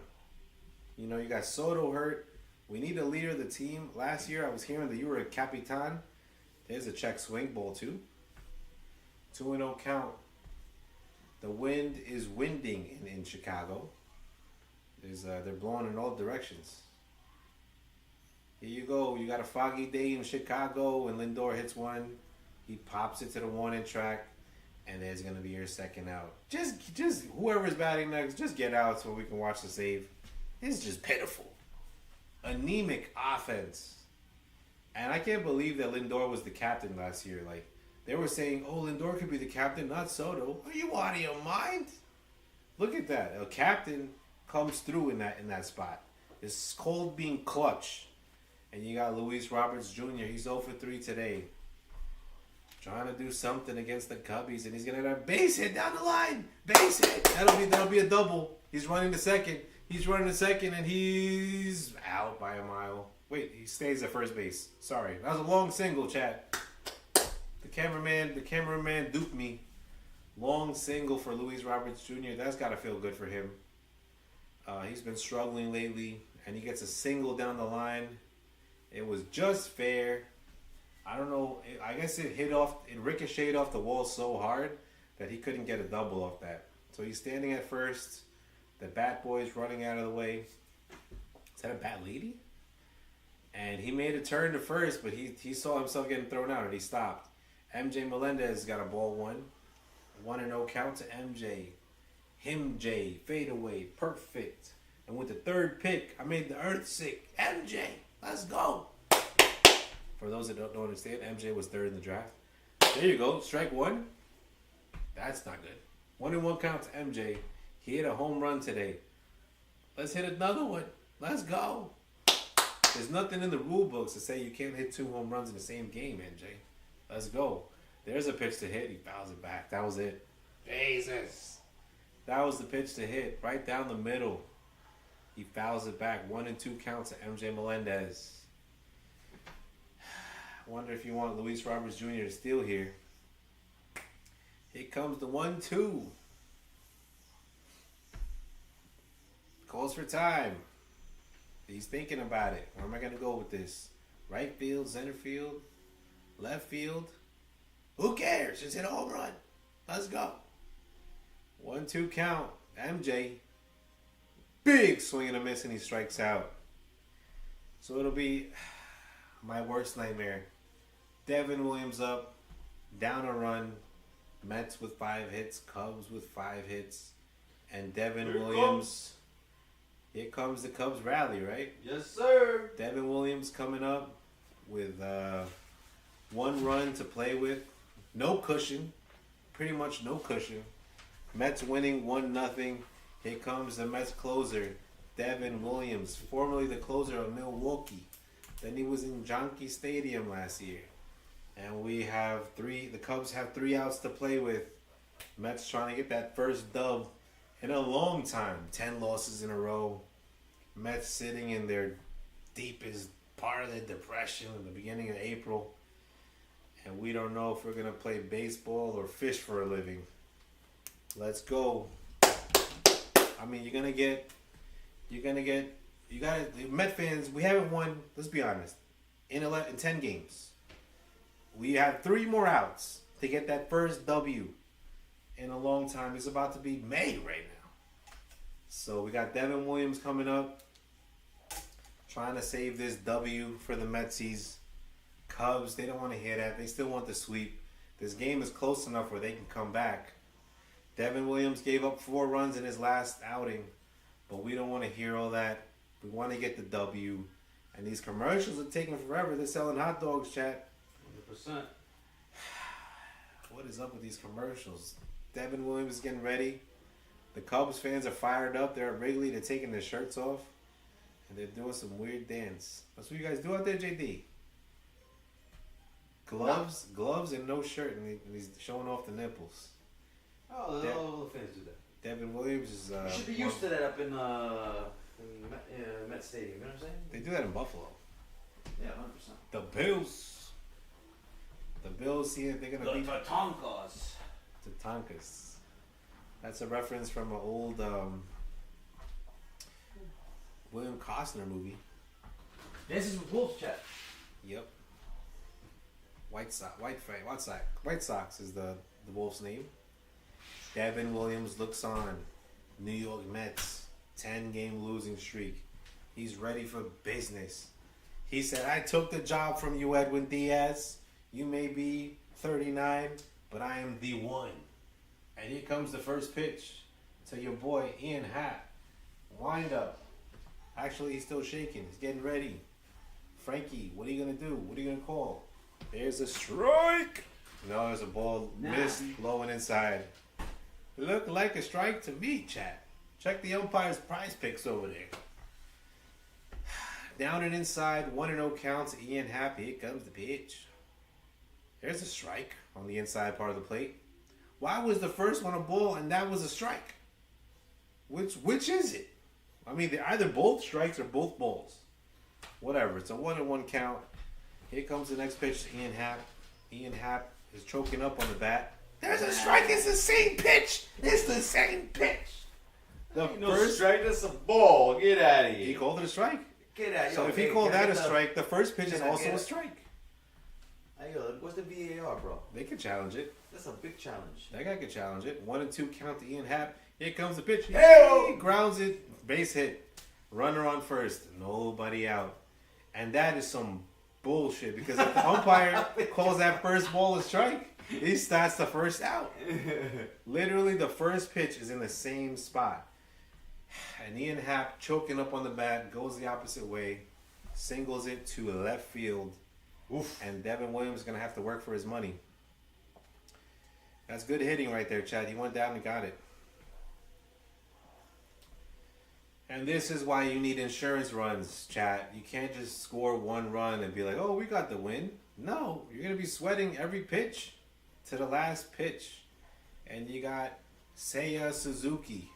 You know, you got Soto hurt. We need a leader of the team. Last year, I was hearing that you were a Capitan. There's a check swing, ball 2. 2-0 count The wind is winding in Chicago. They're blowing in all directions. Here you go. You got a foggy day in Chicago, and Lindor hits one. He pops it to the warning track, and there's gonna be your second out. Just whoever's batting next, just get out so we can watch the save. It's just pitiful, anemic offense, and I can't believe that Lindor was the captain last year. Like they were saying, oh, Lindor could be the captain, not Soto. Are you out of your mind? Look at that. A captain comes through in that spot. It's called being clutch. And you got Luis Roberts Jr. He's 0 for 3 today. Trying to do something against the Cubbies, and he's gonna get a base hit down the line. Base hit. That'll be a double. He's running to second. And he's out by a mile. Wait, he stays at first base. Sorry, that was a long single, chat. The cameraman duped me. Long single for Luis Roberts Jr. That's gotta feel good for him. He's been struggling lately, and he gets a single down the line. It was just fair. I don't know. I guess it ricocheted off the wall so hard that he couldn't get a double off that. So he's standing at first. The bat boy's running out of the way. Is that a bat lady? And he made a turn to first, but he saw himself getting thrown out and he stopped. MJ Melendez got a ball 1-0 count to MJ. J, fade away, perfect. And with the third pick, I made the earth sick. MJ, let's go. For those that don't understand, MJ was third in the draft. There you go, strike one. That's not good. 1-1 count to MJ. He hit a home run today. Let's hit another one. Let's go. There's nothing in the rule books to say you can't hit 2 home runs in the same game, MJ. Let's go. There's a pitch to hit. He fouls it back. That was it. Jesus. That was the pitch to hit. Right down the middle. He fouls it back. 1-2 counts to MJ Melendez. Wonder if you want Luis Roberts Jr. to steal here. Here comes the 1-2. Calls for time. He's thinking about it. Where am I going to go with this? Right field, center field, left field. Who cares? Just hit a home run. Let's go. 1-2 count. MJ. Big swing and a miss, and he strikes out. So it'll be my worst nightmare. Devin Williams up, down a run. Mets with 5 hits, Cubs with 5 hits, and Devin Williams. Here comes the Cubs rally, right? Yes, sir. Devin Williams coming up with 1 run to play with. No cushion. Pretty much no cushion. Mets winning 1-0. Here comes the Mets closer, Devin Williams, formerly the closer of Milwaukee. Then he was in Yankee Stadium last year. And the Cubs have 3 outs to play with. Mets trying to get that first dub in a long time. 10 losses in a row. Mets sitting in their deepest part of the depression in the beginning of April. And we don't know if we're going to play baseball or fish for a living. Let's go. I mean, Met fans, we haven't won, let's be honest, in 10 games. We have 3 more outs to get that first W in a long time. It's about to be May right now. So we got Devin Williams coming up, trying to save this W for the Metsies. Cubs, they don't want to hear that. They still want the sweep. This game is close enough where they can come back. Devin Williams gave up 4 runs in his last outing, but we don't want to hear all that. We want to get the W. And these commercials are taking forever. They're selling hot dogs, chat. 100%. What is up with these commercials? Devin Williams is getting ready. The Cubs fans are fired up. They're at Wrigley. They're taking their shirts off. And they're doing some weird dance. That's what you guys do out there, JD? Gloves and no shirt. And he's showing off the nipples. Oh, all the fans do that. Devin Williams is... You should be used to that up in Met Stadium. You know what I'm saying? They do that in Buffalo. Yeah, 100%. The Bills see it. They're going to beat... Tatankas. Tatankas. That's a reference from an old William Costner movie. Dances with Wolves, chat. Yep. White Sox is the Wolf's name. Devin Williams looks on. New York Mets, 10-game losing streak. He's ready for business. He said, I took the job from you, Edwin Diaz. You may be 39, but I am the one. And here comes the first pitch to your boy, Ian Happ. Wind up. Actually, he's still shaking. He's getting ready. Frankie, what are you going to do? What are you going to call? There's a strike. No, there's a ball missed, low and inside. Looked like a strike to me, chat. Check the umpire's prize picks over there. Down and inside, 1-0 counts. Ian Happ. Here comes the pitch. There's a strike on the inside part of the plate. Why was the first one a ball and that was a strike? Which is it? I mean, they're either both strikes or both balls. Whatever. It's a 1-1 count. Here comes the next pitch to Ian Happ. Ian Happ is choking up on the bat. There's a strike. It's the same pitch. It's the same pitch. The Ain't no first strike, that's a ball. Get out of here. he called it a strike. Get out. So Yo, if he hey, called can I that a get the- strike, the first pitch is can I also get a a- strike. Hey, yo, what's the VAR, bro? They can challenge it. That's a big challenge. That guy can challenge it. 1-2 count to Ian Happ. Here comes the pitch. Hey-o! He grounds it. Base hit. Runner on first. Nobody out. And that is some bullshit because if the umpire calls that first ball a strike, he starts the first out. Literally, the first pitch is in the same spot. And Ian Happ, choking up on the bat, goes the opposite way, singles it to left field. Oof. And Devin Williams is going to have to work for his money. That's good hitting right there, Chad. He went down and got it. And this is why you need insurance runs, Chad. You can't just score one run and be like, oh, we got the win. No, you're going to be sweating every pitch to the last pitch. And you got Seiya Suzuki.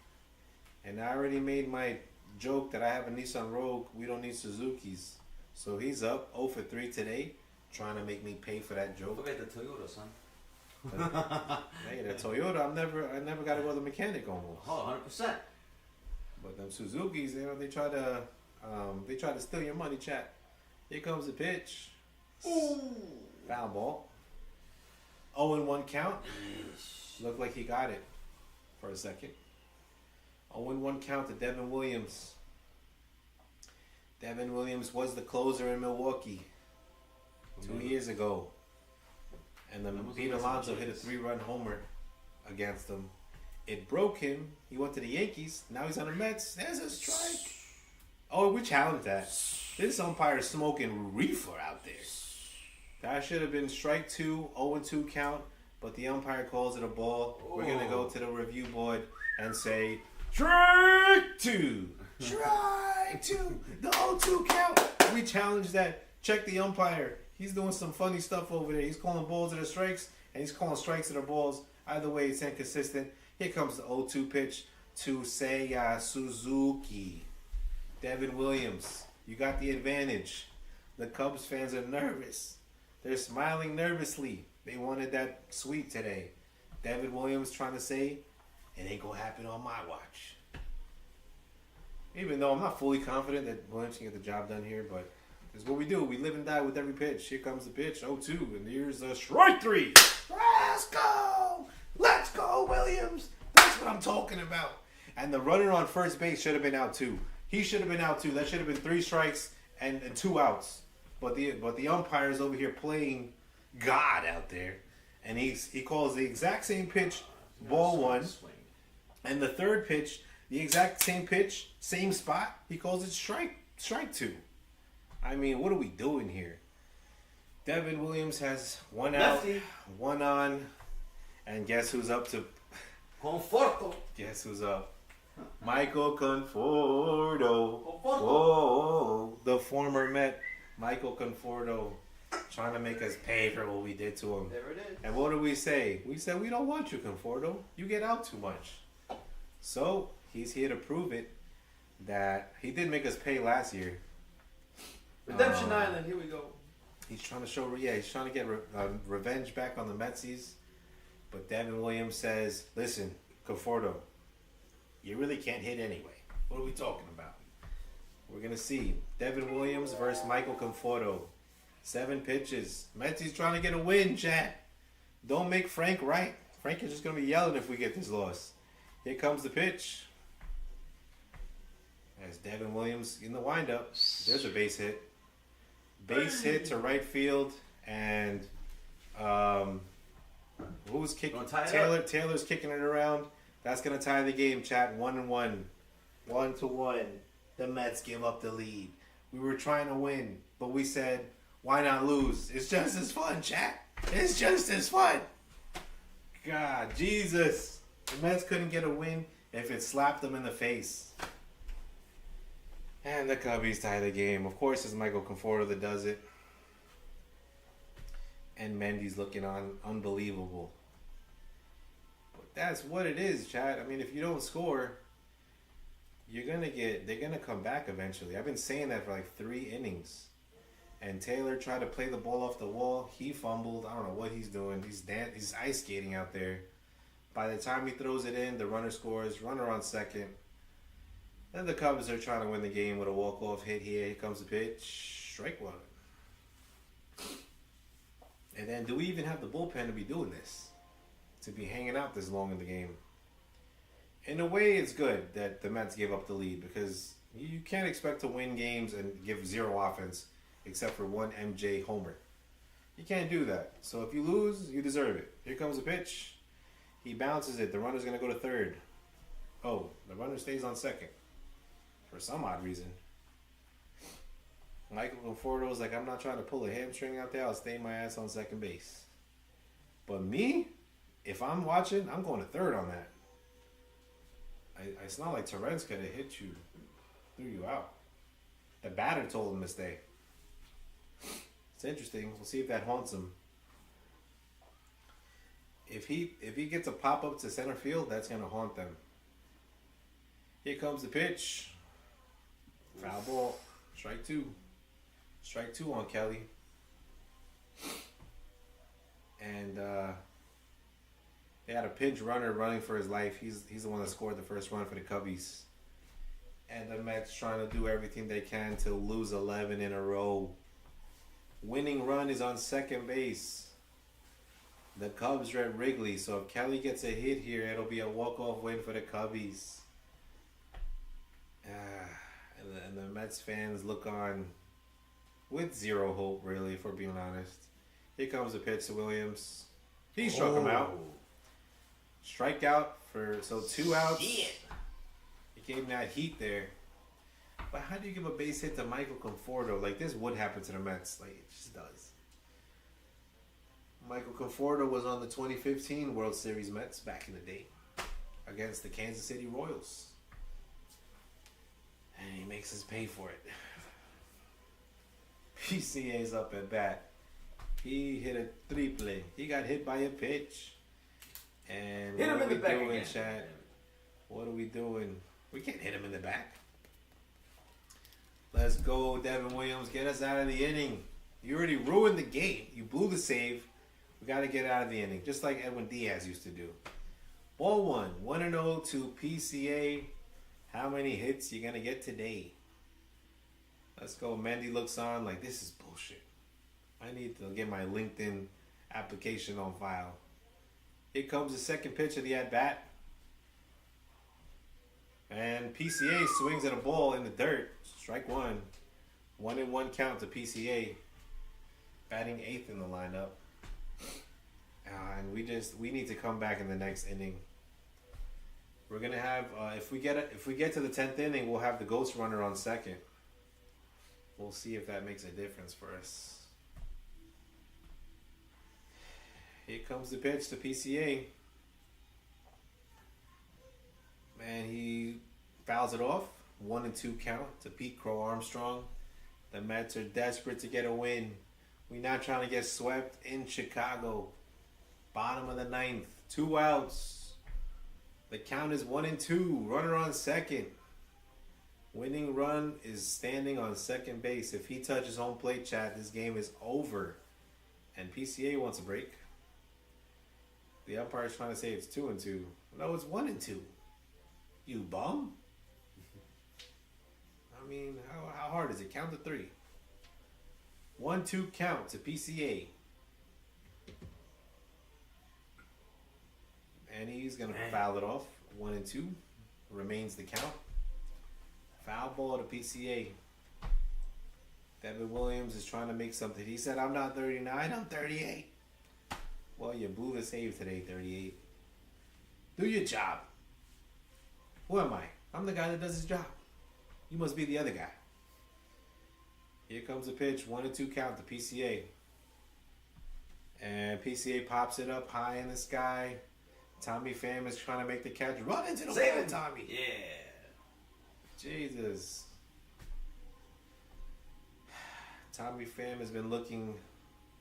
And I already made my joke that I have a Nissan Rogue. We don't need Suzukis. So he's up 0 for 3 today, trying to make me pay for that Don't joke. forget the Toyota, son. Hey, the Toyota, I never got to go to the mechanic almost. Oh, 100%. But them Suzukis, you know, they try to steal your money, chat. Here comes the pitch. Ooh. Foul ball. 0-1 count. Looked like he got it for a second. 0-1 count to Devin Williams. Devin Williams was the closer in Milwaukee 2 years ago. And then That was Pete against Alonso the hit a Jays. 3-run homer against them. It broke him. He went to the Yankees. Now he's on the Mets. There's a strike. Oh, we challenge that. This umpire is smoking reefer out there. That should have been strike 2, 0-2 count, but the umpire calls it a ball. We're going to go to the review board and say, strike 2. Strike 2. The 0-2 count. We challenge that. Check the umpire. He's doing some funny stuff over there. He's calling balls that are strikes, and he's calling strikes that are balls. Either way, it's inconsistent. Here comes the 0-2 pitch to Seiya Suzuki. Devin Williams, you got the advantage. The Cubs fans are nervous. They're smiling nervously. They wanted that sweep today. Devin Williams trying to say, it ain't going to happen on my watch. Even though I'm not fully confident that Williams can get the job done here, but this is what we do. We live and die with every pitch. Here comes the pitch, 0-2, and here's a strike 3. Let's go! Let's go, Williams! That's what I'm talking about. And the runner on first base should have been out too. He should have been out too. That should have been 3 strikes and 2 outs. But the umpire is over here playing God out there, and he calls the exact same pitch, ball 1, and the third pitch, the exact same pitch, same spot. He calls it strike 2. I mean, what are we doing here? Devin Williams has 1 out, Lefty. 1 on, and guess who's up to? Conforto. Guess who's up? Michael Conforto. Conforto. Whoa, the former Met, Michael Conforto, trying to make us pay for what we did to him. There it is. And what do we say? We said, we don't want you, Conforto. You get out too much. So, he's here to prove it that he did make us pay last year. Redemption Island, here we go. He's trying to show, he's trying to get revenge back on the Metsies. But Devin Williams says, listen, Conforto, you really can't hit anyway. What are we talking about? We're going to see Devin Williams versus Michael Conforto. 7 pitches. Metsies trying to get a win, chat. Don't make Frank Wright Frank is just gonna be yelling if we get this loss. Here comes the pitch. As Devin Williams in the windup. There's a base hit. Base hit to right field, and who's kicking? Wanna tie it up? Taylor's kicking it around. That's gonna tie the game, chat. 1-1. 1-1. The Mets give up the lead. We were trying to win, but we said, why not lose? It's just as fun, chat. It's just as fun. God, Jesus. The Mets couldn't get a win if it slapped them in the face. And the Cubbies tie the game. Of course, it's Michael Conforto that does it. And Mendy's looking on unbelievable. But that's what it is, Chad. I mean, if you don't score, they're gonna come back eventually. I've been saying that for like 3 innings. And Taylor tried to play the ball off the wall. He fumbled. I don't know what he's doing. He's ice skating out there. By the time he throws it in, the runner scores. Runner on second. Then the Cubs are trying to win the game with a walk-off hit here. Here comes the pitch. Strike one. And then do we even have the bullpen to be doing this? To be hanging out this long in the game? In a way, it's good that the Mets gave up the lead because you can't expect to win games and give 0 offense except for 1 MJ homer. You can't do that. So if you lose, you deserve it. Here comes the pitch. He bounces it. The runner's going to go to third. Oh, the runner stays on second. For some odd reason. Michael Conforto's like, I'm not trying to pull a hamstring out there. I'll stay my ass on second base. But me, if I'm watching, I'm going to third on that. It's not like Torrens could have hit you, threw you out. The batter told him to stay. It's interesting. We'll see if that haunts him. If he gets a pop up to center field, that's gonna haunt them. Here comes the pitch. Foul ball. Strike 2. Strike 2 on Kelly. And they had a pinch runner running for his life. He's the one that scored the first run for the Cubbies. And the Mets trying to do everything they can to lose 11 in a row. Winning run is on second base. The Cubs are at Wrigley, so if Kelly gets a hit here, it'll be a walk-off win for the Cubbies. And the Mets fans look on with 0 hope, really, if we're being honest. Here comes the pitch to Williams. He struck him out. Strikeout for 2 outs. He gave him that heat there. But how do you give a base hit to Michael Conforto? Like, this would happen to the Mets. Like, it just does. Michael Conforto was on the 2015 World Series Mets back in the day against the Kansas City Royals. And he makes us pay for it. PCA's up at bat. He hit a triple. He got hit by a pitch. And Hit him in the back doing, again. Chad? What are we doing? We can't hit him in the back. Let's go, Devin Williams. Get us out of the inning. You already ruined the game. You blew the save. We got to get out of the inning, just like Edwin Diaz used to do. Ball 1. 1-0 to PCA. How many hits you going to get today? Let's go. Mendy looks on like, this is bullshit. I need to get my LinkedIn application on file. Here comes the second pitch of the at-bat. And PCA swings at a ball in the dirt. Strike 1. 1-1 count to PCA. Batting 8th in the lineup. And we need to come back in the next inning. We're gonna have if we get to the 10th inning, we'll have the ghost runner on second. We'll see if that makes a difference for us. Here comes the pitch to PCA. Man, he fouls it off. 1-2 count to Pete Crow Armstrong. The Mets are desperate to get a win. We're not trying to get swept in Chicago. Bottom of the 9th. 2 outs. The count is 1-2. Runner on second. Winning run is standing on second base. If he touches home plate, chat, this game is over. And PCA wants a break. The umpire is trying to say it's 2-2. No, it's 1-2. You bum. I mean, how hard is it? Count to 3. 1-2 count to PCA. and he's gonna foul it off. 1-2 remains the count. Foul ball to PCA. Devin Williams is trying to make something. He said, "I'm not 39, I'm 38." Well, you blew the save today, 38. Do your job. Who am I? I'm the guy that does his job. You must be the other guy. Here comes the pitch. 1-2 count to PCA. And PCA pops it up high in the sky. Tommy Pham is trying to make the catch. Run into the Save wall, it. Tommy. Yeah. Jesus. Tommy Pham has been looking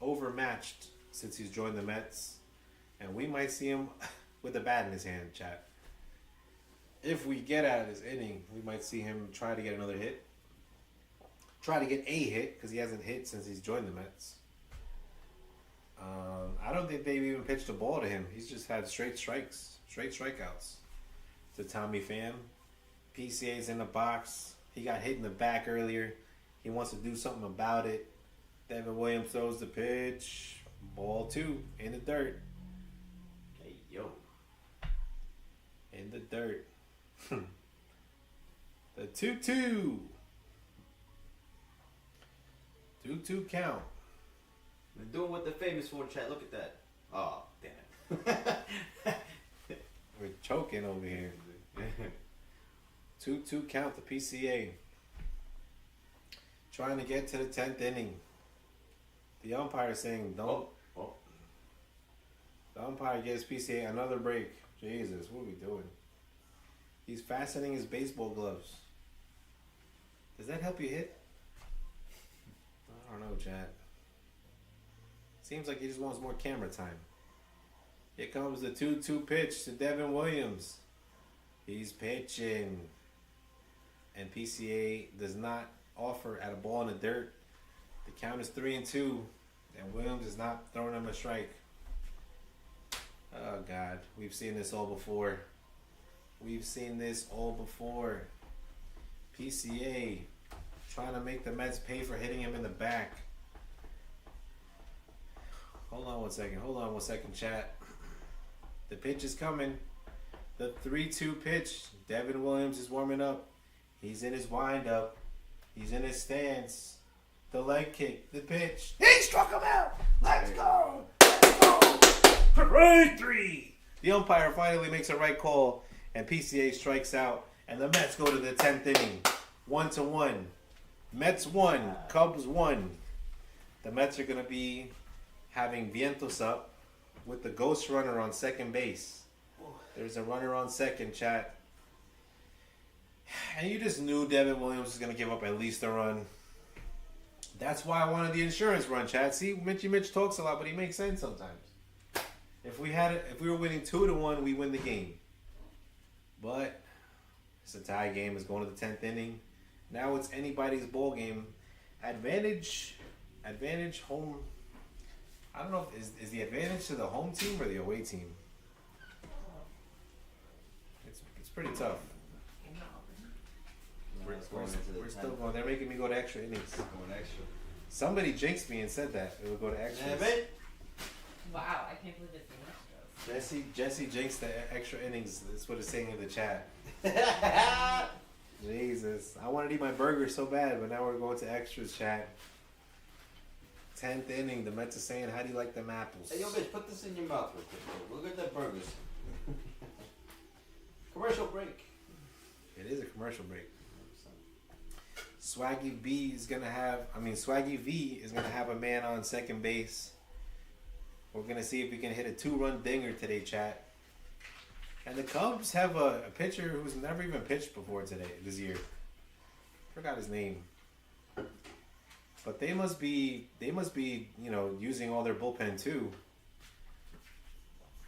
overmatched since he's joined the Mets. And we might see him with a bat in his hand, chat. If we get out of this inning, we might see him try to get another hit. Try to get a hit, because he hasn't hit since he's joined the Mets. I don't think they've even pitched a ball to him. He's just had straight strikes, straight strikeouts to Tommy Pham. PCA's in the box. He got hit in the back earlier. He wants to do something about it. Devin Williams throws the pitch. Ball 2 in the dirt. Hey, yo. In the dirt. The 2-2. 2-2 count. We're doing what they're famous for, chat. Look at that. Oh, damn it. We're choking over here. 2-2 count to PCA. Trying to get to the 10th inning. The umpire saying don't. Oh. The umpire gives PCA another break. Jesus, what are we doing? He's fastening his baseball gloves. Does that help you hit? I don't know, Chad. Seems like he just wants more camera time. Here comes the 2-2 pitch to Devin Williams. He's pitching. And PCA does not offer at a ball in the dirt. The count is 3-2. And Williams is not throwing him a strike. Oh, God. We've seen this all before. We've seen this all before. PCA trying to make the Mets pay for hitting him in the back. Hold on one second, chat. The pitch is coming. The 3-2 pitch. Devin Williams is warming up. He's in his windup. He's in his stance. The leg kick. The pitch. He struck him out. Let's go. Let's go. Right 3. The umpire finally makes a right call. And PCA strikes out. And the Mets go to the 10th inning. 1-1. Mets 1. Cubs 1. The Mets are going to be having Vientos up with the ghost runner on second base. There's a runner on second, chat. And you just knew Devin Williams was going to give up at least a run. That's why I wanted the insurance run, chat. See, Mitch talks a lot, but he makes sense sometimes. If we were winning 2-1, we win the game. But it's a tie game. It's going to the 10th inning. Now it's anybody's ball game. Advantage home. I don't know if is the advantage to the home team or the away team. It's pretty tough. We're still going. They're making me go to extra innings. Going extra. Somebody jinxed me and said that it would go to extra. Yeah, babe. Wow, I can't believe it's the Astros. Jesse jinxed the extra innings. That's what it's saying in the chat. Jesus, I wanted to eat my burger so bad, but now we're going to extras, chat. 10th inning, the Mets are saying, "How do you like them apples?" Hey, yo, bitch, put this in your mouth real quick. Bro. Look at that burgers. Commercial break. It is a commercial break. Swaggy V is gonna have a man on second base. We're gonna see if we can hit a 2-run dinger today, chat. And the Cubs have a pitcher who's never even pitched before this year. Forgot his name. But they must be, using all their bullpen too.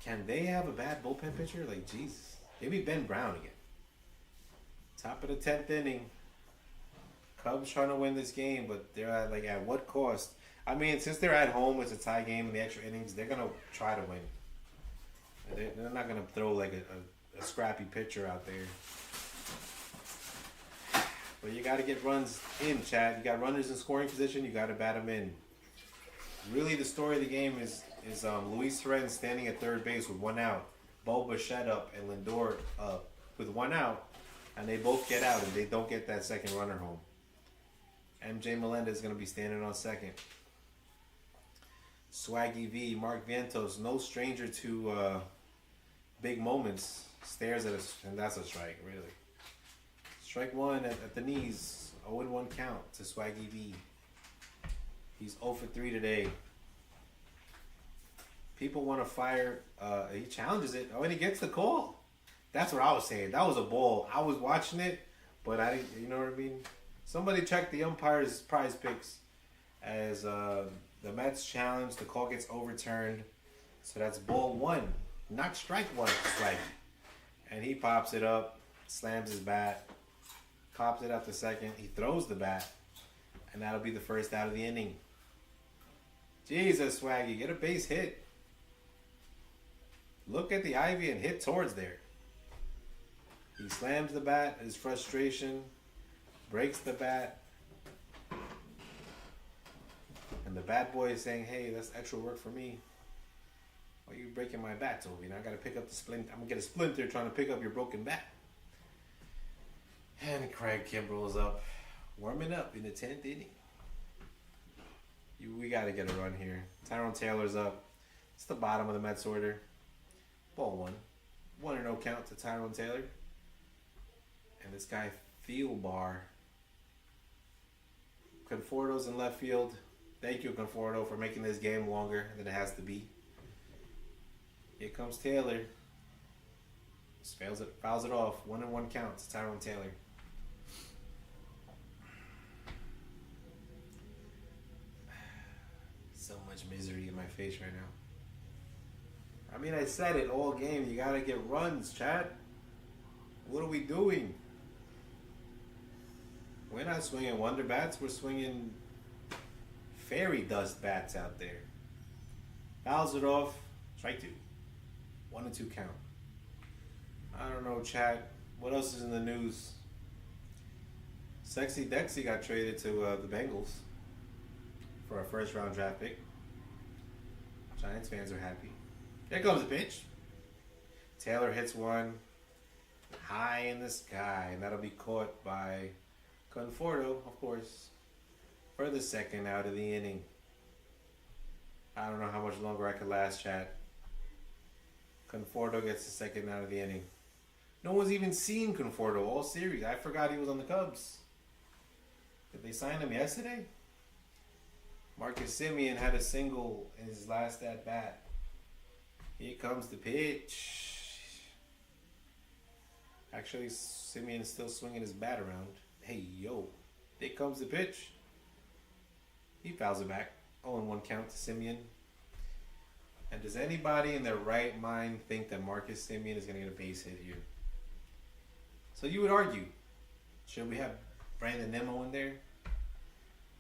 Can they have a bad bullpen pitcher? Like, Jesus. Maybe Ben Brown again. Top of the 10th inning. Cubs trying to win this game, but they're at what cost? I mean, since they're at home, it's a tie game in the extra innings. They're gonna try to win. They're not gonna throw like a scrappy pitcher out there. But you got to get runs in, Chad. You got runners in scoring position. You got to bat them in. Really, the story of the game is Luis Torrens standing at third base with 1 out. Bo Bichette up and Lindor up with one out, and they both get out and they don't get that second runner home. MJ Melendez is going to be standing on second. Swaggy V, Mark Vientos, no stranger to big moments, stares at us, and that's a strike, really. Strike one at the knees, 0-1 count to Swaggy V. He's 0 for 3 today. People want to fire, he challenges it, and he gets the call. That's what I was saying. That was a ball. I was watching it, but I didn't, you know what I mean? Somebody checked the umpire's prize picks as the Mets challenge. The call gets overturned. So that's ball one, not strike one for Swaggy. And he pops it up, slams his bat, pops it up the second. He throws the bat, and that'll be the first out of the inning. Jesus, Swaggy, get a base hit. Look at the ivy and hit towards there. He slams the bat, his frustration, breaks the bat. And the bad boy is saying, hey, that's extra work for me. Why are you breaking my bat, Toby? Now I gotta pick up the splinter. I'm gonna get a splinter trying to pick up your broken bat. And Craig Kimbrell is up, warming up in the 10th inning. We gotta get a run here. Tyrone Taylor's up. It's the bottom of the Mets order. Ball one. 1-0 count to Tyrone Taylor. And this guy, Thielbar. Conforto's in left field. Thank you, Conforto, for making this game longer than it has to be. Here comes Taylor. Just fouls it off. 1-1 count to Tyrone Taylor. So much misery in my face right now. I mean, I said it all game. You gotta get runs, chat. What are we doing? We're not swinging Wonder Bats. We're swinging fairy dust bats out there. Fouls it off. Strike two. 1-2 count. I don't know, chat. What else is in the news? Sexy Dexy got traded to the Bengals for a first-round draft pick. Giants fans are happy. Here comes the pitch. Taylor hits one high in the sky, and that'll be caught by Conforto, of course, for the second out of the inning. I don't know how much longer I could last, chat. Conforto gets the second out of the inning. No one's even seen Conforto all series. I forgot he was on the Cubs. Did they sign him yesterday? Marcus Semien had a single in his last at bat. Here comes the pitch. Actually, Simeon's still swinging his bat around. Hey, yo. Here comes the pitch. He fouls it back. 0-1 count to Semien. And does anybody in their right mind think that Marcus Semien is going to get a base hit here? So you would argue, should we have Brandon Nimmo in there?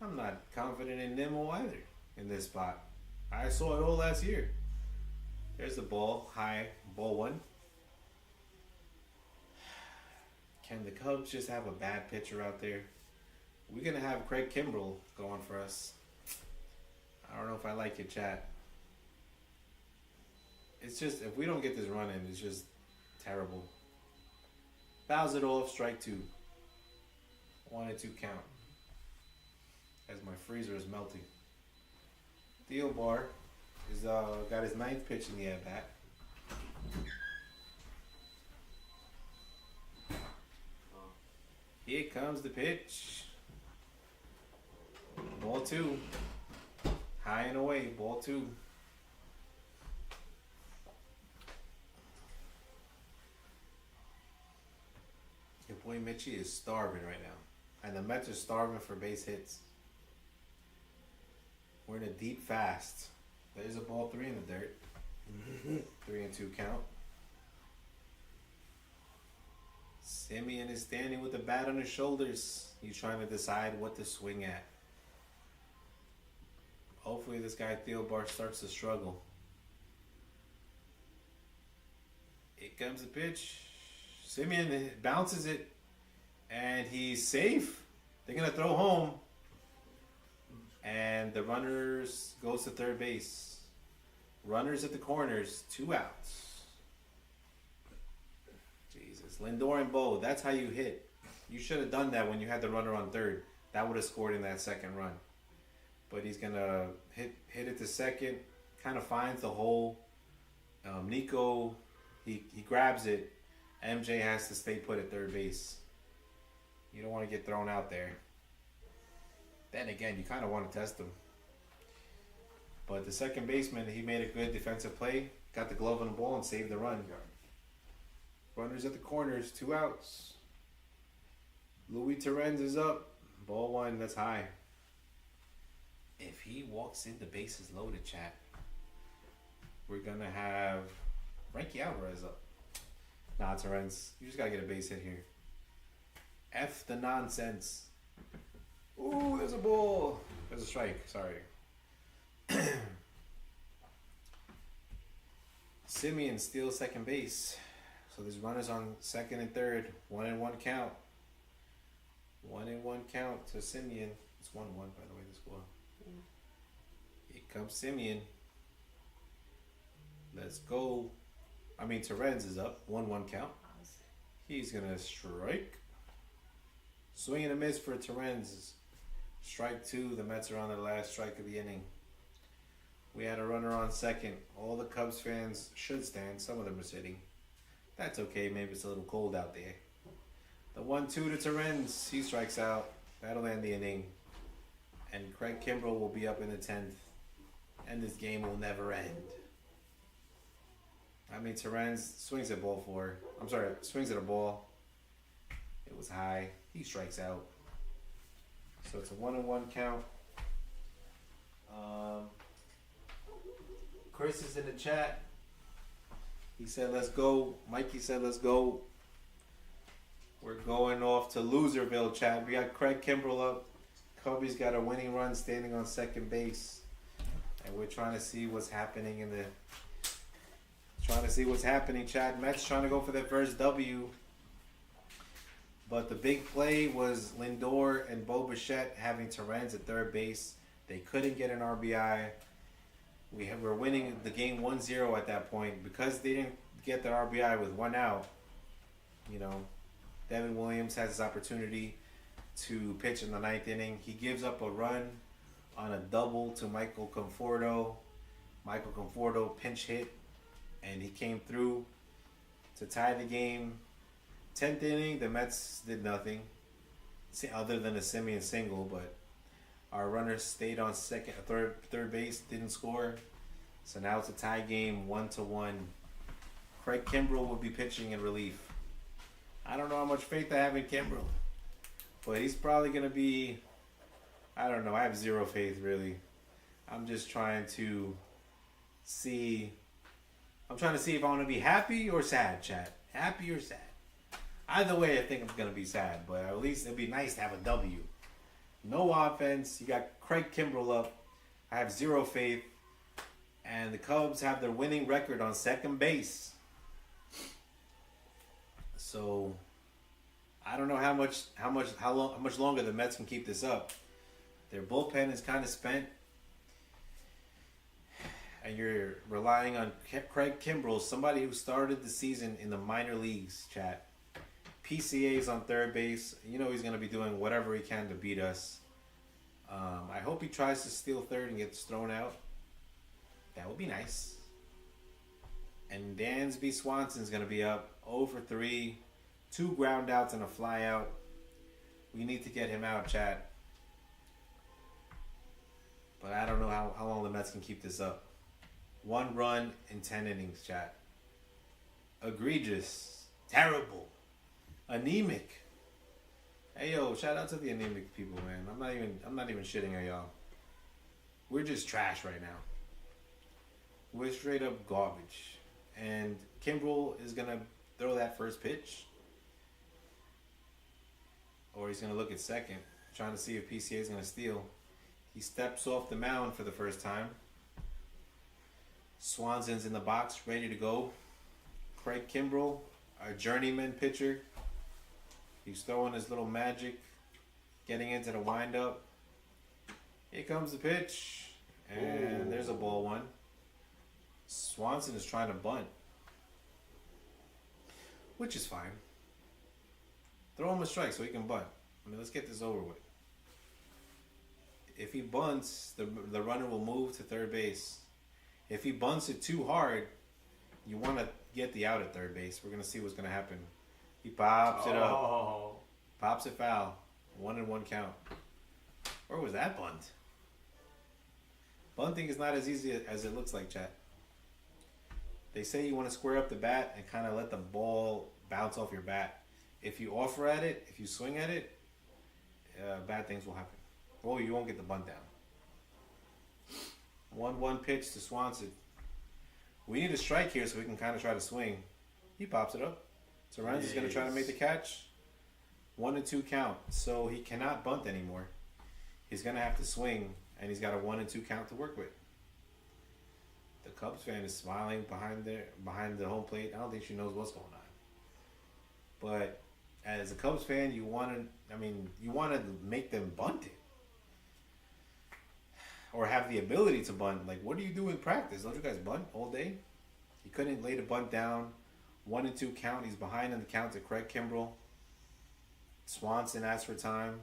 I'm not confident in Nimmo either in this spot. I saw it all last year. There's the ball, high, ball one. Can the Cubs just have a bad pitcher out there? We're going to have Craig Kimbrell going for us. I don't know if I like your chat. It's just, if we don't get this run in, it's just terrible. Fouls it off, strike two. 1-2 count. As my freezer is melting. Thielbar is got his ninth pitch in the at bat. Here comes the pitch. Ball two. High and away, ball two. Your boy Mitchie is starving right now. And the Mets are starving for base hits. We're in a deep fast. There's a ball three in the dirt. 3-2 count. Semien is standing with the bat on his shoulders. He's trying to decide what to swing at. Hopefully this guy Thielbar starts to struggle. Here comes the pitch. Semien bounces it. And he's safe. They're going to throw home. And the runners goes to third base. Runners at the corners, 2 outs. It's Lindor and Bo. That's how you hit. You should have done that when you had the runner on third. That would have scored in that second run. But he's gonna hit it to second. Kind of finds the hole. Nico, he grabs it. MJ has to stay put at third base. You don't want to get thrown out there. Then again, you kind of want to test him. But the second baseman, he made a good defensive play. Got the glove on the ball and saved the run. Runners at the corners, 2 outs. Louis Torrens is up. Ball 1, that's high. If he walks in, the bases loaded, chat. We're going to have Frankie Alvarez up. Nah, Torrens, you just got to get a base hit here. F the nonsense. Ooh, there's a ball. There's a strike, sorry. Simeon steals second base. So there's runners on second and third. 1-1 count. 1-1 count to Simeon. It's 1-1 by the way, the score. Here comes Simeon. Let's go. Torrens is up. 1-1 count. He's gonna strike. Swing and a miss for Torrens. Strike 2. The Mets are on their last strike of the inning. We had a runner on second. All the Cubs fans should stand. Some of them are sitting. That's okay. Maybe it's a little cold out there. The 1-2 to Torrens. He strikes out. That'll end the inning. And Craig Kimbrell will be up in the 10th. And this game will never end. Torrens swings at ball 4. I'm sorry, swings at a ball. It was high. He strikes out. So it's a 1-1 count. Chris is in the chat. He said, let's go. Mikey said, let's go. We're going off to Loserville, chat. We got Craig Kimbrell up. Kobe's got a winning run standing on second base. And we're trying to see what's happening chat. Mets trying to go for their first W. But the big play was Lindor and Bo Bichette having Torrens at third base. They couldn't get an RBI. We were winning the game 1-0 at that point. Because they didn't get the RBI with 1 out, Devin Williams has his opportunity to pitch in the 9th inning. He gives up a run on a double to Michael Conforto. Michael Conforto pinch hit, and he came through to tie the game. 10th inning, the Mets did nothing other than a Simeon single, but our runners stayed on third base, didn't score. So now it's a tie game, 1-1. Craig Kimbrell will be pitching in relief. I don't know how much faith I have in Kimbrell, but he's probably going to be, I don't know, I have zero faith really. I'm just trying to see if I want to be happy or sad, chat. Happy or sad. Either way, I think I'm going to be sad, but at least it'd be nice to have a W. No offense. You got Craig Kimbrell up. I have zero faith. And the Cubs have their winning record on second base. So I don't know how much longer the Mets can keep this up. Their bullpen is kind of spent. And you're relying on Craig Kimbrell, somebody who started the season in the minor leagues, chat. PCA's on third base. He's going to be doing whatever he can to beat us. I hope he tries to steal third and gets thrown out. That would be nice. And Dansby Swanson's going to be up 0 for 3. 2 ground outs and a fly out. We need to get him out, chat. But I don't know how long the Mets can keep this up. 1 run in 10 innings, chat. Egregious. Terrible. Anemic. Hey yo, shout out to the anemic people, man. I'm not even shitting at y'all. We're just trash right now. We're straight up garbage. And Kimbrell is gonna throw that first pitch. Or he's gonna look at second, trying to see if PCA is gonna steal. He steps off the mound for the first time. Swanson's in the box, ready to go. Craig Kimbrell, our journeyman pitcher. He's throwing his little magic, getting into the windup. Here comes the pitch, and there's a ball 1. Swanson is trying to bunt, which is fine. Throw him a strike so he can bunt. I mean, let's get this over with. If he bunts, the runner will move to third base. If he bunts it too hard, you want to get the out at third base. We're going to see what's going to happen. He pops it up. Pops it foul. 1-1 count. Where was that bunt? Bunting is not as easy as it looks like, chat. They say you want to square up the bat and kind of let the ball bounce off your bat. If you offer at it, if you swing at it, bad things will happen. Well, you won't get the bunt down. 1-1 pitch to Swanson. We need a strike here so we can kind of try to swing. He pops it up. Lorenz is going to try to make the catch. 1-2 count. So he cannot bunt anymore. He's going to have to swing, and he's got a 1-2 count to work with. The Cubs fan is smiling behind the home plate. I don't think she knows what's going on. But as a Cubs fan, you want to make them bunt it. Or have the ability to bunt. Like, what do you do in practice? Don't you guys bunt all day? He couldn't lay the bunt down. 1-2 count. He's behind on the count to Craig Kimbrell. Swanson asks for time,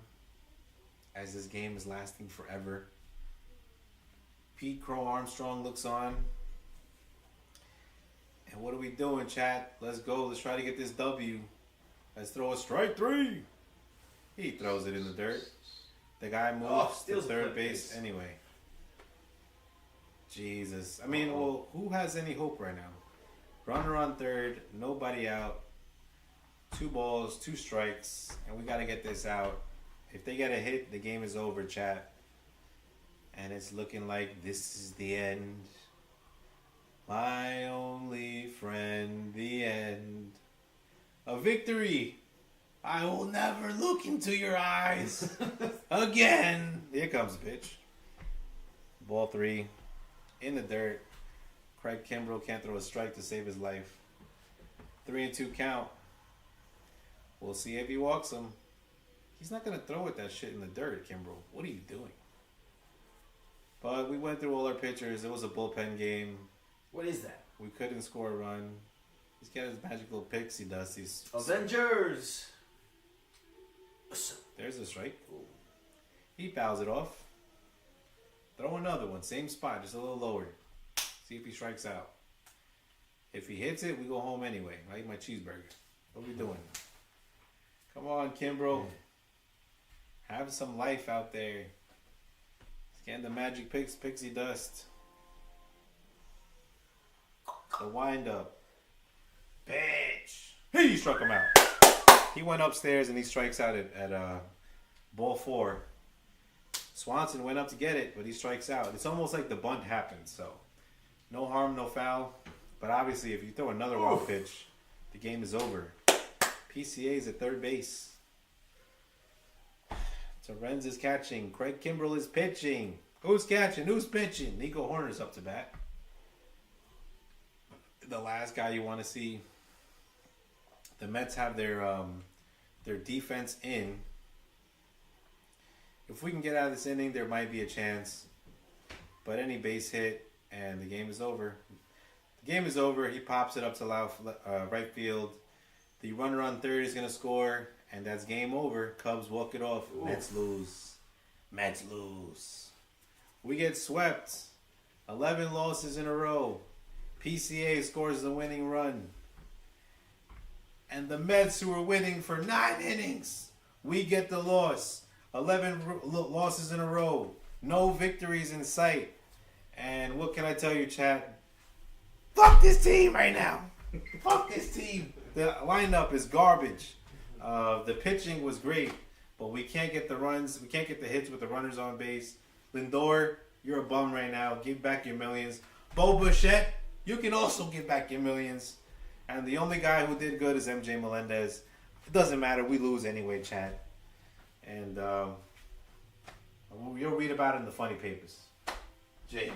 as this game is lasting forever. Pete Crow Armstrong looks on. And what are we doing, chat? Let's go. Let's try to get this W. Let's throw a strike 3. He throws it in the dirt. The guy moves to third base anyway. Jesus. I mean, well, who has any hope right now? Runner on third, nobody out. 2 balls, 2 strikes, and we got to get this out. If they get a hit, the game is over, chat. And it's looking like this is the end. My only friend, the end. A victory. I will never look into your eyes again. Here comes the pitch. Ball 3. In the dirt. Craig Kimbrell can't throw a strike to save his life. 3-2 count. We'll see if he walks him. He's not going to throw it that shit in the dirt, Kimbrell. What are you doing? But we went through all our pitchers. It was a bullpen game. What is that? We couldn't score a run. He's got his magical picks. He does. He's Avengers! There's a strike. He fouls it off. Throw another one. Same spot, just a little lower. See if he strikes out. If he hits it, we go home anyway. I eat my cheeseburger. What are we doing? Come on, Kimbrell. Have some life out there. Scan the magic pixie dust. The wind up. Bitch. He struck him out. He went upstairs and he strikes out at ball 4. Swanson went up to get it, but he strikes out. It's almost like the bunt happened, so no harm, no foul. But obviously, if you throw another wild pitch, the game is over. PCA is at third base. Lorenz is catching. Craig Kimbrell is pitching. Who's catching? Who's pitching? Nico Horner's up to bat. The last guy you want to see. The Mets have their defense in. If we can get out of this inning, there might be a chance. But any base hit, and the game is over. The game is over. He pops it up to right field. The runner on third is going to score, and that's game over. Cubs walk it off. Ooh. Mets lose. Mets lose. We get swept. 11 losses in a row. PCA scores the winning run. And the Mets, who were winning for 9 innings, we get the loss. 11 losses in a row. No victories in sight. And what can I tell you, chat? Fuck this team right now. Fuck this team. The lineup is garbage. The pitching was great, but we can't get the runs. We can't get the hits with the runners on base. Lindor, you're a bum right now. Give back your millions. Bo Bichette, you can also give back your millions. And the only guy who did good is MJ Melendez. It doesn't matter. We lose anyway, chat. And you'll read about it in the funny papers. Jesus.